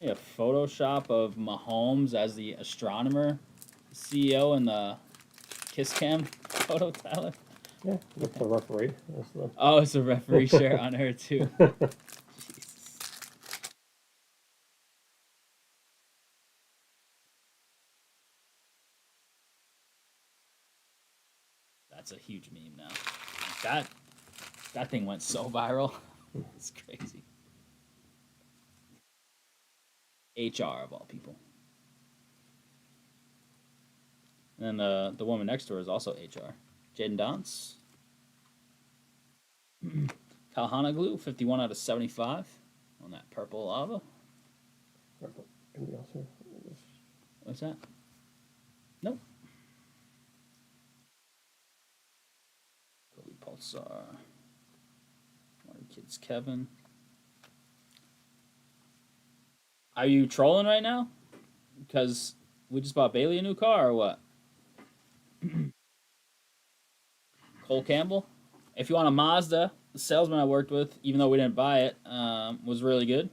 A Photoshop of Mahomes as the astronomer, CEO, and the kiss cam photo, Tyler. Yeah, that's the referee. That's the... Oh, it's a referee shirt on her too. Jesus. That's a huge meme now. That thing went so viral. It's crazy. HR of all people. And the woman next to her is also HR. Jaden Dance. Kalhanaglu, 51 out of 75 on that purple lava. Anything else here? What's that? Nope. Kobe Pulsar. Marty Kids Kevin. Are you trolling right now? Because we just bought Bailey a new car or what? Cole Campbell. If you want a Mazda, the salesman I worked with, even though we didn't buy it, was really good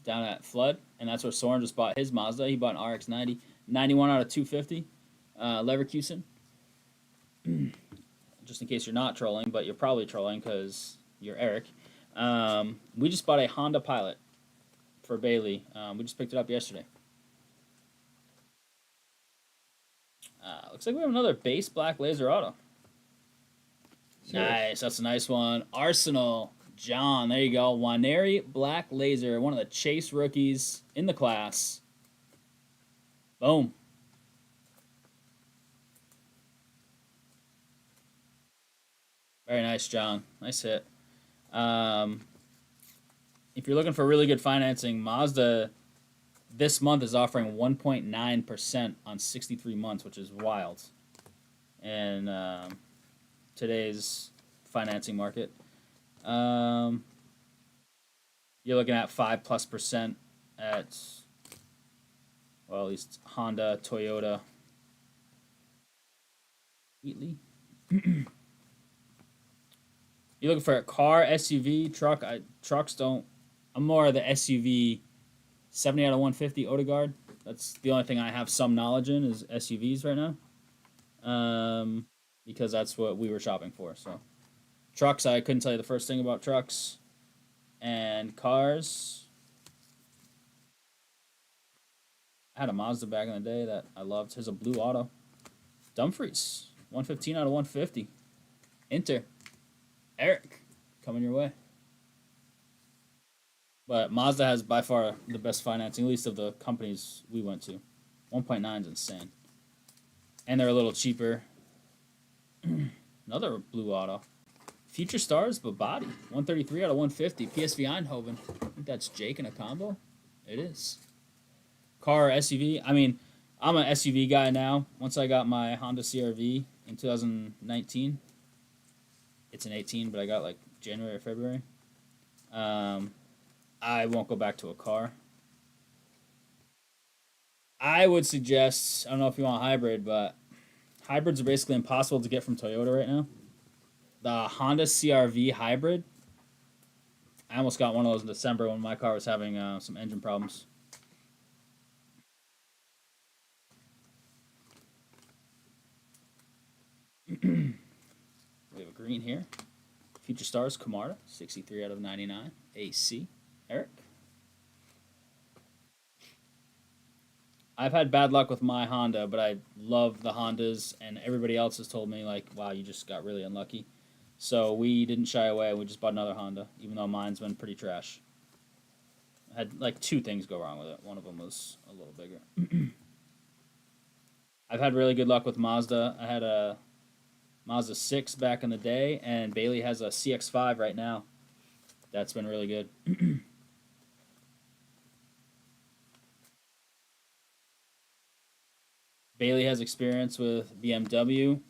down at Flood. And that's where Soren just bought his Mazda. He bought an RX-90. 91 out of 250. Leverkusen. Just in case you're not trolling, but you're probably trolling because you're Eric. We just bought a Honda Pilot for Bailey. We just picked it up yesterday. Looks like we have another base black laser auto. Nice, that's a nice one. Arsenal, John, there you go. Waneri black laser, one of the chase rookies in the class. Boom. Very nice, John. Nice hit. If you're looking for really good financing, Mazda this month is offering 1.9% on 63 months, which is wild. And today's financing market. You're looking at 5+% at, well, at least Honda, Toyota, Wheatley. You're looking for a car, SUV, truck. Trucks don't. I'm more of the SUV. 70 out of 150 Odegaard. That's the only thing I have some knowledge in is SUVs right now. Because that's what we were shopping for. So, trucks, I couldn't tell you the first thing about trucks. And cars. I had a Mazda back in the day that I loved. Here's a blue auto. Dumfries, 115 out of 150. Inter. Eric, coming your way. But Mazda has by far the best financing, at least of the companies we went to. 1.9 is insane. And they're a little cheaper. Another blue auto. Future Stars, but body. 133 out of 150. PSV Eindhoven. I think that's Jake in a combo. It is. Car, SUV. I mean, I'm an SUV guy now. Once I got my Honda CR-V in 2019. It's an 18, but I got like January or February. I won't go back to a car. I would suggest, I don't know if you want a hybrid, but hybrids are basically impossible to get from Toyota right now. The Honda CR-V hybrid, I almost got one of those in December when my car was having some engine problems. green here. Future Stars, Camarda, 63 out of 99. AC, Eric. I've had bad luck with my Honda, but I love the Hondas, and everybody else has told me, like, wow, you just got really unlucky. So we didn't shy away. We just bought another Honda, even though mine's been pretty trash. I had, like, 2 things go wrong with it. One of them was a little bigger. I've had really good luck with Mazda. I had a Mazda 6 back in the day, and Bailey has a CX-5 right now. That's been really good. Bailey has experience with BMW.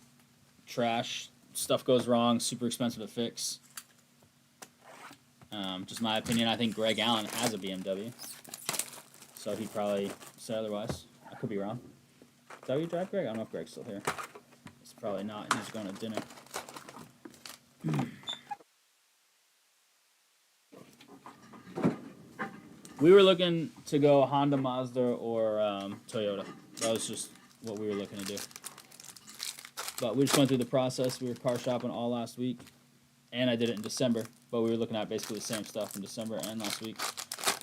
Trash. Stuff goes wrong. Super expensive to fix. Just my opinion. I think Greg Allen has a BMW. So he'd probably say otherwise. I could be wrong. Is that how you drive, Greg? I don't know if Greg's still here. It's probably not. He's going to dinner. We were looking to go Honda, Mazda, or Toyota. That was just what we were looking to do. But we just went through the process. We were car shopping all last week. And I did it in December. But we were looking at basically the same stuff in December and last week.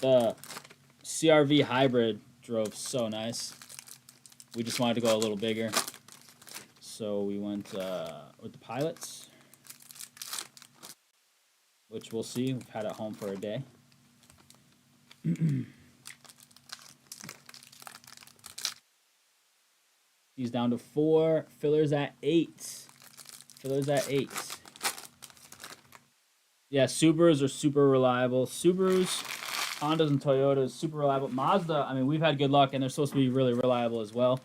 The CRV Hybrid drove so nice. We just wanted to go a little bigger. So we went with the Pilots, which we'll see. We've had it home for a day. He's down to 4. Fillers at 8. Fillers at 8. Yeah, Subarus are super reliable. Subarus, Hondas, and Toyotas, super reliable. Mazda, I mean, we've had good luck, and they're supposed to be really reliable as well.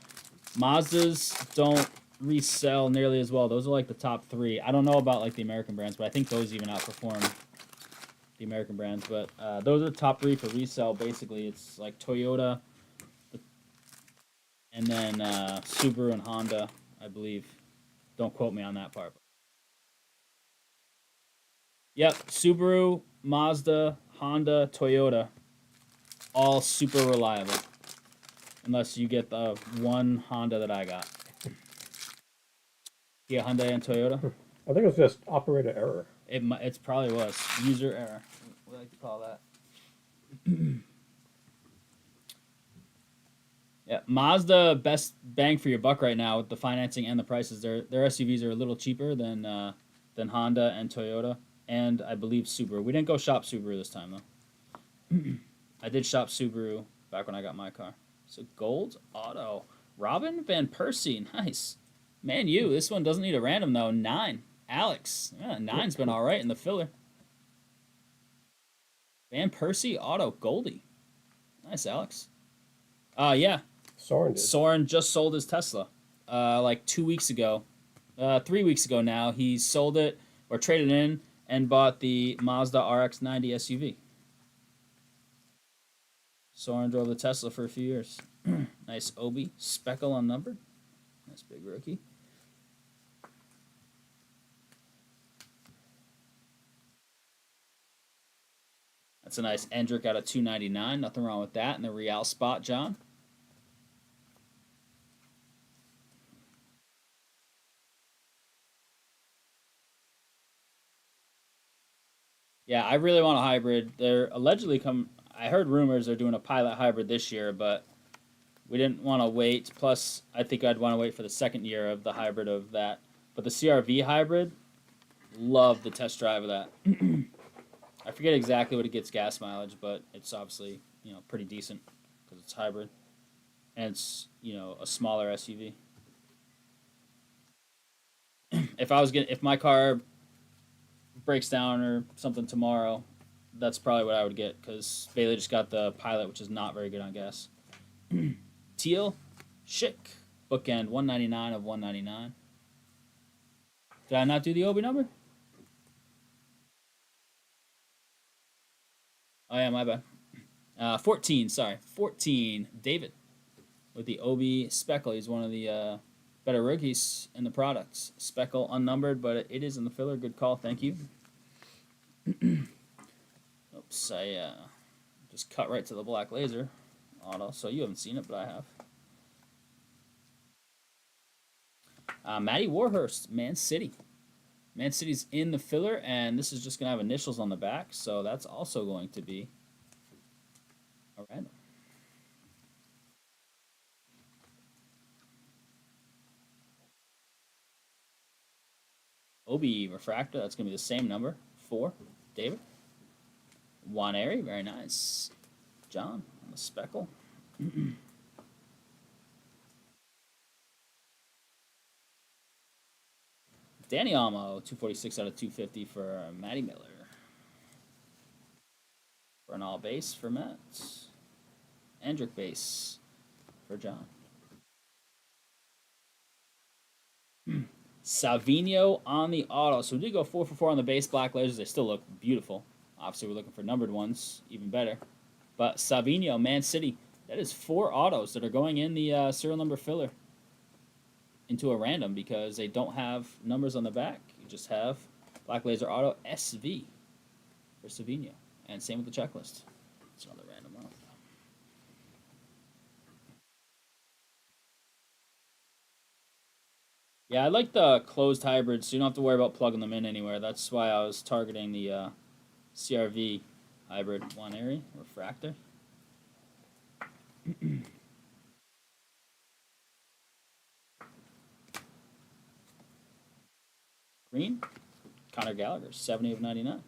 Mazdas don't resell nearly as well. Those are like the top 3. I don't know about like the American brands, but I think those even outperform the American brands. But those are the top 3 for resell. Basically, it's like Toyota, and then Subaru and Honda, I believe. Don't quote me on that part. Yep, Subaru, Mazda, Honda, Toyota, all super reliable. Unless you get the one Honda that I got. Yeah, Hyundai and Toyota. I think it was just operator error. It probably was user error. We like to call that. Yeah, Mazda best bang for your buck right now with the financing and the prices. Their SUVs are a little cheaper than Honda and Toyota, and I believe Subaru. We didn't go shop Subaru this time though. I did shop Subaru back when I got my car. So gold auto, Robin Van Persie, nice. Man, this one doesn't need a random though. 9, Alex. Yeah, 9's been all right in the filler. Van Persie auto, Goldie. Nice, Alex. Yeah. Soren just sold his Tesla like 2 weeks ago. 3 weeks ago now. He sold it or traded in and bought the Mazda RX-90 SUV. Soren drove the Tesla for a few years. Nice Obi. Speckle unnumbered. Nice big rookie. That's a nice Endrick out of 299. Nothing wrong with that. In the Real spot, John. Yeah, I really want a hybrid. They're allegedly I heard rumors they're doing a pilot hybrid this year, but we didn't want to wait. Plus, I think I'd want to wait for the second year of the hybrid of that. But the CRV hybrid, love the test drive of that. I forget exactly what it gets gas mileage, but it's obviously pretty decent because it's hybrid, and it's a smaller SUV. If my car breaks down or something tomorrow, that's probably what I would get because Bailey just got the Pilot, which is not very good on gas. Teal, Schick, bookend 199 of 199. Did I not do the Obi number? Oh yeah, my bad. 14, sorry. 14, David. With the Obi Speckle. He's one of the better rookies in the products. Speckle unnumbered, but it is in the filler. Good call, thank you. Oops, I just cut right to the black laser auto, so you haven't seen it, but I have. Matty Warhurst, Man City. Man City's in the filler, and this is just going to have initials on the back, so that's also going to be a random. Obi Refractor, that's going to be the same number. 4, David. Waneri, very nice. John, on the speckle. Danny Almo, 246 out of 250 for Matty Miller. For an all base for Matt. Andrick base for John. Savino on the auto. So we did go 4 for 4 on the base. Black lasers, they still look beautiful. Obviously, we're looking for numbered ones, even better. But Savino, Man City, that is 4 autos that are going in the serial number filler into a random because they don't have numbers on the back. You just have Black Laser Auto SV for Savino. And same with the checklist. It's another random one. Yeah, I like the closed hybrids, so you don't have to worry about plugging them in anywhere. That's why I was targeting the CRV hybrid Waneri refractor. Green, Connor Gallagher, 70 of 99.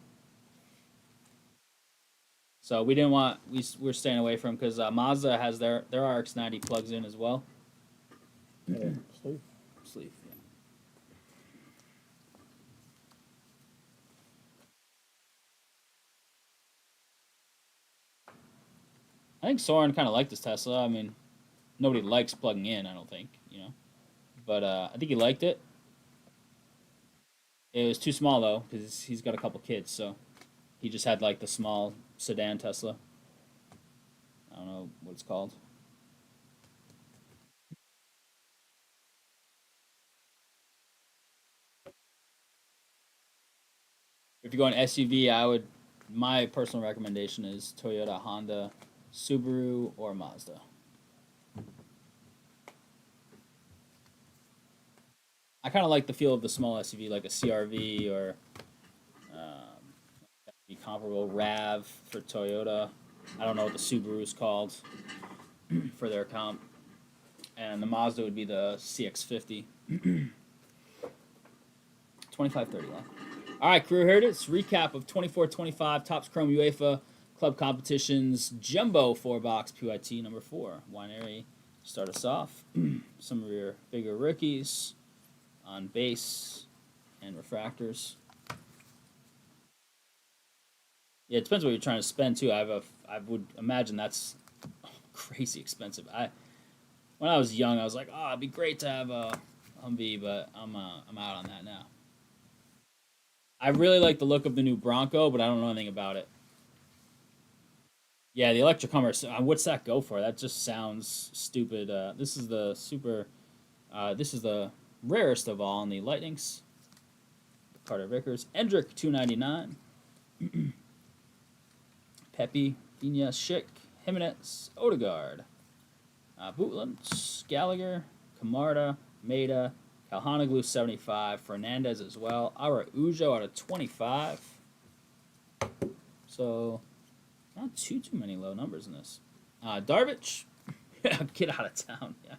So we didn't want, we're staying away from because Mazda has their RX-90 plugs in as well. Sleeve. Sleeve, yeah. I think Soren kind of liked this Tesla. I mean, nobody likes plugging in, I don't think, you know. But I think he liked it. It was too small, though, because he's got a couple kids, so he just had, like, the small sedan Tesla. I don't know what it's called. If you're going SUV, my personal recommendation is Toyota, Honda, Subaru, or Mazda. I kind of like the feel of the small SUV, like a CRV or be comparable RAV for Toyota. I don't know what the Subaru is called for their comp, and the Mazda would be the CX-50. 25-30 left. All right, crew, here it is. Recap of 24-25 Topps Chrome UEFA Club Competitions Jumbo 4-box PYT number 4. Waneri, start us off. Some of your bigger rookies on base and refractors. Yeah, it depends what you're trying to spend too. I would imagine that's crazy expensive. When I was young, I was like, oh, it'd be great to have a Humvee, but I'm out on that now. I really like the look of the new Bronco, but I don't know anything about it. Yeah, the electric Hummer. What's that go for? That just sounds stupid. This is the super. This is the rarest of all in the Lightnings. Carter Vickers, Endrick, $2.99. Pepe, Vina, Schick, Jimenez, Odegaard, Bootland, Gallagher, Camarda, Maeda, Calhanoglu, 75, Fernandez as well. Araujo out of 25. So, not too many low numbers in this. Darvish, get out of town. Yeah.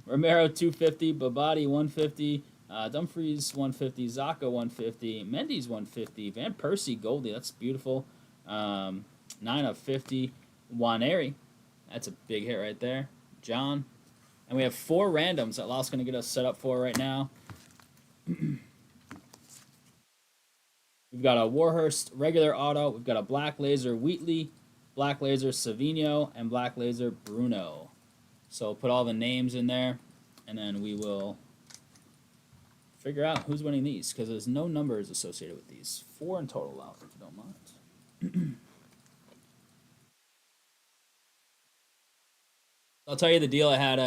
Romero, 250, Babadi, 150, Dumfries, 150, Zaka, 150, Mendy's, 150, Van Persie, Goldie, that's beautiful. 9 of 50. Waneri, that's a big hit right there. John. And we have 4 randoms that Lal's going to get us set up for right now. We've got a Warhurst regular auto. We've got a Black Laser Wheatley, Black Laser Savino, and Black Laser Bruno. So put all the names in there, and then we will figure out who's winning these, because there's no numbers associated with these. 4 in total, Lal, if you don't mind. I'll tell you the deal I had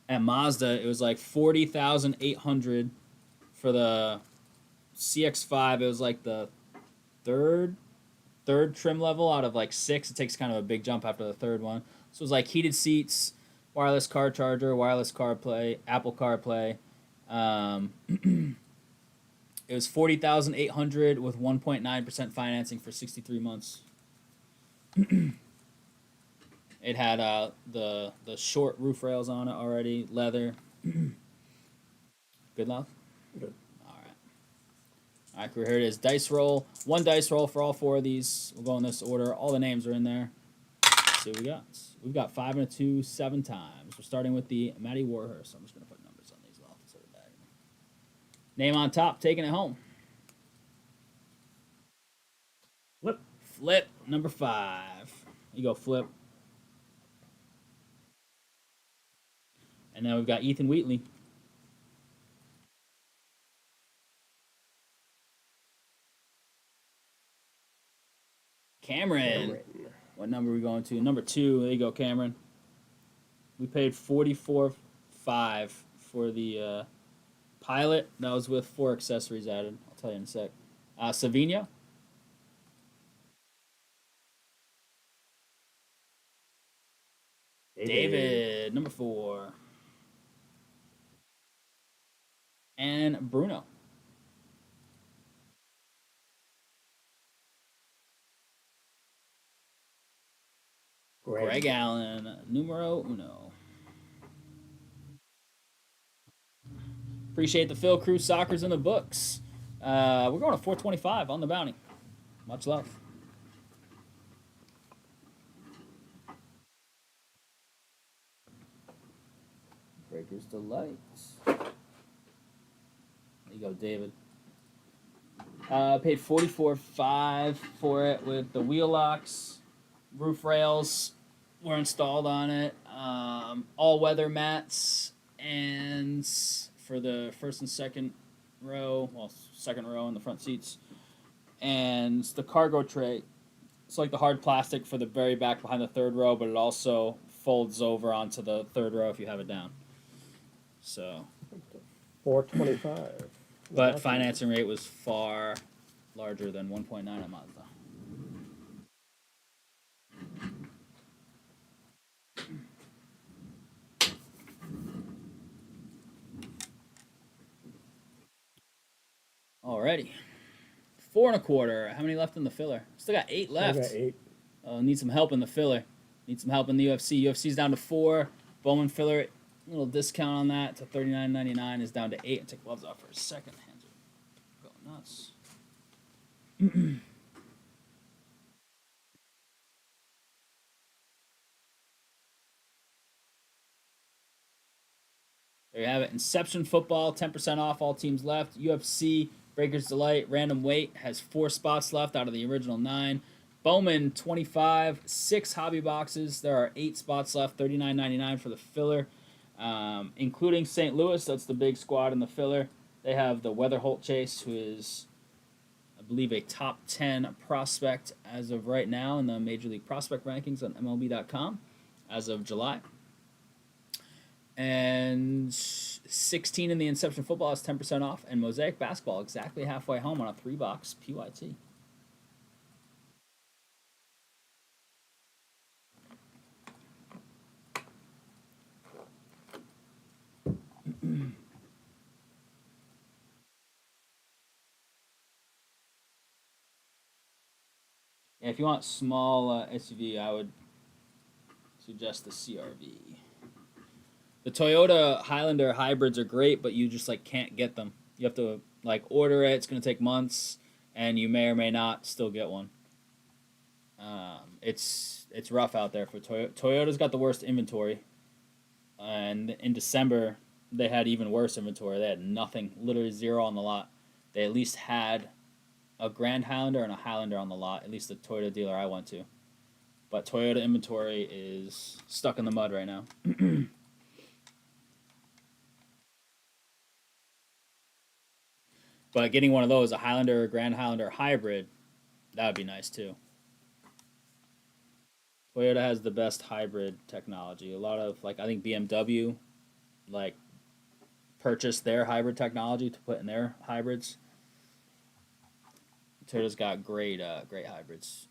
at Mazda. It was like 40,800 for the CX-5. It was like the third trim level out of like 6. It takes kind of a big jump after the third one. So it was like heated seats. wireless car charger, wireless CarPlay, Apple CarPlay. It was 40,800 with 1.9% financing for 63 months. It had the short roof rails on it already, leather. Good luck. Good. All right. All right, here it is. Dice roll. One dice roll for all four of these. We'll go in this order. All the names are in there. Let's see what we got. We've got 5 and a 2 7 times. We're starting with the Matty Warhurst. I'm just going to put numbers on these off instead of that. Name on top, taking it home. Flip. Flip, number 5. You go, Flip. And then we've got Ethan Wheatley. Cameron. What number are we going to? Number 2. There you go, Cameron. We paid $44.5 for the Pilot. That was with 4 accessories added. I'll tell you in a sec. Savino. David, number 4. And Bruno. Greg Allen, numero 1. Appreciate the Phil Crew. Soccer's in the books. We're going to 425 on the bounty. Much love. Breakers Delight. There you go, David. Paid $44.5 for it with the wheel locks, roof rails were installed on it, all weather mats, and for the first and second row, well, second row in the front seats, and the cargo tray. It's like the hard plastic for the very back behind the third row, but it also folds over onto the third row if you have it down. So, $425. but financing rate was far larger than 1.9 on Mazda. Alrighty. 4 1/4. How many left in the filler? Still got 8 left. Still got 8. Need some help in the filler. Need some help in the UFC. UFC's down to 4. Bowman filler, a little discount on that to $39.99 is down to 8. I'll take gloves off for a second. Hands are going nuts. There you have it. Inception Football, 10% off, all teams left. UFC, Breakers Delight, Random Weight has 4 spots left out of the original 9. Bowman, 25, 6 hobby boxes. There are 8 spots left, $39.99 for the filler, including St. Louis. That's the big squad in the filler. They have the Weatherholt Chase, who is, I believe, a top 10 prospect as of right now in the Major League Prospect Rankings on MLB.com as of July. And 16 in the Inception Football is 10% off, and Mosaic Basketball exactly halfway home on a 3-box PYT. Yeah, if you want small SUV, I would suggest the CRV. The Toyota Highlander hybrids are great, but you just can't get them. You have to order it. It's gonna take months, and you may or may not still get one. It's rough out there for Toyota. Toyota's got the worst inventory, and in December they had even worse inventory. They had nothing, literally 0 on the lot. They at least had a Grand Highlander and a Highlander on the lot, at least the Toyota dealer I went to. But Toyota inventory is stuck in the mud right now. But getting one of those, a Highlander or Grand Highlander hybrid, that would be nice too. Toyota has the best hybrid technology. A lot of, I think BMW, purchased their hybrid technology to put in their hybrids. Toyota's got great hybrids.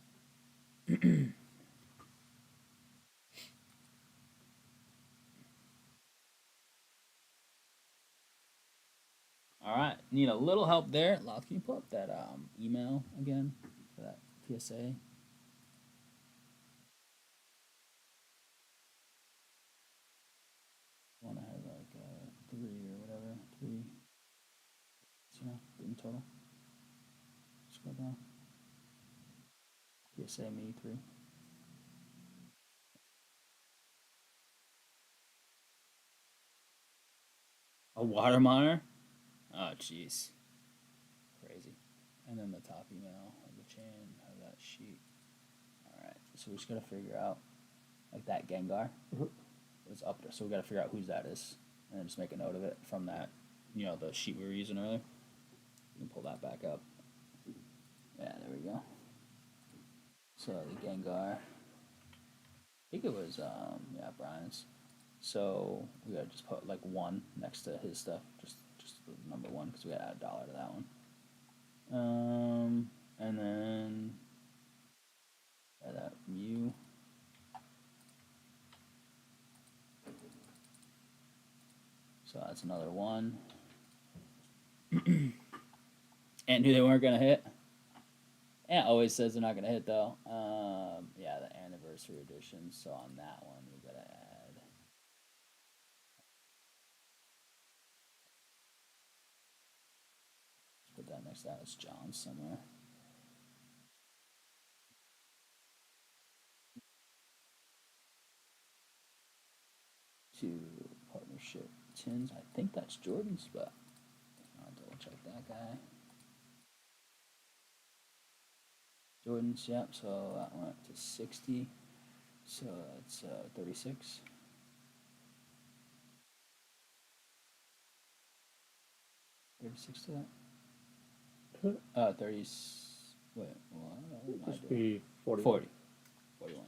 need a little help there. Loud, can you pull up that email again for that PSA? One that had like 3 or whatever, 3. You know, in total. Scroll down. PSA me 3. A water monitor? Oh, jeez. Crazy. And then the top email of the chain of that sheet. Alright, so we just gotta figure out, like that Gengar was up there. So we gotta figure out whose that is. And then just make a note of it from that, the sheet we were using earlier. You can pull that back up. Yeah, there we go. So the Gengar. I think it was, Brian's. So we gotta just put like 1 next to his stuff, just the number 1, because we gotta add $1 to that one. And then that Mew. So that's another 1. And who they weren't gonna hit. Ant always says they're not gonna hit though. Yeah, the anniversary edition. So on that one, we gotta add. Put that next to that. It's John somewhere. To partnership tins. I think that's Jordan's, but I'll double check that guy. Jordan's, yep. So that went to 60. So that's 36. To that? 30. Wait, what? Just be 40. 41,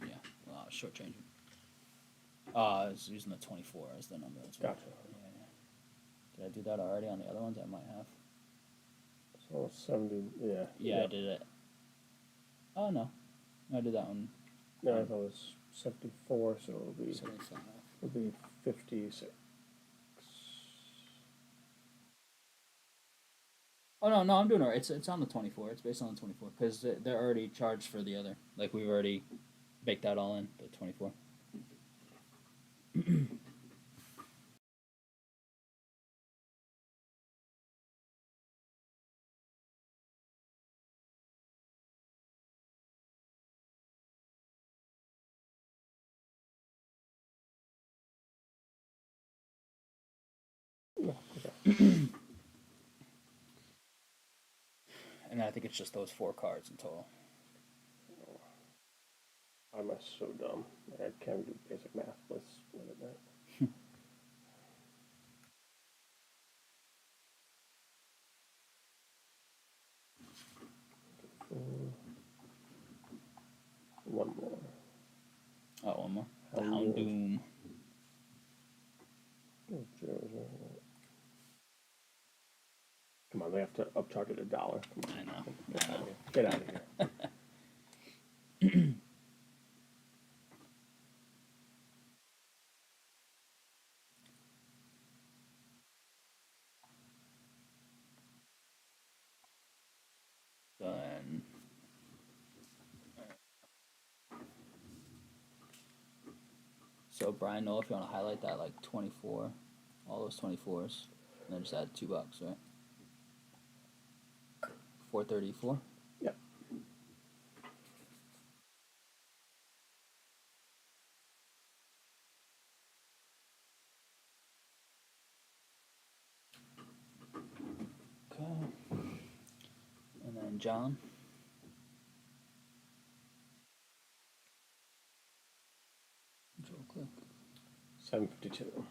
yeah. Well, shortchanging. I was using the 24 as the number. That's gotcha. Yeah. Did I do that already on the other ones? I might have. So 70, yeah. Yeah, I did it. Oh, no. I did that one. No, I thought it was 74, so it'll be 75. It'll be 56. Oh no, I'm doing alright. It's on the 24. It's based on the 24 because they're already charged for the other. Like we've already baked that all in the 24. No, okay. And I think it's just those 4 cards in total. I'm so dumb. I can't do basic math. Let's split it now. One more. Oh, one more. The Houndoom. Oh, come on, they have to upcharge it $1. Come on. I know. Get out of here. Then. So Brian, Noel, if you want to highlight that like 24, all those 24s, and then just add $2, right? 434. Yep. Okay. And then John. Control click. 752.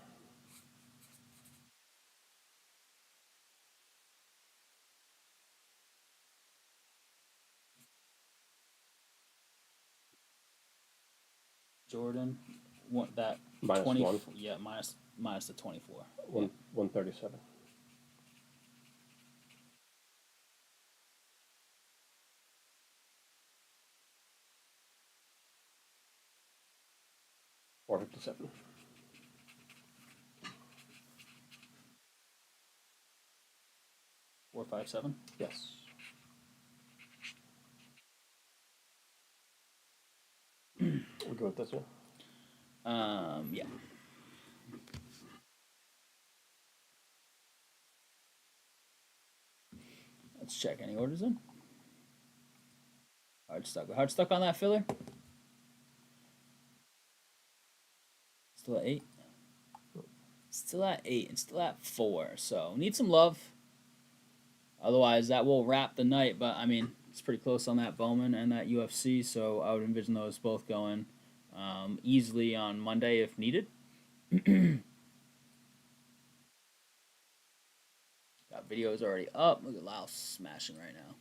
Jordan, what that Minus 20? 1. Yeah, minus the 24. 137. $457. 457. Yes. We'll go with this one. Yeah. Let's check any orders in. Hard stuck on that filler. Still at 8. Still at 8 and still at 4. So need some love. Otherwise, that will wrap the night. But I mean, it's pretty close on that Bowman and that UFC. So I would envision those both going easily on Monday if needed. Got videos already up. Look at Laos smashing right now.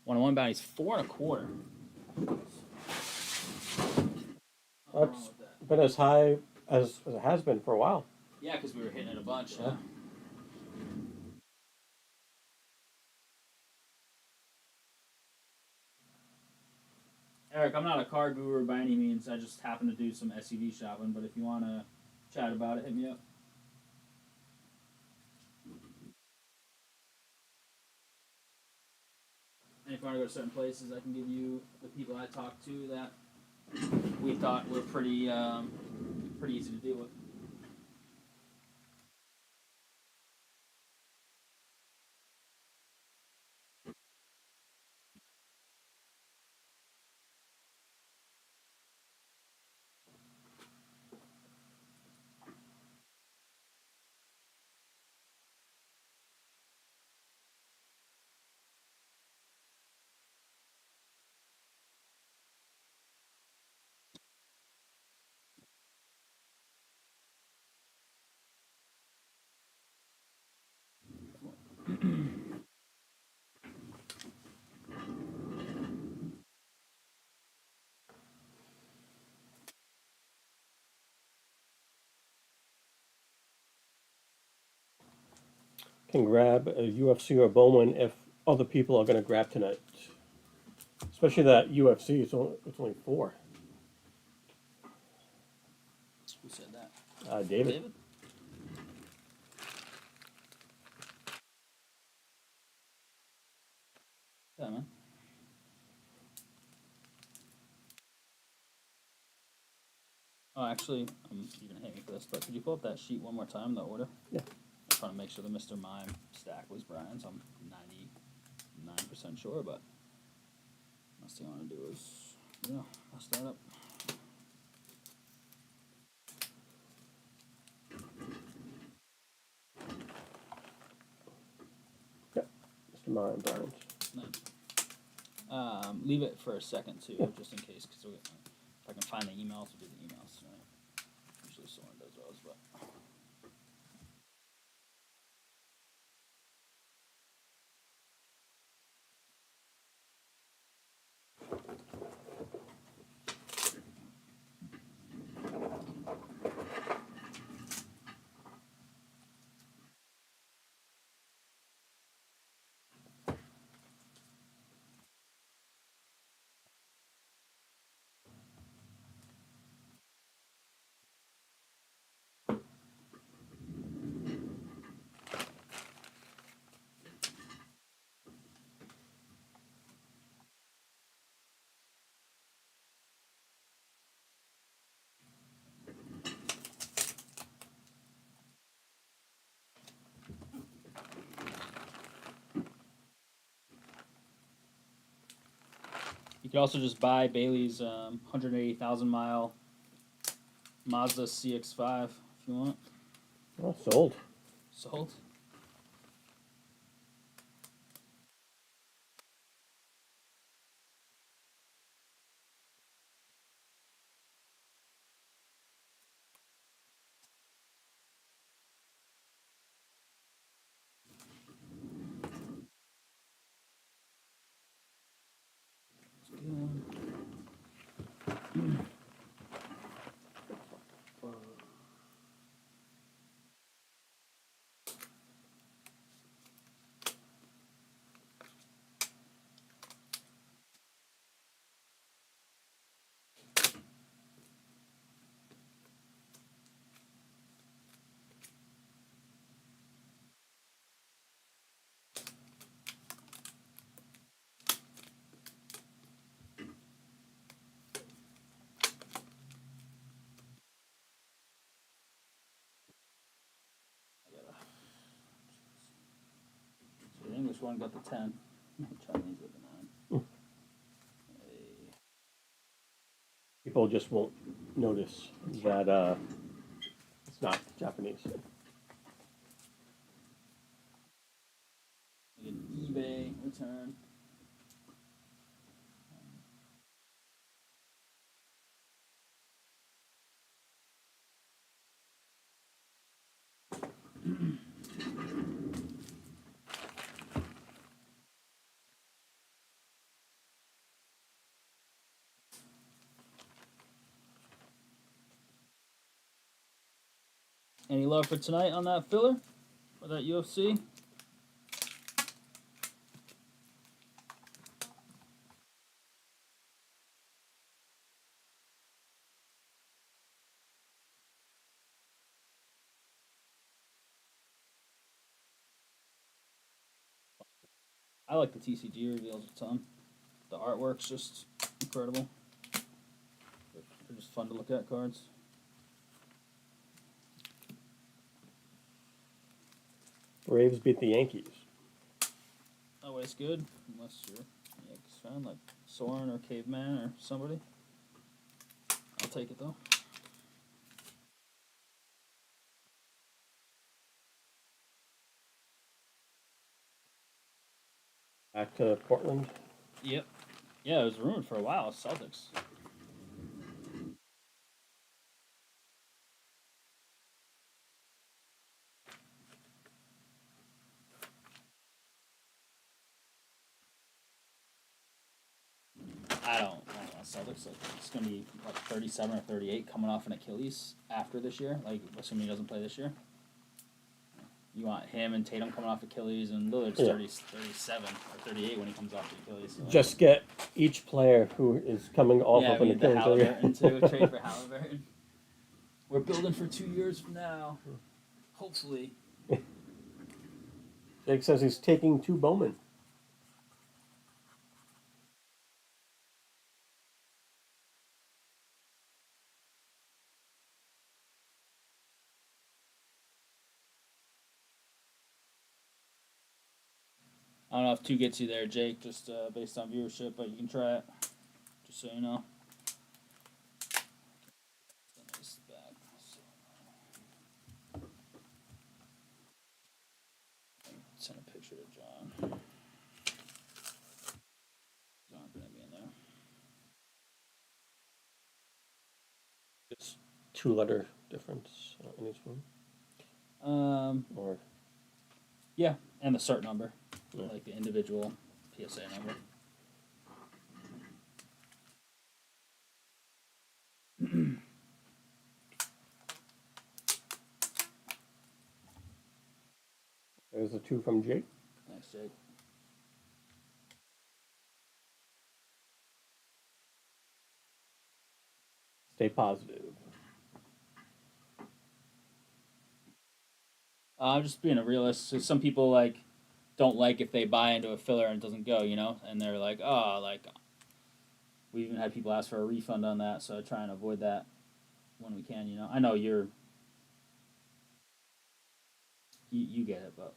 1-1 bounty's 4.25. That's been as high as it has been for a while. Yeah, because we were hitting it a bunch. Yeah. Eric, I'm not a car guru by any means. I just happen to do some SUV shopping. But if you want to chat about it, hit me up. And if you want to go to certain places, I can give you the people I talked to that we thought were pretty easy to deal with. Can grab a UFC or Bowman if other people are going to grab tonight. Especially that UFC, it's only 4. Who said that? David. Yeah, man. Oh, actually, you're gonna hate me for this, but could you pull up that sheet one more time, the order? Yeah. I'm trying to make sure the Mr. Mime stack was Brian's. I'm 99% sure, but last thing I want to do is, mess that up. Yeah. Mr. Mine Browns. Leave it for a second too, Yeah. just in case, because if I can find the emails, we'll do the emails. Right? Usually someone does those, but. You could also just buy Bailey's 180,000 mile Mazda CX-5 if you want. Oh, sold. Sold. one got the 10. Chinese with the 9. People just won't notice that it's not Japanese. Like an eBay return. Any love for tonight on that filler? For that UFC? I like the TCG reveals a ton. The artwork's just incredible. They're just fun to look at cards. Braves beat the Yankees. Always good, unless you're a Yankees fan like Soren or Caveman or somebody. I'll take it though. Back to Portland. Yep. Yeah, it was rumored for a while. Celtics. I don't know. Celtics, like, it's going to be like 37 or 38 coming off an Achilles after this year. Like, assuming he doesn't play this year. You want him and Tatum coming off Achilles, and Lillard's 37 or 38 when he comes off the Achilles. So. Just get each player who is coming off of an Achilles. Halliburton too. Trade for Halliburton. We're building for 2 years from now. Hopefully. Jake says he's taking 2 Bowman. I don't know if 2 gets you there, Jake, just based on viewership, but you can try it. Just so you know. Send a picture to John. John's gonna be in there. It's 2-letter difference in each one. Or yeah, and the cert number, yeah. like the individual PSA number. There's a 2 from Jake. Thanks, Jake. Stay positive. I'm just being a realist. So some people don't like if they buy into a filler and it doesn't go, and they're like, oh, we even had people ask for a refund on that. So I try and avoid that when we can. I know you get it, but.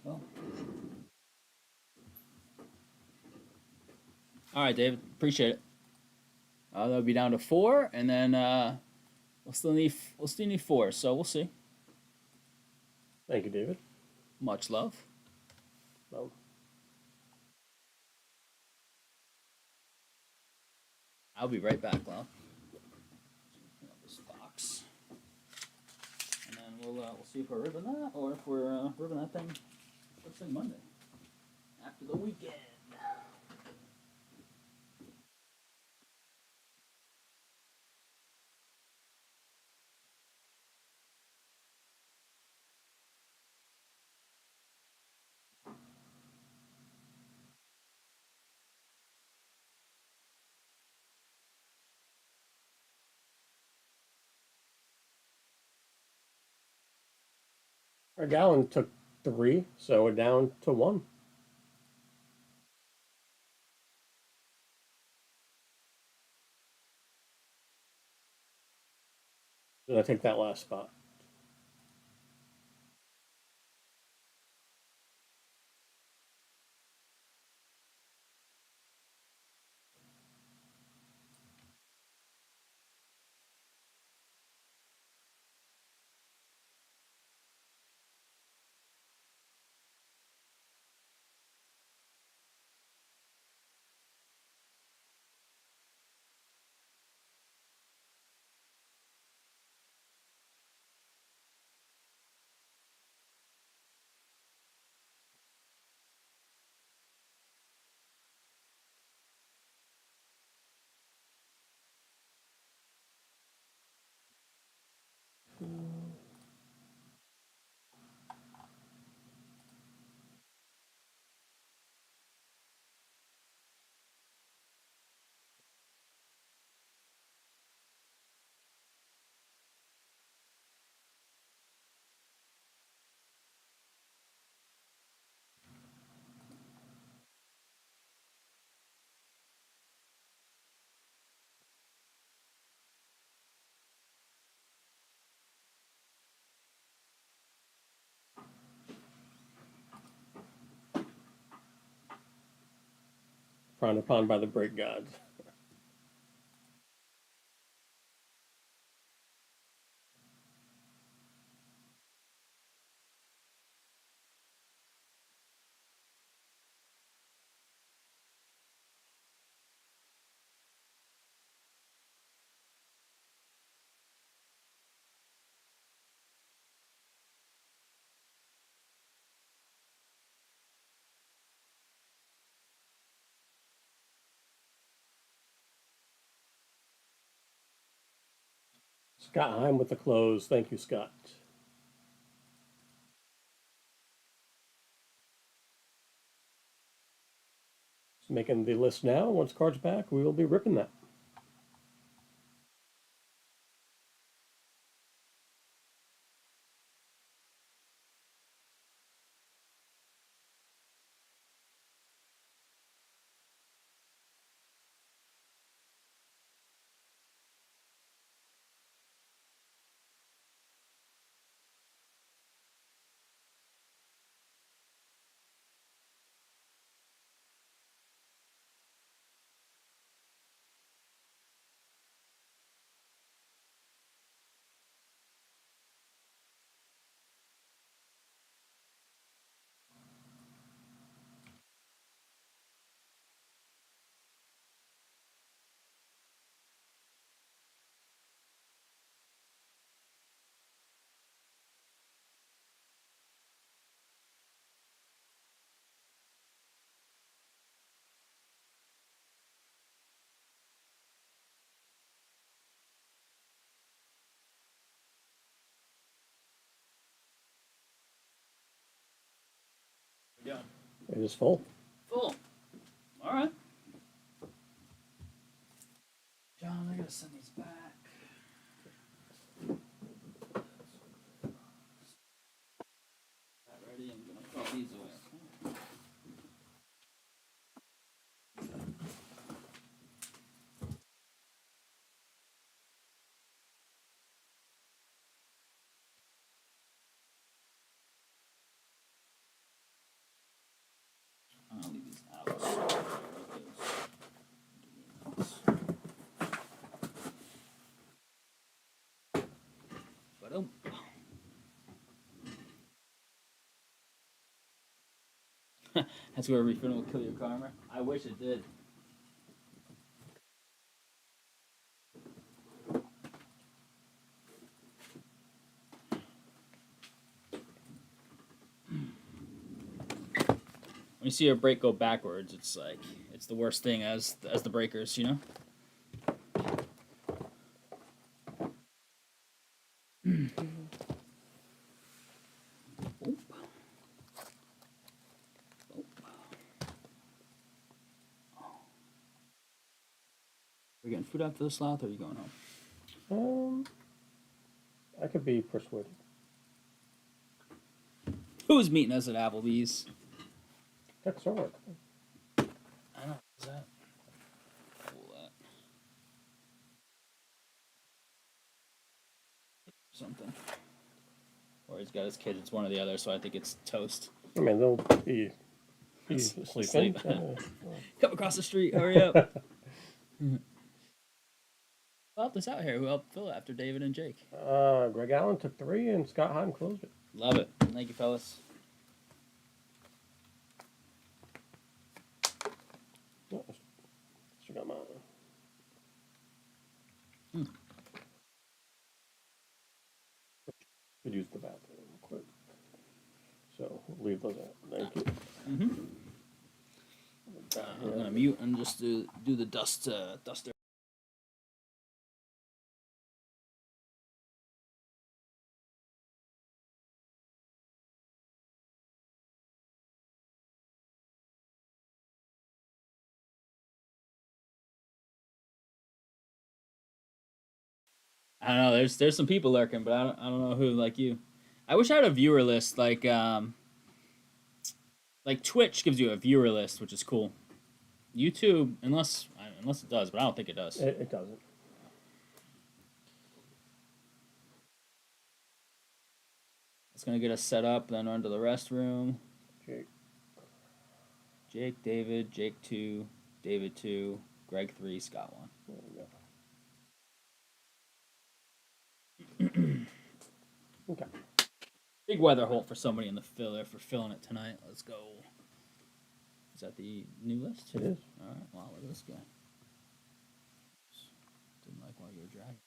Well. All right, David. Appreciate it. That'll be down to 4, and then we'll still need 4. So we'll see. Thank you, David. Much love. Well. I'll be right back, Lyle. This box, and then we'll see if we're ripping that or if we're ripping that thing first thing Monday after the weekend. Our gallon took 3, so we're down to 1. Did I take that last spot? Frowned upon by the break gods. Scott Heim with the close. Thank you, Scott. Just making the list now. Once card's back, we will be ripping that. Yeah. It is full. Full. All right. John, I gotta send these back. Not ready. I'm gonna throw these away. I'll leave these out. Ba-dum. That's where refilling will kill your karma. I wish it did. When you see a break go backwards, it's like it's the worst thing as the breakers, you know. Oop. Oop. Are you getting food after the sloth, or are you going home? I could be persuaded. Who's meeting us at Applebee's? That's sword. I don't know. Is that? Pull that. Something. Or he's got his kids. It's one or the other, so I think it's toast. I mean, they'll be sleeping. Sleep. Come across the street. Hurry up. Who helped us out here? Who helped Phil after David and Jake? Greg Allen took 3 and Scott Hahn closed it. Love it. Thank you, fellas. Oh, still got mine. Could use the bathroom quick. So we'll leave those out. Thank you. I'm gonna mute and just do the duster. I don't know. There's some people lurking, but I don't know who like you. I wish I had a viewer list like Twitch gives you a viewer list, which is cool. YouTube, unless it does, but I don't think it does. It doesn't. It's gonna get us set up, then run to the restroom. Jake, David, Jake 2, David 2, Greg 3, Scott 1. There we go. Okay. Big weather hole for somebody in the filler for filling it tonight. Let's go. Is that the new list? It is. All right. Wow, look at this guy. Didn't like while you were dragging.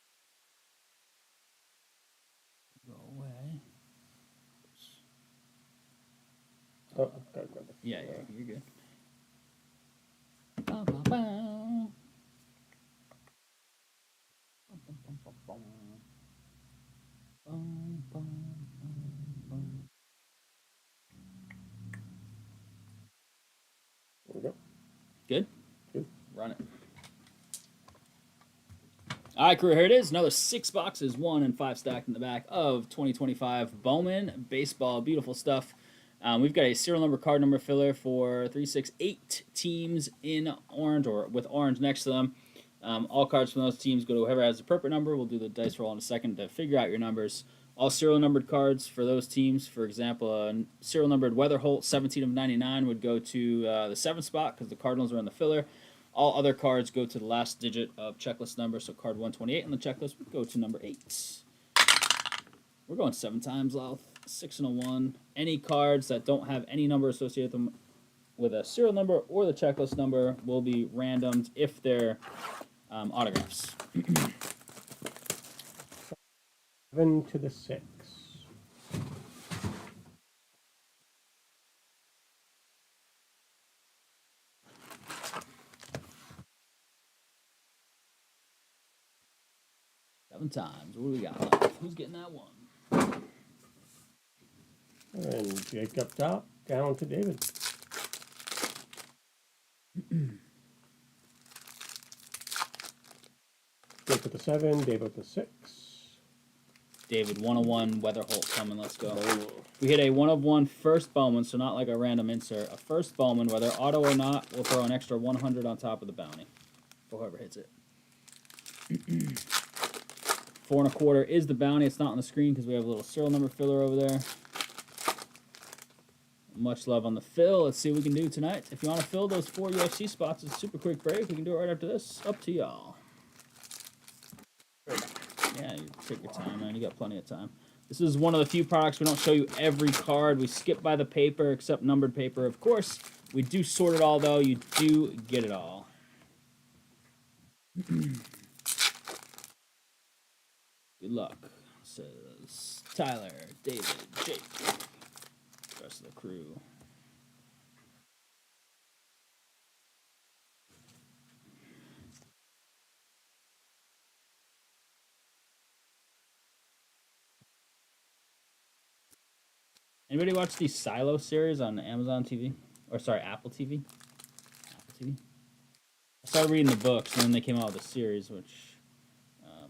Go away. Oh, gotta grab it. Yeah, you're good. Bow, bow, bow. Bum, bum, bum, bum, bum. Bum, bum, bum, bum. There we go. Good? Good. Run it. All right, crew, here it is. Another 6 boxes, 1 and 5 stacked in the back of 2025 Bowman Baseball. Beautiful stuff. We've got a serial number card number filler for 3, 6, 8 teams in orange or with orange next to them. All cards from those teams go to whoever has the appropriate number. We'll do the dice roll in a second to figure out your numbers. All serial numbered cards for those teams. For example, a serial numbered Weather Holt 17 of 99 would go to the 7th spot because the Cardinals are in the filler. All other cards go to the last digit of checklist number, so card 128 on the checklist would go to number 8. We're going 7 times, Louth. 6 and a 1. Any cards that don't have any number associated with them with a serial number or the checklist number will be randomed if they're autographs. 7 to the 6. Seven times. What do we got? Who's getting that one? And Jake up top, down to David. Jake with the 7, Dave with the 6. David, 101 Weather Holt coming. Let's go. Oh. We hit a 1 of 1 first Bowman, so not like a random insert. A first Bowman, whether auto or not, we'll throw an extra 100 on top of the bounty for whoever hits it. 4 1/4 is the bounty. It's not on the screen because we have a little serial number filler over there. Much love on the fill. Let's see what we can do tonight. If you want to fill those 4 UFC spots, it's a super quick break. We can do it right after this. Up to y'all. Yeah, you take your time, man. You got plenty of time. This is one of the few products we don't show you every card. We skip by the paper, except numbered paper, of course. We do sort it all, though. You do get it all. Good luck, says Tyler, David, Jake, the rest of the crew. Anybody watch the Silo series on Amazon TV? Or sorry, Apple TV? Apple TV? I started reading the books, and then they came out with a series, which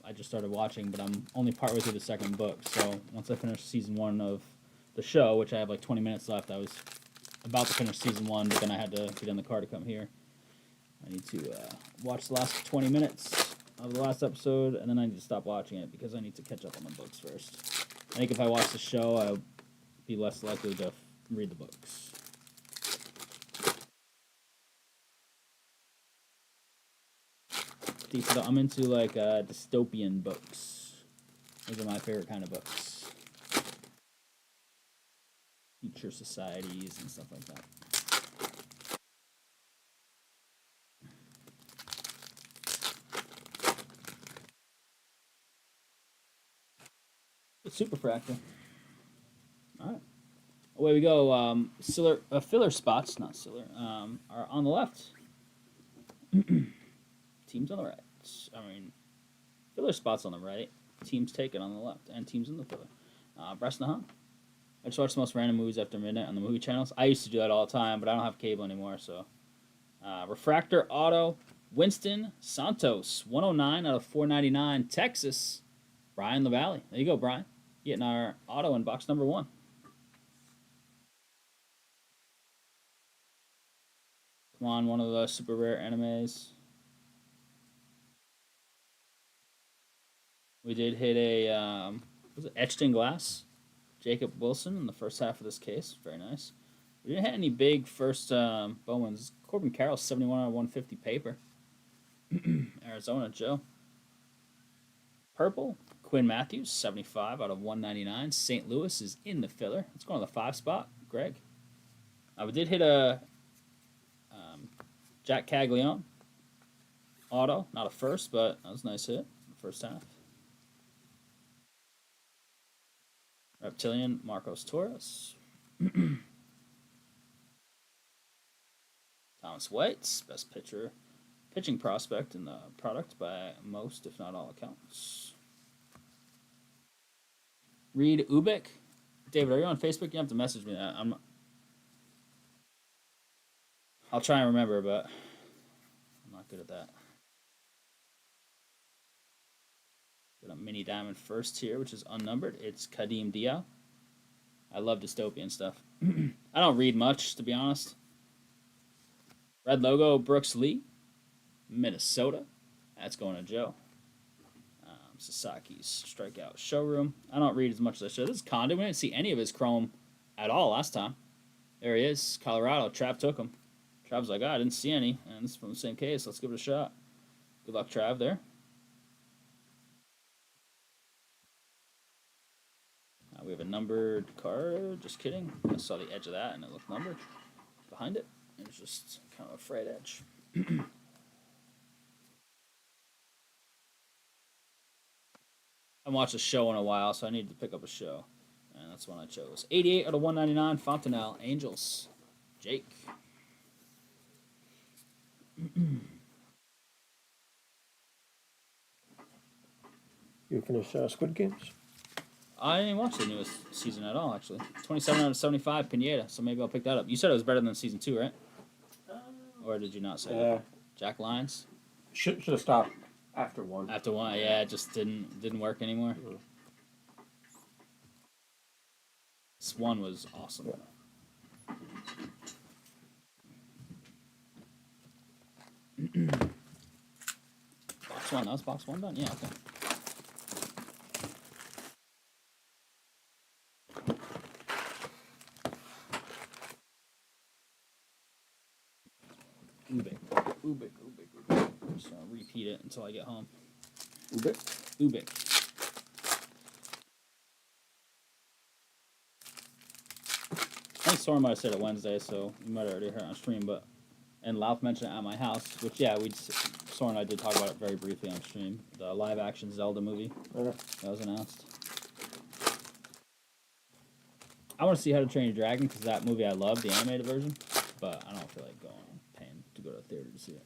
I just started watching, but I'm only partway through the second book. So once I finish season 1 of the show, which I have like 20 minutes left. I was about to finish season 1, but then I had to get in the car to come here. I need to watch the last 20 minutes of the last episode, and then I need to stop watching it because I need to catch up on the books first. I think if I watch the show, I'll be less likely to read the books. I'm into like dystopian books. Those are my favorite kind of books. Future societies and stuff like that. The superfractor. All right. Away we go. Filler spots, not Siller, are on the left. Teams on the right. Filler spots on the right. Teams taken on the left, and teams in the filler. Breast and I just watch the most random movies after midnight on the movie channels. I used to do that all the time, but I don't have cable anymore. So, Refractor Auto, Winston Santos, 109 out of 499, Texas. Brian LaValle. There you go, Brian. Getting our auto in box number 1. Come on, one of the super rare animes. We did hit a, was it Etched in Glass? Jacob Wilson in the first half of this case. Very nice. We didn't hit any big first Bowmans. Corbin Carroll, 71 out of 150 paper. Arizona Joe. Purple, Quinn Matthews, 75 out of 199. St. Louis is in the filler. Let's go on the 5 spot. Greg. We did hit a Jack Caglione auto. Not a first, but that was a nice hit. First half. Reptilian, Marcos Torres. Thomas White's best pitching prospect in the product by most, if not all, accounts. Reed Ubik. David, are you on Facebook? You have to message me that. I'll try and remember, but I'm not good at that. Got a mini diamond first here, which is unnumbered. It's Kadeem Diaw. I love dystopian stuff. I don't read much, to be honest. Red logo, Brooks Lee. Minnesota. That's going to Joe. Sasaki's strikeout showroom. I don't read as much as I should. This is Condon. We didn't see any of his chrome at all last time. There he is. Colorado. Trav took him. Trav's like, I didn't see any. And this is from the same case. Let's give it a shot. Good luck, Trav, there. We have a numbered card. Just kidding. I saw the edge of that, and it looked numbered. Behind it, it was just kind of a frayed edge. I haven't watched a show in a while, so I needed to pick up a show. And that's one I chose. 88 out of 199, Fontanelle, Angels. Jake. You finish Squid Games? I didn't watch the newest season at all, actually. 27 out of 75, Pineda, so maybe I'll pick that up. You said it was better than season 2, right? Or did you not say that? Jack Lyons? Should have stopped after 1. After 1, yeah, it just didn't work anymore. Mm. This 1 was awesome. Yeah. Box 1, that was box 1 done? Yeah, okay. Ubik. I'm just gonna repeat it until I get home. Ubik. I think Soren might have said it Wednesday, so you might have already heard it on stream, and Lauf mentioned it at my house, which, yeah, Soren and I did talk about it very briefly on stream. The live-action Zelda movie that was announced. I want to see How to Train Your Dragon, because that movie I love, the animated version, but I don't feel like paying to go to the theater to see it.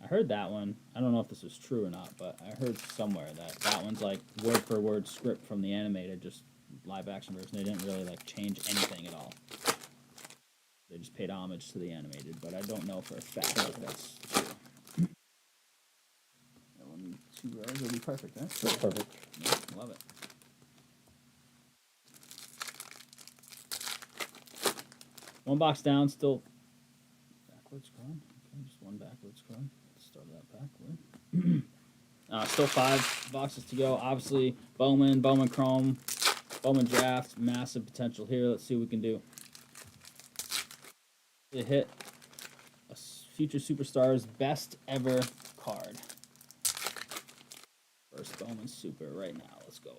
I heard that one. I don't know if this is true or not, but I heard somewhere that one's like word for word script from the animated, just live action version. They didn't really like change anything at all. They just paid homage to the animated, but I don't know for a fact if that's true. 2 rows will be perfect, right? That's perfect. Yeah, love it. One box down, still backwards card. Okay, just one backwards card. Start that backward. Still 5 boxes to go. Obviously, Bowman Chrome, Bowman Draft, massive potential here. Let's see what we can do. They hit a future superstar's best ever card. First Bowman Super right now. Let's go.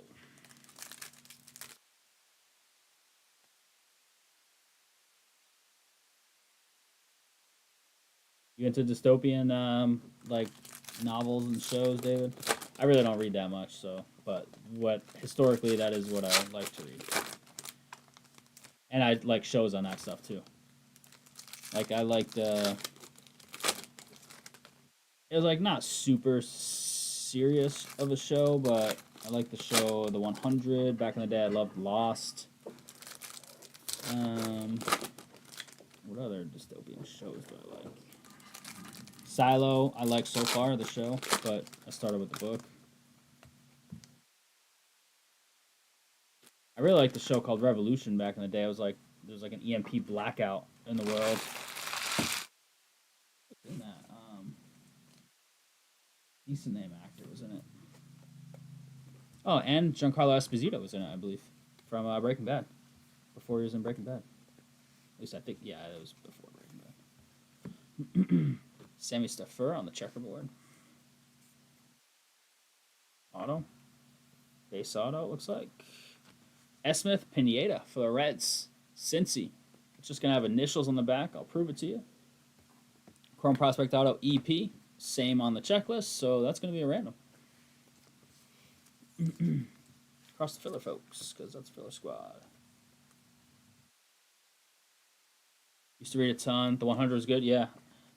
You into dystopian like novels and shows, David? I really don't read that much, so but historically that is what I like to read. And I like shows on that stuff too. Like I liked it was like not super serious of a show, but I like the show The 100. Back in the day I loved Lost. What other dystopian shows do I like? Silo, I like so far, the show, but I started with the book. I really liked the show called Revolution back in the day. It was like, there was like an EMP blackout in the world. What's in that? Decent name actor was in it. Oh, and Giancarlo Esposito was in it, I believe, from Breaking Bad. Before he was in Breaking Bad. At least I think, yeah, it was before Breaking Bad. Sammy Stafford on the checkerboard. Auto. Base auto, it looks like. Esmith Pineda for the Reds. Cincy. It's just going to have initials on the back. I'll prove it to you. Chrome Prospect Auto EP. Same on the checklist, so that's going to be a random. Across the filler, folks, because that's filler squad. Used to read a ton. The 100 is good, yeah.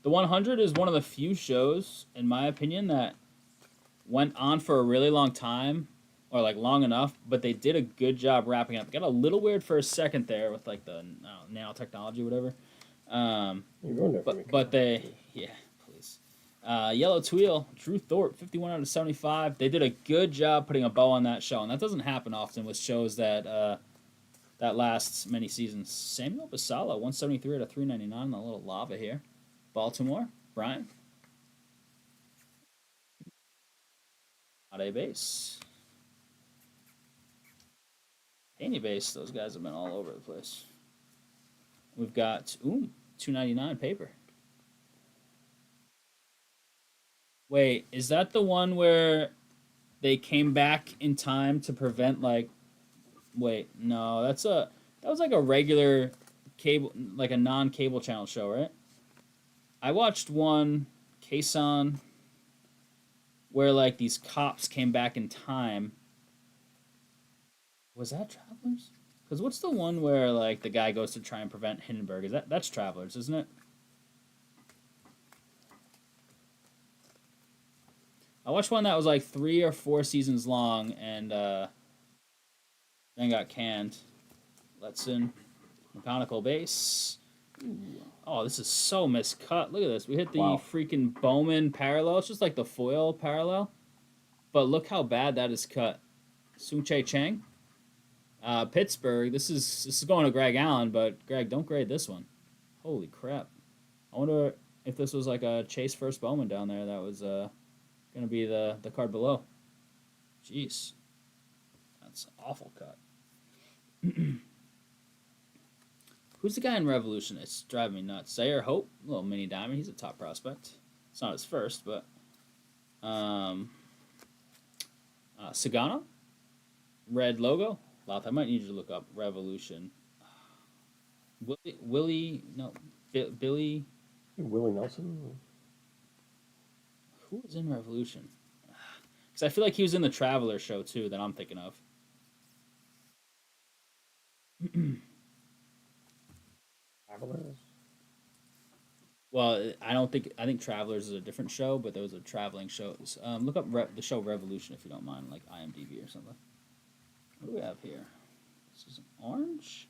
The 100 is one of the few shows, in my opinion, that went on for a really long time, or like long enough, but they did a good job wrapping up. It got a little weird for a second there with like the nanotechnology, whatever. But they, yeah, please. Yellow Tweel, Drew Thorpe, 51 out of 75. They did a good job putting a bow on that show, and that doesn't happen often with shows that that lasts many seasons. Samuel Basala, 173 out of 399. A little lava here. Baltimore, Brian. Not a base. Any base, those guys have been all over the place. We've got, $2.99 paper. Wait, is that the one where they came back in time to prevent like? Wait, no, that was like a regular cable, like a non-cable channel show, right? I watched one, Kason, where like these cops came back in time. Was that Travelers? Because what's the one where like the guy goes to try and prevent Hindenburg? That's Travelers, isn't it? I watched one that was like 3 or 4 seasons long and then got canned. Letson, mechanical base. Ooh. Oh, this is so miscut. Look at this. We hit the freaking Bowman parallel. It's just like the foil parallel. But look how bad that is cut. Sung-Chae Chang. Pittsburgh. This is going to Greg Allen, but Greg, don't grade this one. Holy crap. I wonder if this was like a Chase first Bowman down there that was going to be the card below. Jeez. That's an awful cut. Who's the guy in Revolution? It's driving me nuts. Zaire Hope, little mini diamond. He's a top prospect. It's not his first, but Sagana, red logo. Loth, I might need you to look up Revolution. Billy Nelson. Who was in Revolution? Because I feel like he was in the Traveler show too that I'm thinking of. Travelers. Well, I think Travelers is a different show, but those are traveling shows. Look up the show Revolution if you don't mind, like IMDb or something. What do we have here? This is an orange.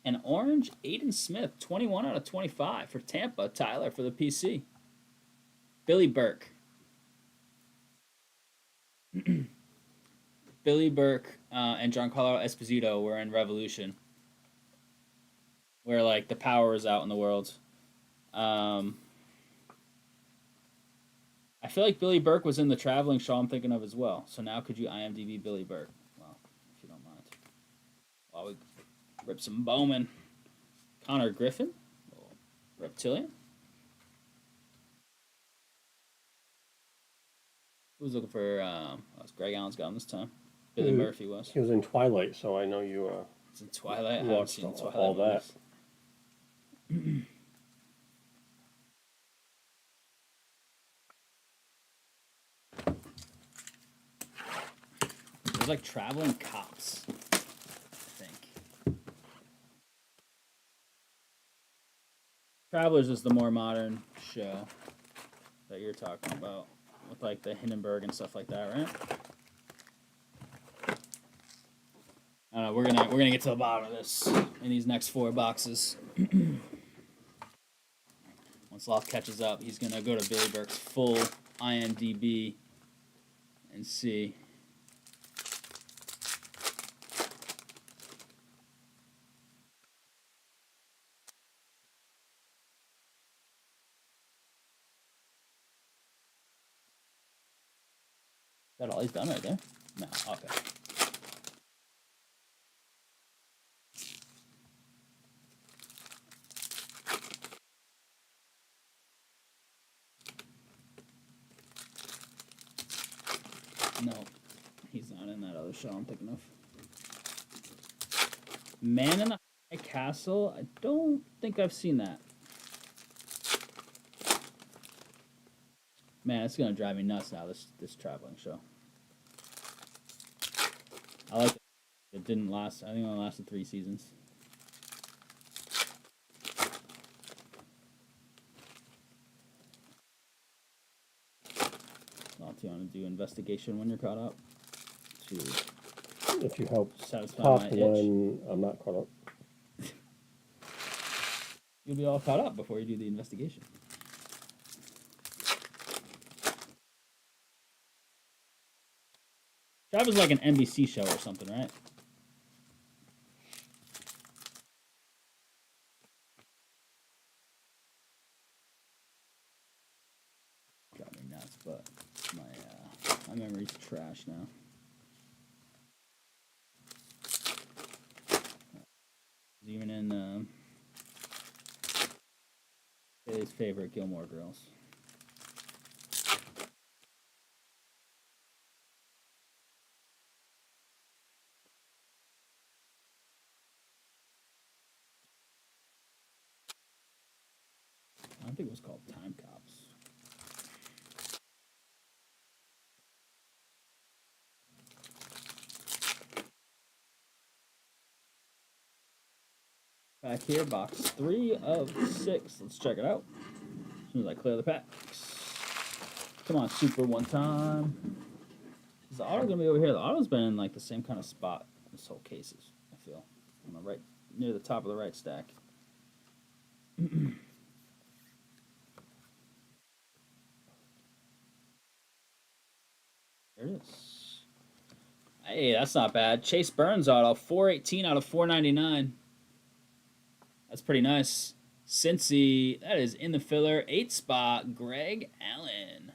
An orange, Aiden Smith, 21 out of 25 for Tampa. Tyler for the PC. Billy Burke. Billy Burke and Giancarlo Esposito were in Revolution, where like the power is out in the world. Um, I feel like Billy Burke was in the traveling show I'm thinking of as well. So now could you IMDb Billy Burke? Well, if you don't mind. While we rip some Bowman. Connor Griffin, Reptilian. Who was looking for? Greg Allen's got him this time. Billy Murphy was. He was in Twilight, so I know you It's in Twilight. I haven't watched seen Twilight all that. movies. There's like traveling cops, I think. Travelers is the more modern show that you're talking about, with like the Hindenburg and stuff like that, right? I don't know. We're gonna get to the bottom of this in these next 4 boxes. Once Loft catches up, he's gonna go to Billy Burke's full IMDb and see. Is that all he's done right there? No, okay. No, he's not in that other show I'm thinking of. Man in the High Castle? I don't think I've seen that. Man, it's gonna drive me nuts now, this traveling show. I like it. It didn't last. I think it only lasted 3 seasons. Well, do you want to do investigation when you're caught up? If you help Satisfy top my itch. when I'm not caught up. You'll be all caught up before you do the investigation. That was like an NBC show or something, right? Drive me nuts, but my memory's trash now. Even in his favorite Gilmore Girls. I think it was called Time Cops. Back here, box 3 of 6. Let's check it out. As soon as I clear the packs. Come on, super one time. Is the auto gonna be over here? The auto's been in like the same kind of spot this whole case is, I feel. On the right, near the top of the right stack. There it is. Hey, that's not bad. Chase Burns auto, 418 out of 499. That's pretty nice. Cincy, that is in the filler. 8 spot, Greg Allen.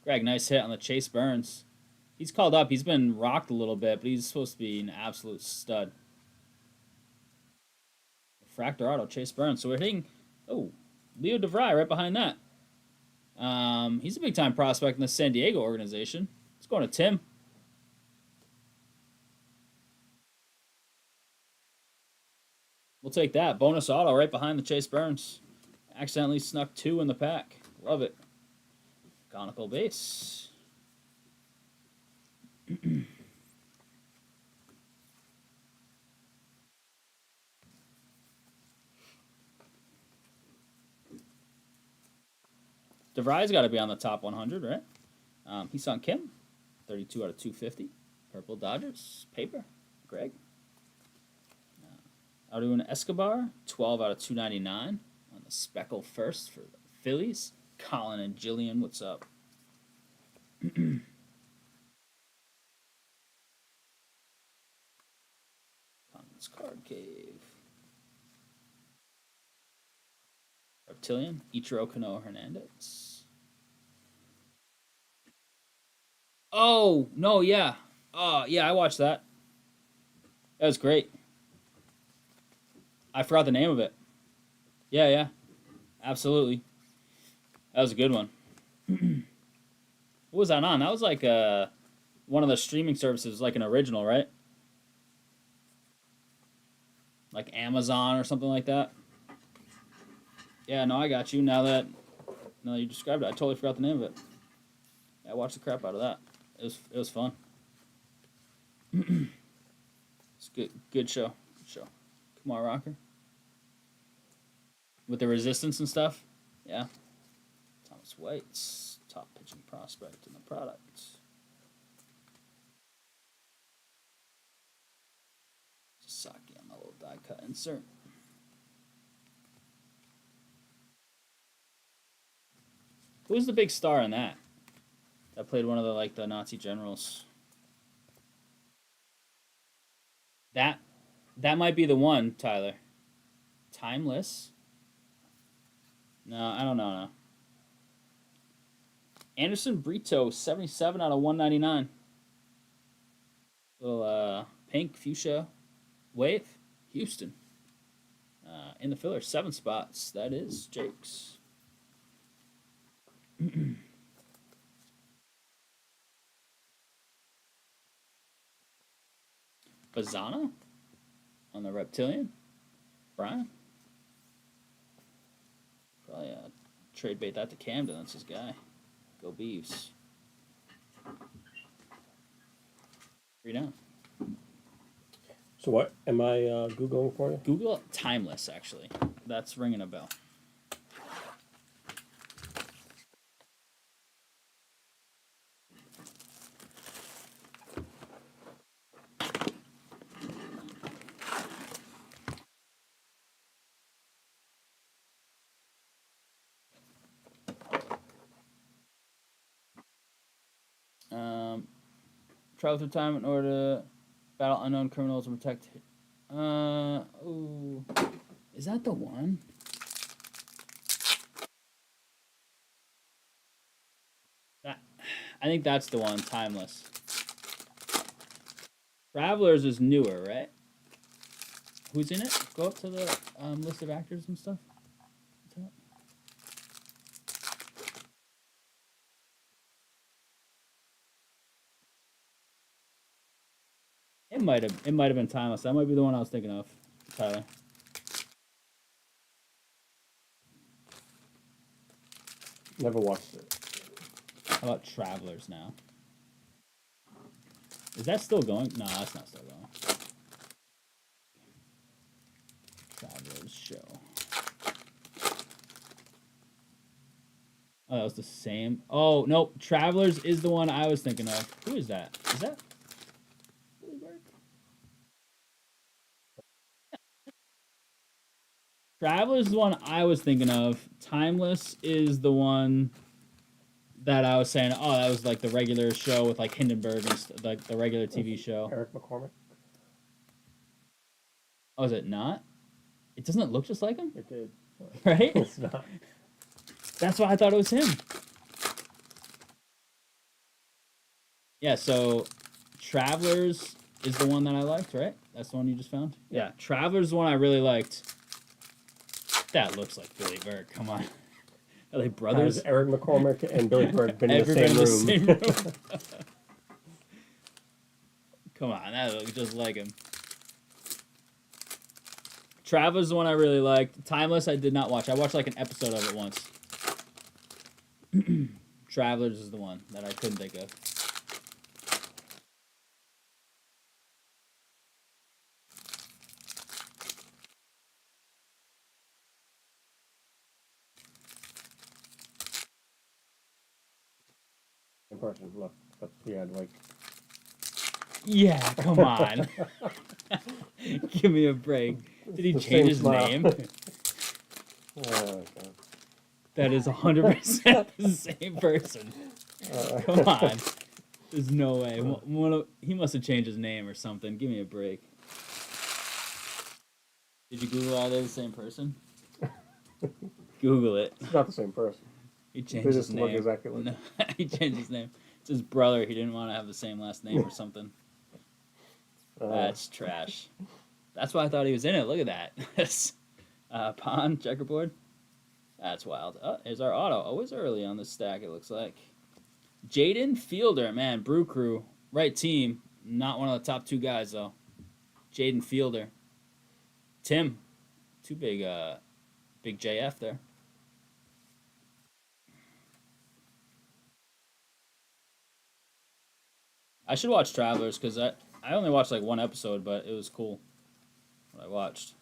Greg, nice hit on the Chase Burns. He's called up. He's been rocked a little bit, but he's supposed to be an absolute stud. Fractor auto, Chase Burns. So we're hitting, Leo DeVry right behind that. He's a big-time prospect in the San Diego organization. Let's go to Tim. We'll take that. Bonus auto right behind the Chase Burns. Accidentally snuck 2 in the pack. Love it. Conical base. DeVry's got to be on the top 100, right? Heesung Kim, 32 out of 250. Purple Dodgers. Paper. Greg. Arun Escobar, 12 out of 299 on the Speckle first for the Phillies. Colin and Jillian, what's up? Sports Card Cave. Reptilian, Ichiro Kano Hernandez. Oh, no, yeah. Yeah, I watched that. That was great. I forgot the name of it. Yeah. Absolutely. That was a good one. What was that on? That was like one of the streaming services, like an original, right? Like Amazon or something like that. Yeah, no, I got you. Now that you described it, I totally forgot the name of it. Yeah, I watched the crap out of that. It was fun. It's good show. Good show. Kumar Rocker. With the resistance and stuff. Yeah. Thomas White's top pitching prospect in the product. Sasaki on the little die cut insert. Who's the big star in that? That played one of the Nazi generals. That might be the one, Tyler. Timeless? No, I don't know. No. Anderson Brito, 77 out of 199. Little pink fuchsia wave. Houston. In the filler, 7 spots. That is Jake's. Bazana on the Reptilian. Brian. Probably trade bait that to Camden. That's his guy. Go Beavs. 3 down. So what am I Googling for you? Google Timeless, actually. That's ringing a bell. Travel through time in order to battle unknown criminals and protect. Ooh. Is that the one? I think that's the one, Timeless. Travelers is newer, right? Who's in it? Go up to the list of actors and stuff. It might have been Timeless. That might be the one I was thinking of, Tyler. Never watched it. How about Travelers now? Is that still going? No, that's not still going. Travelers show. Oh, that was the same. Oh, nope. Travelers is the one I was thinking of. Who is that? Is that Billy Burke? Travelers is the one I was thinking of. Timeless is the one that I was saying, oh, that was like the regular show with like Hindenburg and like the regular TV show. Eric McCormick. Oh, is it not? It doesn't look just like him? It did. Right? It's not. That's why I thought it was him. Yeah, so Travelers is the one that I liked, right? That's the one you just found? Yeah, Travelers is the one I really liked. That looks like Billy Burke. Come on. Are they brothers? Has Eric McCormick and Billy Burke been in the same room? Come on, that looks just like him. Travelers is the one I really liked. Timeless I did not watch. I watched like an episode of it once. Travelers is the one that I couldn't think of. In person, look. But yeah, like. Yeah, come on. Give me a break. Did he change his name? Oh, God. That is 100% the same person. Come on. There's no way. He must have changed his name or something. Give me a break. Did you Google are they the same person? Google it. It's not the same person. He They changed his just look name. exactly like. No, he changed his name. It's his brother. He didn't want to have the same last name or something. That's trash. That's why I thought he was in it. Look at that. Pawn, checkerboard. That's wild. Oh, here's our auto. Always early on this stack, it looks like. Jaden Fielder, man, Brew Crew. Right team. Not one of the top two guys, though. Jaden Fielder. Tim. Too big, big JF there. I should watch Travelers because I only watched like one episode, but it was cool what I watched.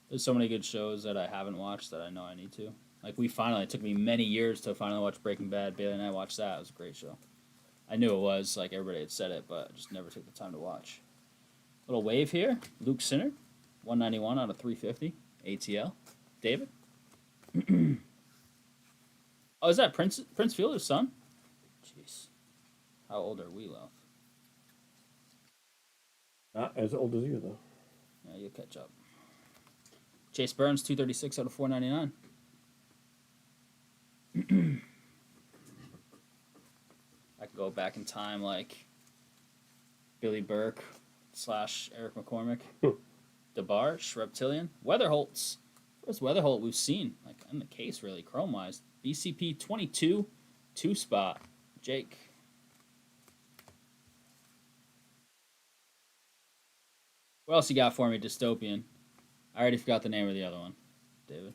There's so many good shows that I haven't watched that I know I need to. Like it took me many years to finally watch Breaking Bad. Bailey and I watched that. It was a great show. I knew it was, like everybody had said it, but I just never took the time to watch. Little wave here. Luke Sinner, 191 out of 350. ATL. David. Oh, is that Prince Fielder's son? Jeez. How old are we, Love? Not as old as you, though. Yeah, you'll catch up. Chase Burns, 236 out of 499. I could go back in time like Billy Burke / Eric McCormick. DeBarge, Reptilian. Weatherholtz. First Weatherholt we've seen, like in the case, really, chrome-wise. BCP 22, 2-spot. Jake. What else you got for me, Dystopian? I already forgot the name of the other one, David.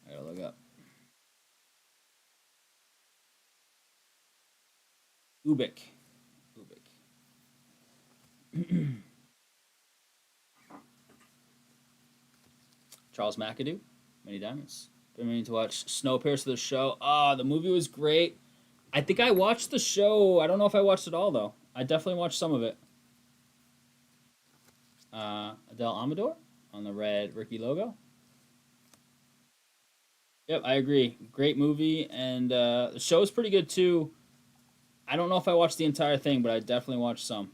I gotta look up. Ubik. Charles McAdoo, Many Diamonds. Been meaning to watch Snowpiercer, the show. The movie was great. I think I watched the show. I don't know if I watched it all, though. I definitely watched some of it. Adele Amador on the red Ricky logo. Yep, I agree. Great movie, and the show is pretty good, too. I don't know if I watched the entire thing, but I definitely watched some.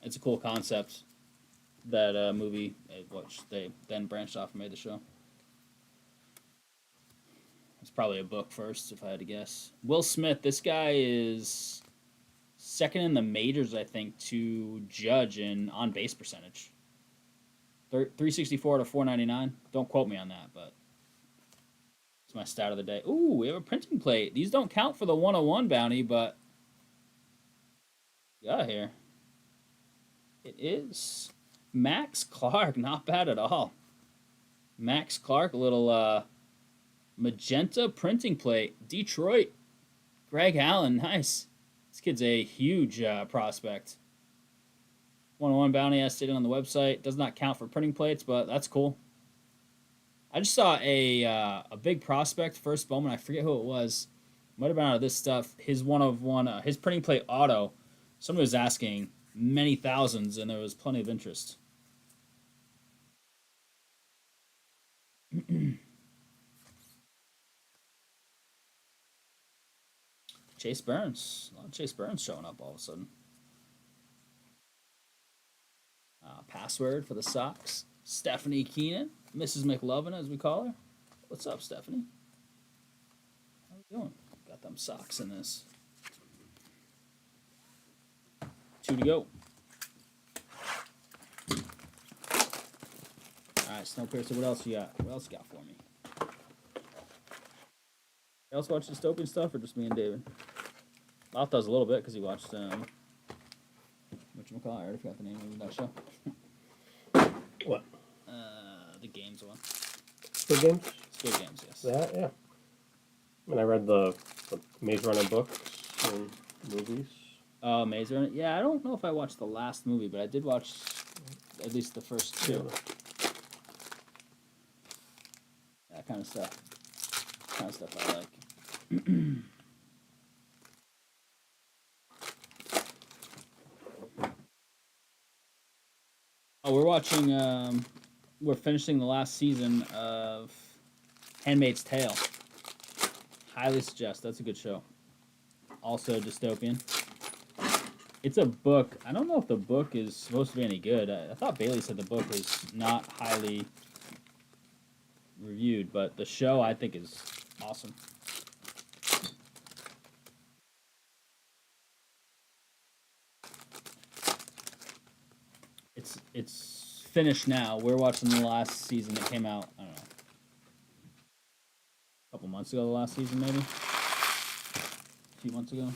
It's a cool concept, that movie, which they then branched off and made the show. It's probably a book first, if I had to guess. Will Smith, this guy is second in the majors, I think, to judge in on-base percentage. 364 to 499. Don't quote me on that, but it's my stat of the day. Ooh, we have a printing plate. These don't count for the 101 bounty, but got here. It is Max Clark. Not bad at all. Max Clark, a little magenta printing plate. Detroit. Greg Allen, nice. This kid's a huge prospect. 101 bounty, as stated on the website. Does not count for printing plates, but that's cool. I just saw a big prospect, first Bowman. I forget who it was. Might have been out of this stuff. His 101, his printing plate auto. Somebody was asking many thousands, and there was plenty of interest. Chase Burns. A lot of Chase Burns showing up all of a sudden. Password for the Sox. Stephanie Keenan. Mrs. McLovin, as we call her. What's up, Stephanie? How we doing? Got them socks in this. 2 to go. Alright, Snowpiercer, what else you got? What else you got for me? You else watch dystopian stuff, or just me and David? Loth does a little bit, because he watched, whatchamacallit, I already forgot the name of that show. What? The games one. Squid Games? Squid Games, yes. That, yeah. I mean, I read the Maze Runner books and movies. Oh, Maze Runner? Yeah, I don't know if I watched the last movie, but I did watch at least the first 2. Yeah. That kind of stuff. Kind of stuff I like. Oh, we're watching, we're finishing the last season of Handmaid's Tale. Highly suggest. That's a good show. Also dystopian. It's a book. I don't know if the book is supposed to be any good. I thought Bailey said the book is not highly reviewed, but the show I think is awesome. It's finished now. We're watching the last season that came out. I don't know, a couple months ago. The last season, maybe a few months ago.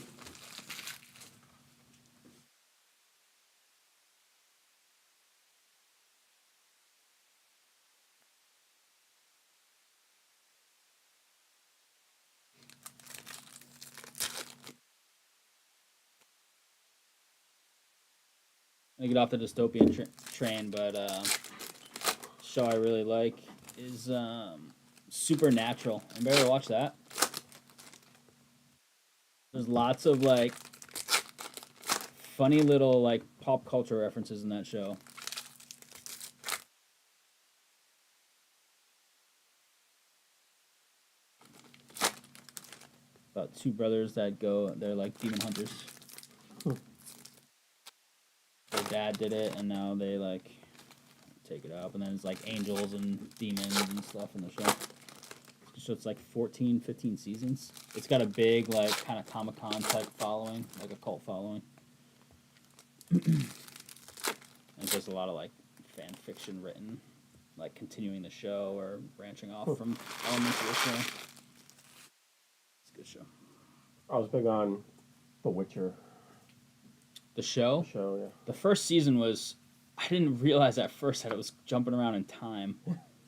I get off the dystopian train, but show I really like is Supernatural. Anybody ever watch that? There's lots of like funny little like pop culture references in that show. About two brothers that they're like demon hunters. Their dad did it, and now they like take it up, and then it's like angels and demons and stuff in the show. So it's like 14, 15 seasons. It's got a big like kind of Comic-Con type following, like a cult following. And there's a lot of like fan fiction written, like continuing the show or branching off from elements of the show. It's a good show. I was big on The Witcher. The show? The show, yeah. The first season was, I didn't realize at first that it was jumping around in time.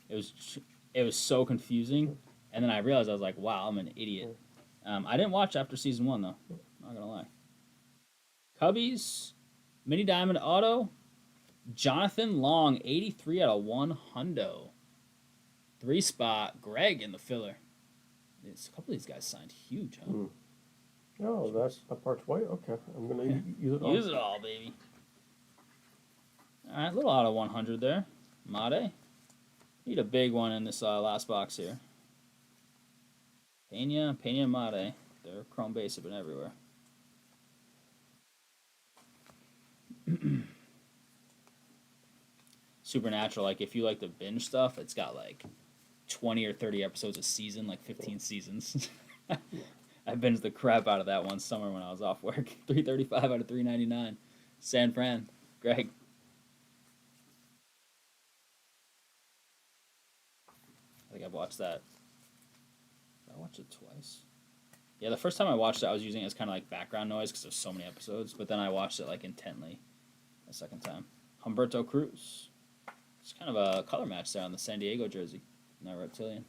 It was so confusing, and then I realized I was like, wow, I'm an idiot. I didn't watch after season 1 though. Not gonna lie. Cubbies, Mini Diamond Auto, Jonathan Long, 83 out of 100. 3-spot, Greg in the filler. A couple of these guys signed huge, huh? Oh, that part's white? Okay. I'm going to use it all. Use it all, baby. All right, little out of 100 there. Made. Need a big one in this last box here. Pena and Made. They're chrome base have been everywhere. Supernatural, like if you like the binge stuff, it's got like 20 or 30 episodes a season, like 15 seasons. I binged the crap out of that one summer when I was off work. 335 out of 399. San Fran. Greg. I think I've watched that. I watched it twice. Yeah, the first time I watched it, I was using it as kind of like background noise because there's so many episodes. But then I watched it like intently the second time. Humberto Cruz. It's kind of a color match there on the San Diego jersey. And that reptilian.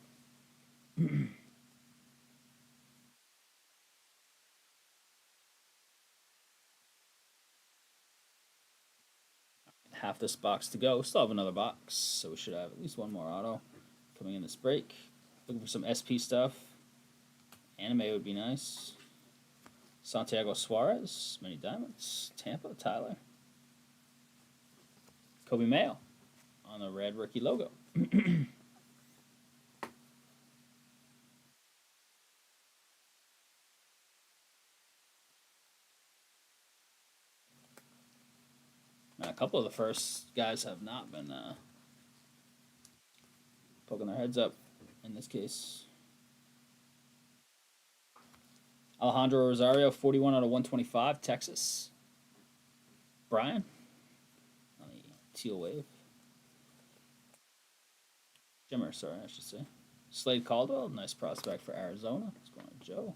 Half this box to go. Still have another box, so we should have at least one more auto coming in this break. Looking for some SP stuff. Anime would be nice. Santiago Suarez, Mini Diamonds, Tampa, Tyler. Kobe Mayo on the red rookie logo. Now, a couple of the first guys have not been poking their heads up in this case. Alejandro Rosario, 41 out of 125, Texas. Brian on the teal wave. Jimmer, sorry, I should say. Slade Caldwell, nice prospect for Arizona. What's going on, Joe?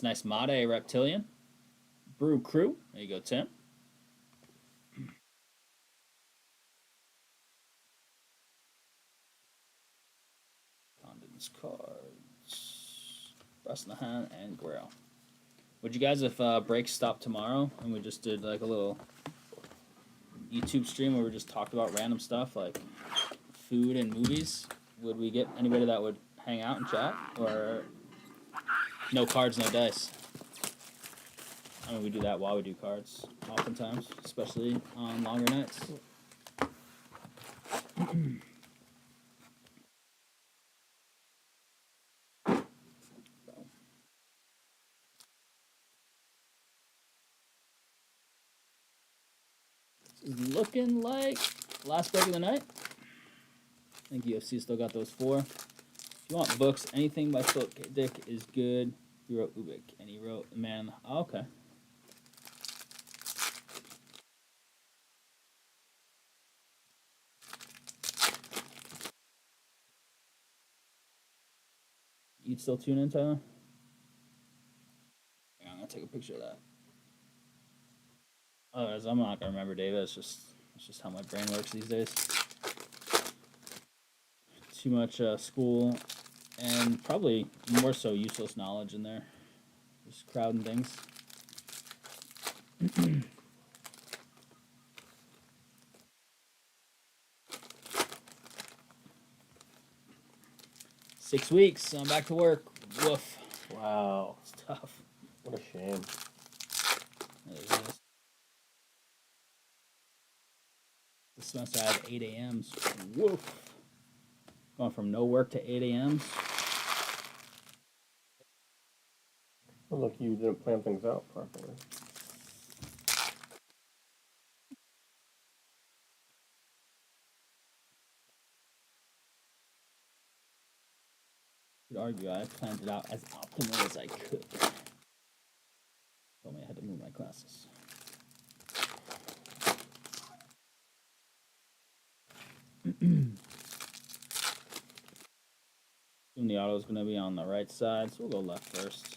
Nice Made Reptilian. Brew Crew. There you go, Tim. Condon's cards. Bresnahan and Guerrero. Would you guys, if breaks stopped tomorrow and we just did like a little YouTube stream where we just talked about random stuff like food and movies, would we get anybody that would hang out and chat? Or no cards, no dice? I mean, we do that while we do cards, oftentimes, especially on longer nights. is looking like last break of the night. I think UFC still got those 4. If you want books, anything by Philip K. Dick is good. He wrote Ubik, and he wrote The Man. Oh, okay. You'd still tune in, Tyler? Yeah, I'm gonna take a picture of that. Otherwise, I'm not gonna remember David. It's just how my brain works these days. Too much school, and probably more so useless knowledge in there. Just crowding things. 6 weeks, so I'm back to work. Woof. Wow. It's tough. What a shame. It is. This semester I have 8 a.m.s. Woof. Going from no work to 8 a.m.s. Well, look, you didn't plan things out properly. Could argue I planned it out as optimal as I could. Told me I had to move my classes. Assume the auto is going to be on the right side, so we'll go left first.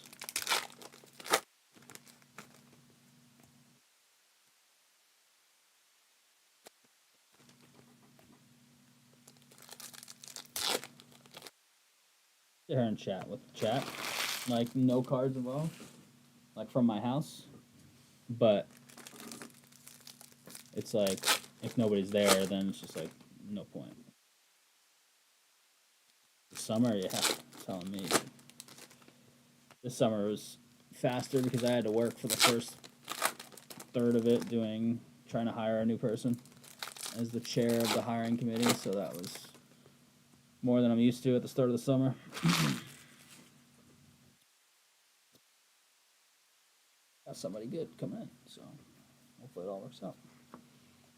Sit here and chat with the chat. Like, no cards involved. Like, from my house. But it's like, if nobody's there, then it's just like, no point. This summer, yeah, telling me. This summer was faster because I had to work for the first third of it trying to hire a new person as the chair of the hiring committee, so that was more than I'm used to at the start of the summer. Got somebody good coming in, so hopefully it all works out.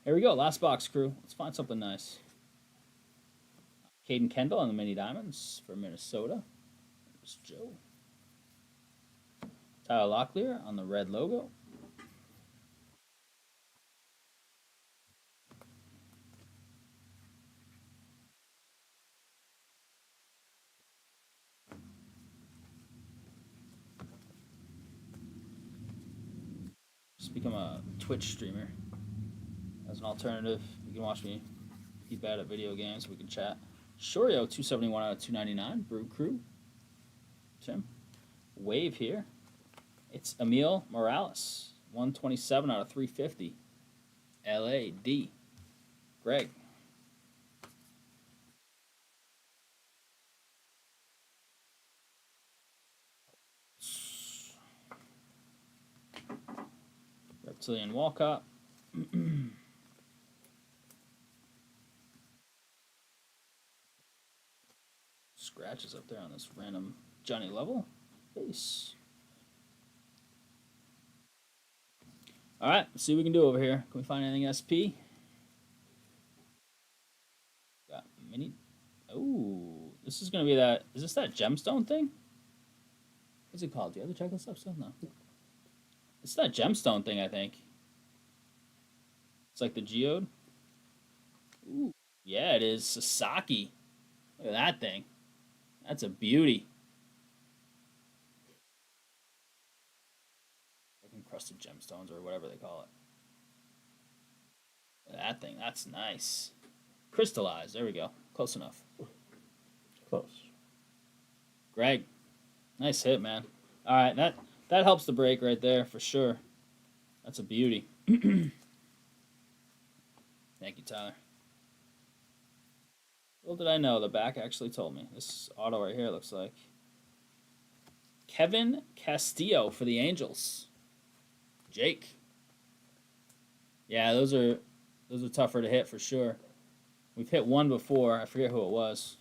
Here we go, last box, crew. Let's find something nice. Caden Kendall on the mini diamonds for Minnesota. There's Joe. Tyler Locklear on the red logo. Just become a Twitch streamer as an alternative. You can watch me be bad at video games. We can chat. Shorio 271 out of 299. Brew Crew. Tim. Wave here. It's Emil Morales. 127 out of 350. LAD. Greg. Reptilian Walcott. Scratches up there on this random Johnny Level base. All right, let's see what we can do over here. Can we find anything SP? Got mini. Oh, this is gonna be that. Is this that gemstone thing? What's it called? Do you have the checklist up still? No. It's that gemstone thing, I think. It's like the geode. Ooh, yeah, it is. Sasaki. Look at that thing. That's a beauty. Like encrusted gemstones or whatever they call it. Look at that thing. That's nice. Crystallized. There we go. Close enough. Close. Greg. Nice hit, man. All right, that helps the break right there for sure. That's a beauty. Thank you, Tyler. Little did I know, the back actually told me. This auto right here looks like Kevin Castillo for the Angels. Jake. Yeah, those are tougher to hit for sure. We've hit one before. I forget who it was.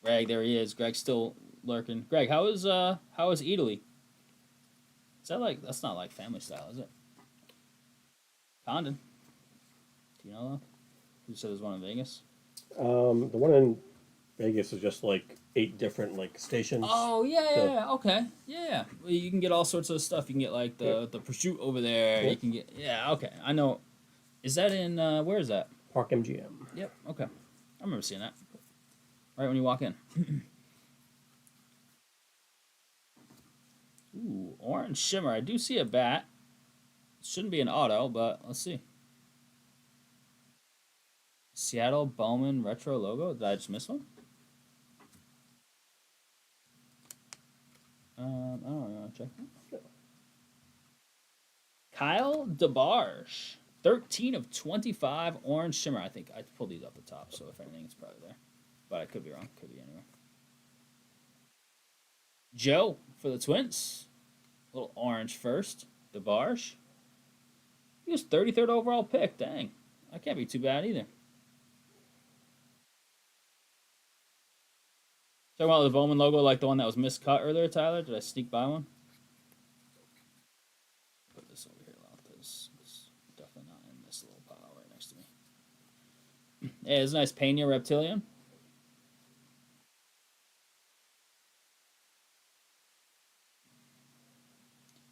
Greg, there he is. Greg's still lurking. Greg, how is Italy? Is that like, that's not like family style, is it? Condon. Do you know that? You said there's one in Vegas. The one in Vegas is just like 8 different like stations. Oh yeah, okay, yeah. Well, you can get all sorts of stuff. You can get like the prosciutto over there. Yep. You can get okay. I know. Is that in where is that? Park MGM. Yep. Okay. I remember seeing that. Right when you walk in. Ooh, orange shimmer. I do see a bat. Shouldn't be an auto, but let's see. Seattle Bowman retro logo. Did I just miss one? I don't know. Check that. Kyle DeBarge. 13 of 25 orange shimmer. I think I pulled these off the top, so if anything, it's probably there. But I could be wrong. Could be anywhere. Joe for the Twins. A little orange first. DeBarge. He was 33rd overall pick. Dang. That can't be too bad either. Talking about the Bowman logo like the one that was miscut earlier, Tyler? Did I sneak by one? Put this over here, because it's definitely not in this little pile right next to me. Yeah, it's a nice Pena Reptilian.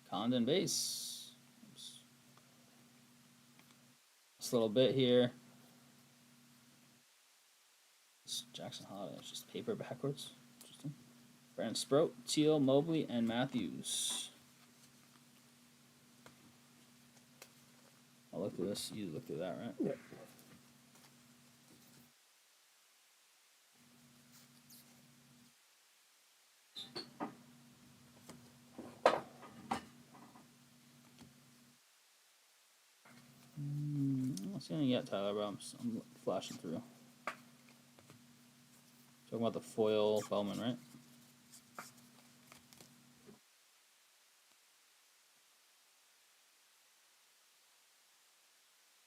Condon base. Oops. This little bit here. It's Jackson Holiday. It's just paper backwards. Interesting. Brandon Sproat, Teal, Mobley, and Matthews. I'll look through this. You look through that, right? Yep. I don't see anything yet, Tyler, but I'm flashing through. Talking about the foil Bowman, right?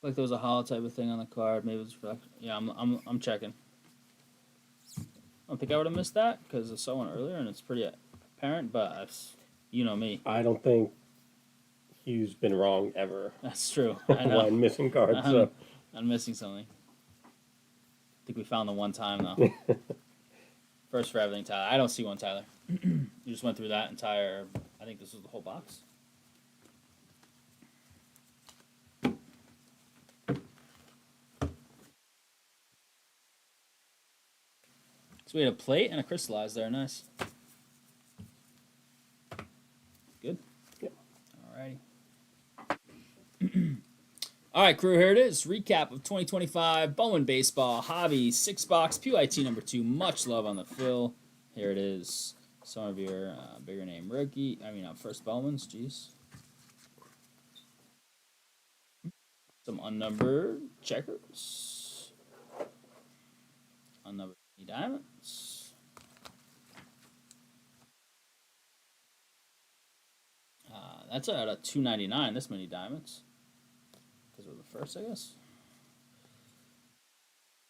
Like there was a hollow type of thing on the card. Maybe it was yeah. I'm checking. I don't think I would have missed that because I saw one earlier and it's pretty apparent. But you know me. I don't think he's been wrong ever. That's true. I know. When missing cards. I'm missing something. I think we found the one time though. First for everything, Tyler. I don't see one, Tyler. You just went through that entire. I think this was the whole box. So we had a plate and a crystallized there. Nice. Good? Yep. Alrighty. All right, crew, here it is. Recap of 2025 Bowman Baseball Hobby 6-box PYT number 2. Much love on the fill. Here it is. Some of your bigger name rookie. First Bowmans. Jeez. Some unnumbered checkers. Unnumbered diamonds. That's at a $2.99. This many diamonds. Because we're the first, I guess.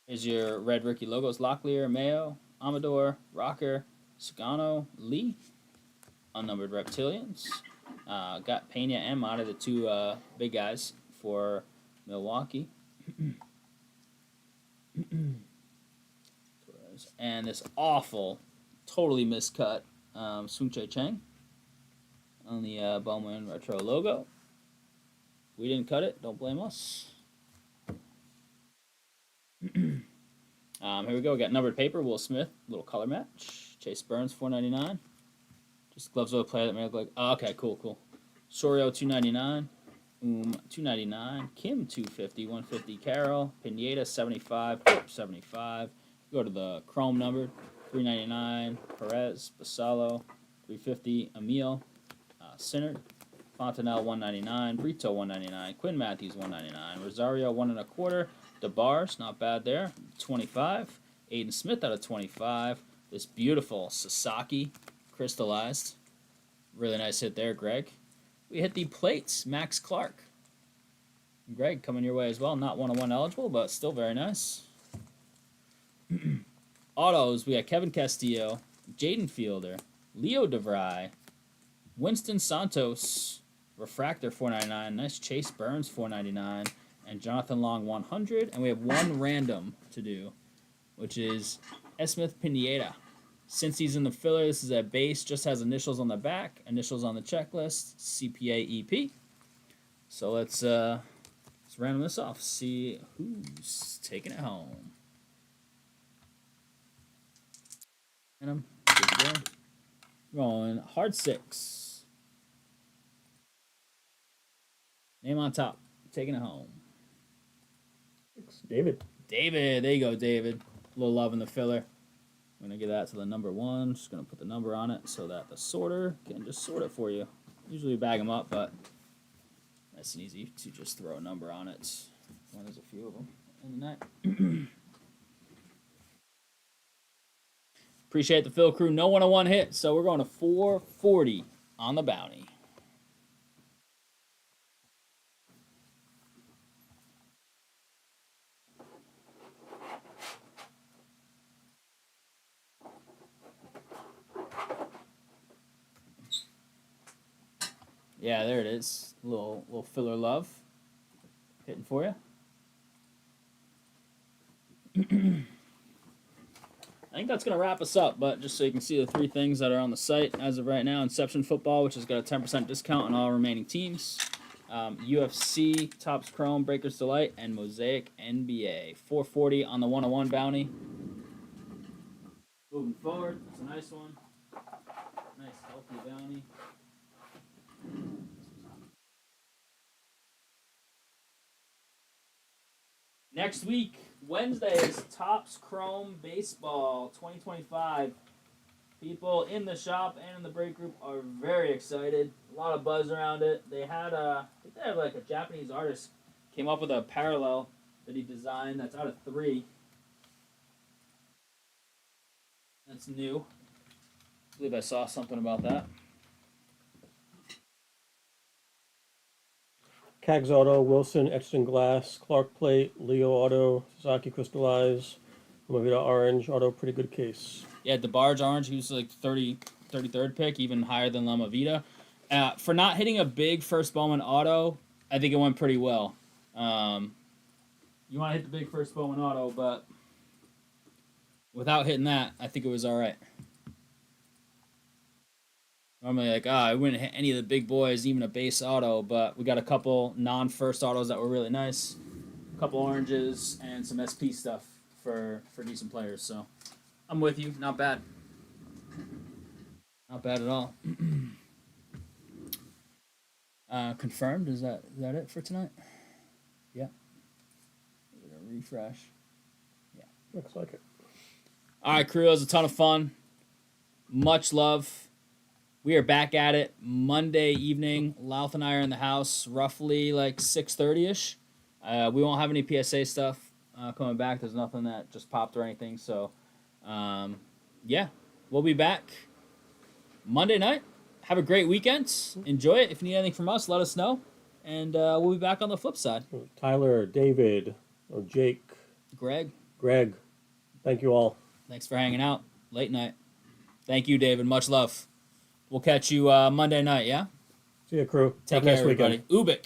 Here's your red rookie logos: Locklear, Mayo, Amador, Rocker, Sagano, Lee. Unnumbered Reptilians. Got Pena and Mata, the two big guys for Milwaukee. And this awful, totally miscut Soon-Chae Chang on the Bowman Retro logo. We didn't cut it. Don't blame us. Here we go. We got numbered paper. Will Smith, little color match. Chase Burns, $4.99. Just gloves of a player that may look like. Oh, okay, cool. Sorio, $2.99. $2.99. Kim, $2.50. $1.50. Carroll. Pineda, $75. $75. Go to the chrome numbered. $3.99. Perez, Basallo, $3.50. Emil, Sinner. Fontanelle, $1.99. Brito, $1.99. Quinn Matthews, $1.99. Rosario, $1.25. DeBarge, not bad there, $25. Aiden Smith out of $25. This beautiful Sasaki crystallized. Really nice hit there, Greg. We hit the plates. Max Clark. Greg coming your way as well. Not 101 eligible, but still very nice. Autos, we got Kevin Castillo, Jaden Fielder, Leo DeVry, Winston Santos, refractor 499. Nice Chase Burns 499, and Jonathan Long 100. And we have one random to do, which is Esmith Pineda. Since he's in the filler, this is a base, just has initials on the back, initials on the checklist, CPA EP. So let's random this off, see who's taking it home. Random, good to go. Rolling hard 6. Name on top, taking it home. David. David, there you go, David. A little love in the filler. I'm going to give that to the number 1. Just going to put the number on it so that the sorter can just sort it for you. Usually bag them up, but nice and easy to just throw a number on it when there's a few of them in the night. Appreciate the fill crew. No 101 hit, so we're going to 440 on the bounty. Yeah, there it is. Little filler love. Hitting for you. I think that's going to wrap us up, but just so you can see the 3 things that are on the site as of right now. Inception Football, which has got a 10% discount on all remaining teams. UFC, Topps Chrome, Breakers Delight, and Mosaic NBA. 440 on the 101 bounty. Moving forward, it's a nice one. Nice, healthy bounty. Next week, Wednesday, is Topps Chrome Baseball 2025. People in the shop and in the break group are very excited. A lot of buzz around it. They had I think they have like a Japanese artist came up with a parallel that he designed that's out of 3. That's new. I believe I saw something about that. Cags Auto, Wilson, Etched in Glass, Clark Plate, Leo Auto, Sasaki Crystallize, Movida Orange Auto, pretty good case. Yeah, DeBarge Orange, he was like 33rd pick, even higher than Lama Vida. For not hitting a big first Bowman auto, I think it went pretty well. You want to hit the big first Bowman auto, but without hitting that, I think it was all right. Normally, like, I wouldn't hit any of the big boys, even a base auto, but we got a couple non-first autos that were really nice, a couple oranges, and some SP stuff for decent players. So I'm with you. Not bad. Not bad at all. Confirmed. Is that it for tonight? Yeah. Give it a refresh. Yeah. Looks like it. All right, crew. It was a ton of fun. Much love. We are back at it Monday evening. Louth and I are in the house roughly like 6:30ish. We won't have any PSA stuff coming back. There's nothing that just popped or anything. So, yeah, we'll be back Monday night. Have a great weekend. Enjoy it. If you need anything from us, let us know. And we'll be back on the flip side. Tyler, David, Jake, Greg, thank you all. thanks for hanging out. Late night. Thank you, David. Much love. We'll catch you Monday night, yeah? See you, crew. Take Have a nice care, everybody. weekend. Ubik.